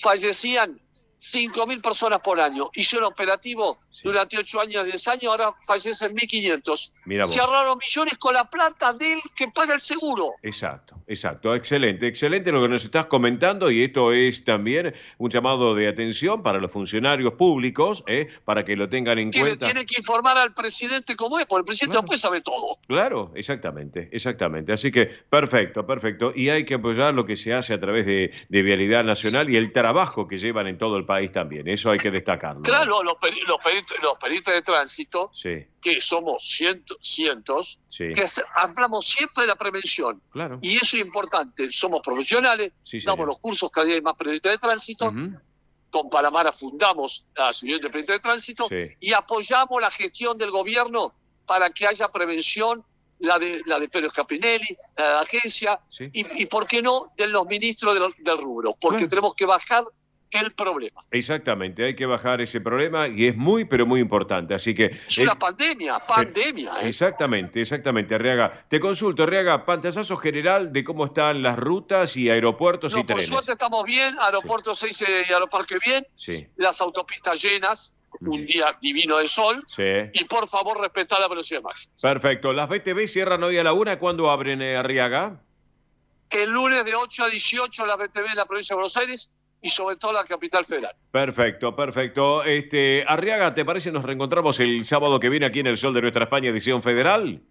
fallecían 5.000 personas por año. Hicieron operativo durante 8 años, 10 años, ahora fallecen 1.500. Se ahorraron millones con la plata del que paga el seguro. Exacto. Excelente lo que nos estás comentando, y esto es también un llamado de atención para los funcionarios públicos, para que lo tengan en cuenta. Tiene que informar al presidente como es, porque el presidente después sabe todo. Claro, exactamente. Así que perfecto. Y hay que apoyar lo que se hace a través de Vialidad Nacional y el trabajo que llevan en todo el país también. Eso hay que destacarlo. Claro, los peritos de tránsito, que somos cientos, que hablamos siempre de la prevención. Claro. Y eso es importante. Somos profesionales, damos los cursos, cada día hay más periodistas de tránsito. Con Palamara fundamos la Asociación de Periodistas de Tránsito y apoyamos la gestión del gobierno para que haya prevención, la de Pedro Scarpinelli, la de la agencia, y ¿por qué no?, de los ministros del rubro, porque tenemos que bajar el problema. Exactamente, hay que bajar ese problema y es muy, pero muy importante. Así que es una pandemia. Exactamente, Arriaga. Te consulto, Arriaga, pantallazo general de cómo están las rutas y aeropuertos y trenes. Por suerte estamos bien, Aeropuerto 6 y Aeroparque bien, las autopistas llenas, un día divino de sol, Sí. y por favor respetar la velocidad máxima. Perfecto. ¿Las BTV cierran hoy a la 1? ¿Cuándo abren, Arriaga? El lunes de 8 a 18 la BTV en la provincia de Buenos Aires y sobre todo la capital federal. Perfecto, perfecto. Arriaga, ¿te parece nos reencontramos el sábado que viene aquí en el Sol de Nuestra España, edición federal?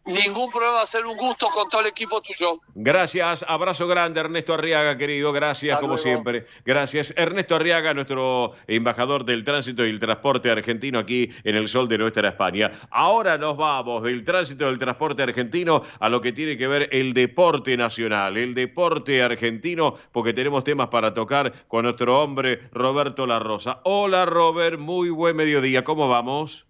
Ningún problema, va a ser un gusto con todo el equipo tuyo. Gracias, abrazo grande, Ernesto Arriaga, querido, gracias, Hasta como luego. siempre. Gracias, Ernesto Arriaga, nuestro embajador del tránsito y el transporte argentino aquí en el Sol de Nuestra España. Ahora nos vamos del tránsito del transporte argentino a lo que tiene que ver el deporte nacional, el deporte argentino, porque tenemos temas para tocar con nuestro hombre Roberto La Rosa. Hola, Robert, muy buen mediodía, ¿cómo vamos?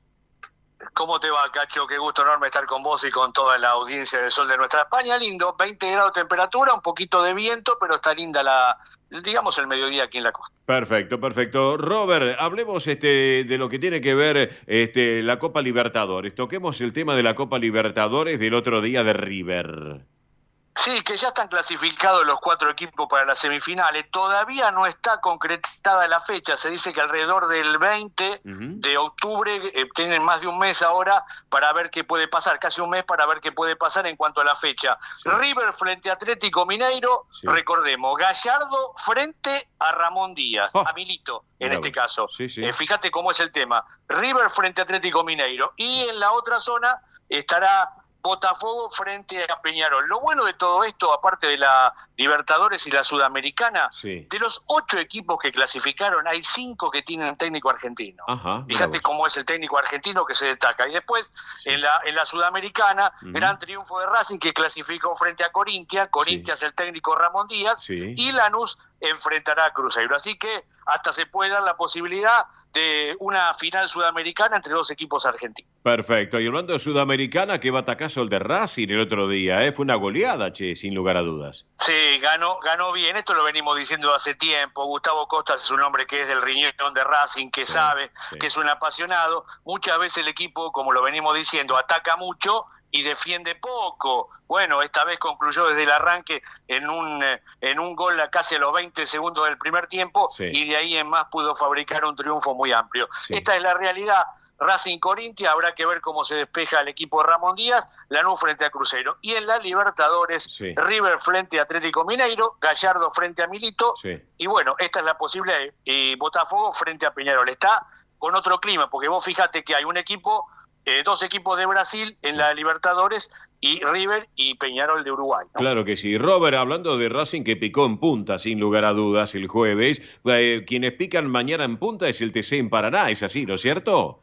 ¿Cómo te va, Cacho? Qué gusto enorme estar con vos y con toda la audiencia del Sol de Nuestra España. Lindo, 20 grados de temperatura, un poquito de viento, pero está linda digamos, el mediodía aquí en la costa. Perfecto, perfecto. Robert, hablemos de lo que tiene que ver la Copa Libertadores. Toquemos el tema de la Copa Libertadores del otro día de River. Sí, que ya están clasificados los 4 equipos para las semifinales. Todavía no está concretada la fecha. Se dice que alrededor del 20 de octubre, tienen más de un mes ahora para ver qué puede pasar, casi un mes para ver qué puede pasar en cuanto a la fecha. Sí. River frente a Atlético Mineiro, sí. Recordemos, Gallardo frente a Ramón Díaz, a Milito en este caso. Sí, sí. Fíjate cómo es el tema. River frente a Atlético Mineiro. Y en la otra zona estará Botafogo frente a Peñarol. Lo bueno de todo esto, aparte de la Libertadores y la Sudamericana, sí. De los 8 equipos que clasificaron, hay 5 que tienen técnico argentino. Ajá, fíjate cómo es el técnico argentino que se destaca. Y después, sí. en la Sudamericana, gran triunfo de Racing que clasificó frente a Corinthians. Corinthians, sí. El técnico Ramón Díaz, sí. Y Lanús enfrentará a Cruzeiro. Así que hasta se puede dar la posibilidad de una final sudamericana entre 2 equipos argentinos. Perfecto. Y hablando de Sudamericana, qué batacazo el de Racing el otro día, ¿eh? Fue una goleada, sin lugar a dudas. Sí, ganó bien. Esto lo venimos diciendo hace tiempo. Gustavo Costas es un hombre que es del riñón de Racing, que sabe, que es un apasionado. Muchas veces el equipo, como lo venimos diciendo, ataca mucho y defiende poco. Bueno, esta vez concluyó desde el arranque en un gol casi a los 20 segundos del primer tiempo, sí. Y de ahí en más pudo fabricar un triunfo muy amplio. Sí. Esta es la realidad. Racing Corinthians, habrá que ver cómo se despeja el equipo de Ramón Díaz, Lanús frente a Cruzeiro. Y en la Libertadores, sí. River frente a Atlético Mineiro, Gallardo frente a Milito, sí. Y bueno, esta es la posible, Botafogo frente a Peñarol. Está con otro clima, porque vos fíjate que hay un equipo, 2 equipos de Brasil en la Libertadores, y River y Peñarol de Uruguay, ¿no? Claro que sí. Robert, hablando de Racing que picó en punta, sin lugar a dudas, el jueves, quienes pican mañana en punta es el TC en Paraná, es así, ¿no es cierto?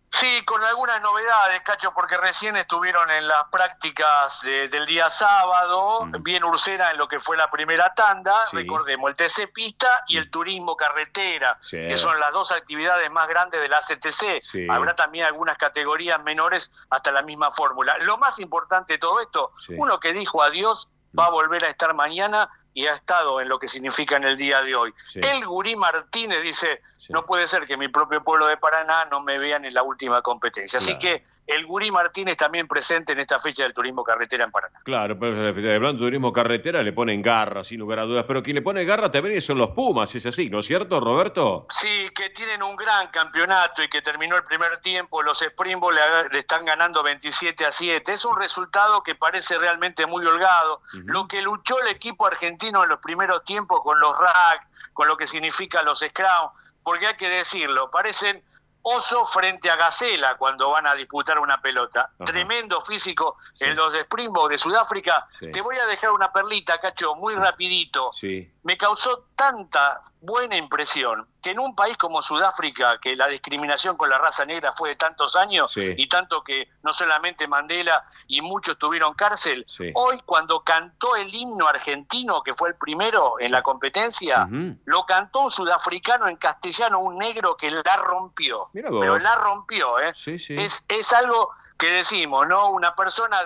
Sí, con algunas novedades, Cacho, porque recién estuvieron en las prácticas del día sábado, bien Ursera en lo que fue la primera tanda, sí. Recordemos, el TC Pista y el Turismo Carretera, sí. Que son las 2 actividades más grandes de la CTC. Sí. Habrá también algunas categorías menores hasta la misma fórmula. Lo más importante de todo esto, sí. Uno que dijo adiós va a volver a estar mañana y ha estado en lo que significa en el día de hoy. Sí. El Gurí Martínez dice, sí. No puede ser que mi propio pueblo de Paraná no me vean en la última competencia. Claro. Así que el Gurí Martínez también presente en esta fecha del Turismo Carretera en Paraná. Claro, pero hablando de Turismo Carretera le ponen garra, sin lugar a dudas, pero quien le pone garra también son los Pumas, es así, ¿no es cierto, Roberto? Sí, que tienen un gran campeonato y que terminó el primer tiempo, los Springboks le están ganando 27-7. Es un resultado que parece realmente muy holgado. Lo que luchó el equipo argentino en los primeros tiempos con los rack, con lo que significa los scrum, porque hay que decirlo, parecen oso frente a gacela cuando van a disputar una pelota. Ajá. Tremendo físico, sí. En los de Springboks de Sudáfrica. Sí. Te voy a dejar una perlita, Cacho, muy rapidito. Sí. Me causó tanta buena impresión que en un país como Sudáfrica, que la discriminación con la raza negra fue de tantos años, sí. Y tanto que no solamente Mandela y muchos tuvieron cárcel, sí. Hoy cuando cantó el himno argentino, que fue el primero en la competencia, lo cantó un sudafricano en castellano, un negro que la rompió. Pero la rompió, ¿eh? Sí, sí. Es algo que decimos, ¿no? Una persona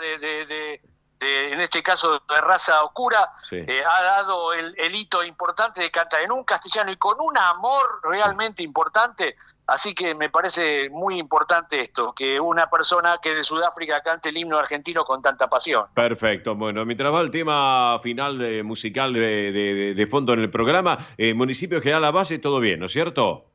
en este caso de raza oscura, sí. Ha dado el hito importante de cantar en un castellano y con un amor realmente, sí. Importante. Así que me parece muy importante esto, que una persona que de Sudáfrica cante el himno argentino con tanta pasión. Perfecto. Bueno, mientras va el tema final musical de fondo en el programa, Municipio General La Base, todo bien, ¿no es cierto?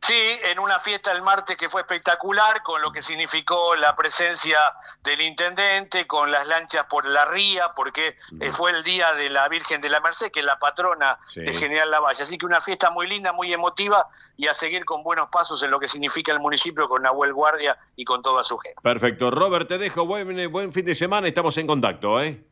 Sí, en una fiesta el martes que fue espectacular, con lo que significó la presencia del intendente, con las lanchas por la ría, porque fue el día de la Virgen de la Merced, que es la patrona de General Lavalle. Así que una fiesta muy linda, muy emotiva, y a seguir con buenos pasos en lo que significa el municipio con Nahuel Guardia y con toda su gente. Perfecto. Robert, te dejo. Buen fin de semana. Estamos en contacto, ¿eh?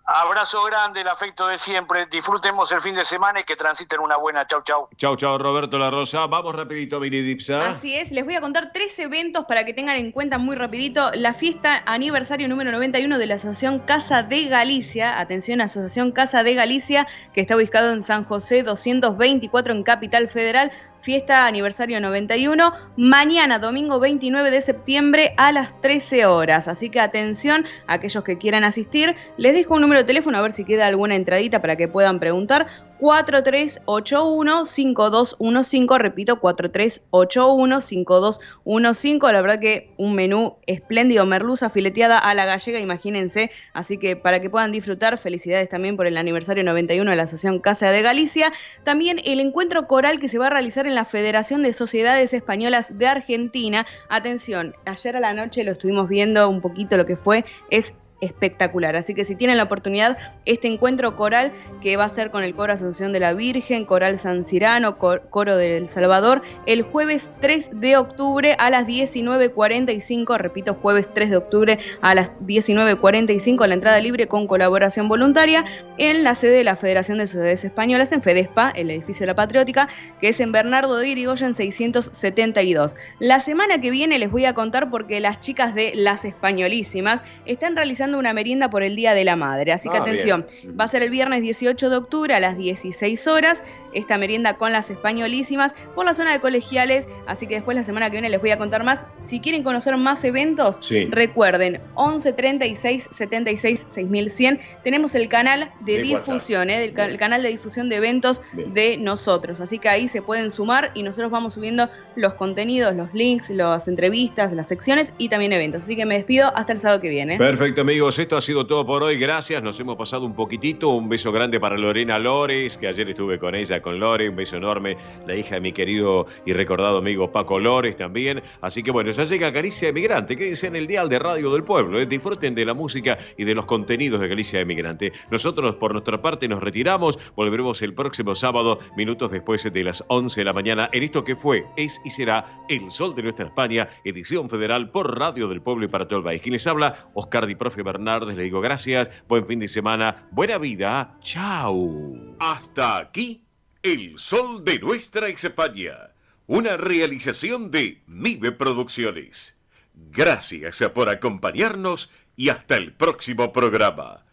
Abrazo grande, el afecto de siempre. Disfrutemos el fin de semana y que transiten una buena. Chau, chau. Chau, chau, Roberto La Rosa. Vamos rapidito, Miri Dipsa. Así es, les voy a contar 3 eventos para que tengan en cuenta muy rapidito. La fiesta aniversario número 91 de la Asociación Casa de Galicia. Atención, Asociación Casa de Galicia, que está ubicado en San José 224 en Capital Federal. Fiesta aniversario 91, mañana domingo 29 de septiembre a las 13 horas. Así que atención a aquellos que quieran asistir. Les dejo un número de teléfono a ver si queda alguna entradita para que puedan preguntar. 4381-5215, repito, 4381-5215. La verdad que un menú espléndido, merluza fileteada a la gallega, imagínense. Así que para que puedan disfrutar, felicidades también por el aniversario 91 de la Asociación Casa de Galicia. También el encuentro coral que se va a realizar en la Federación de Sociedades Españolas de Argentina. Atención, ayer a la noche lo estuvimos viendo un poquito lo que fue, es espectacular. Así que si tienen la oportunidad, este encuentro coral que va a ser con el Coro Asunción de la Virgen, Coral San Cirano, Coro del Salvador, el jueves 3 de octubre a las 19:45, repito, jueves 3 de octubre a las 19:45, la entrada libre con colaboración voluntaria en la sede de la Federación de Sociedades Españolas, en Fedespa, el edificio de la Patriótica, que es en Bernardo de Irigoyen 672. La semana que viene les voy a contar porque las chicas de Las Españolísimas están realizando una merienda por el Día de la Madre. Así que atención, bien. Va a ser el viernes 18 de octubre a las 16 horas, esta merienda con Las Españolísimas por la zona de Colegiales, así que después la semana que viene les voy a contar más. Si quieren conocer más eventos, recuerden, 11 36 76 6100, tenemos el canal de difusión, el canal de difusión de eventos de nosotros, así que ahí se pueden sumar y nosotros vamos subiendo los contenidos, los links, las entrevistas, las secciones y también eventos. Así que me despido hasta el sábado que viene. Perfecto, amigos, esto ha sido todo por hoy. Gracias, nos hemos pasado un poquitito. Un beso grande para Lorena Lores, que ayer estuve con ella, con Lore. Un beso enorme, la hija de mi querido y recordado amigo Paco Lores también. Así que bueno, ya llega Galicia Emigrante. Quédense en el dial de Radio del Pueblo. Disfruten de la música y de los contenidos de Galicia Emigrante. Nosotros, por nuestra parte, nos retiramos. Volveremos el próximo sábado, minutos después de las 11 de la mañana, en esto que fue, es y será El Sol de Nuestra España, edición federal por Radio del Pueblo y para todo el país. Quien les habla, Oscar Di Profe Bernardes, le digo gracias, buen fin de semana, buena vida, chao. Hasta aquí, El Sol de Nuestra España, una realización de MIBE Producciones. Gracias por acompañarnos y hasta el próximo programa.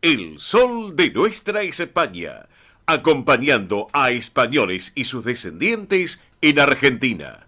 El Sol de Nuestra España, acompañando a españoles y sus descendientes en Argentina.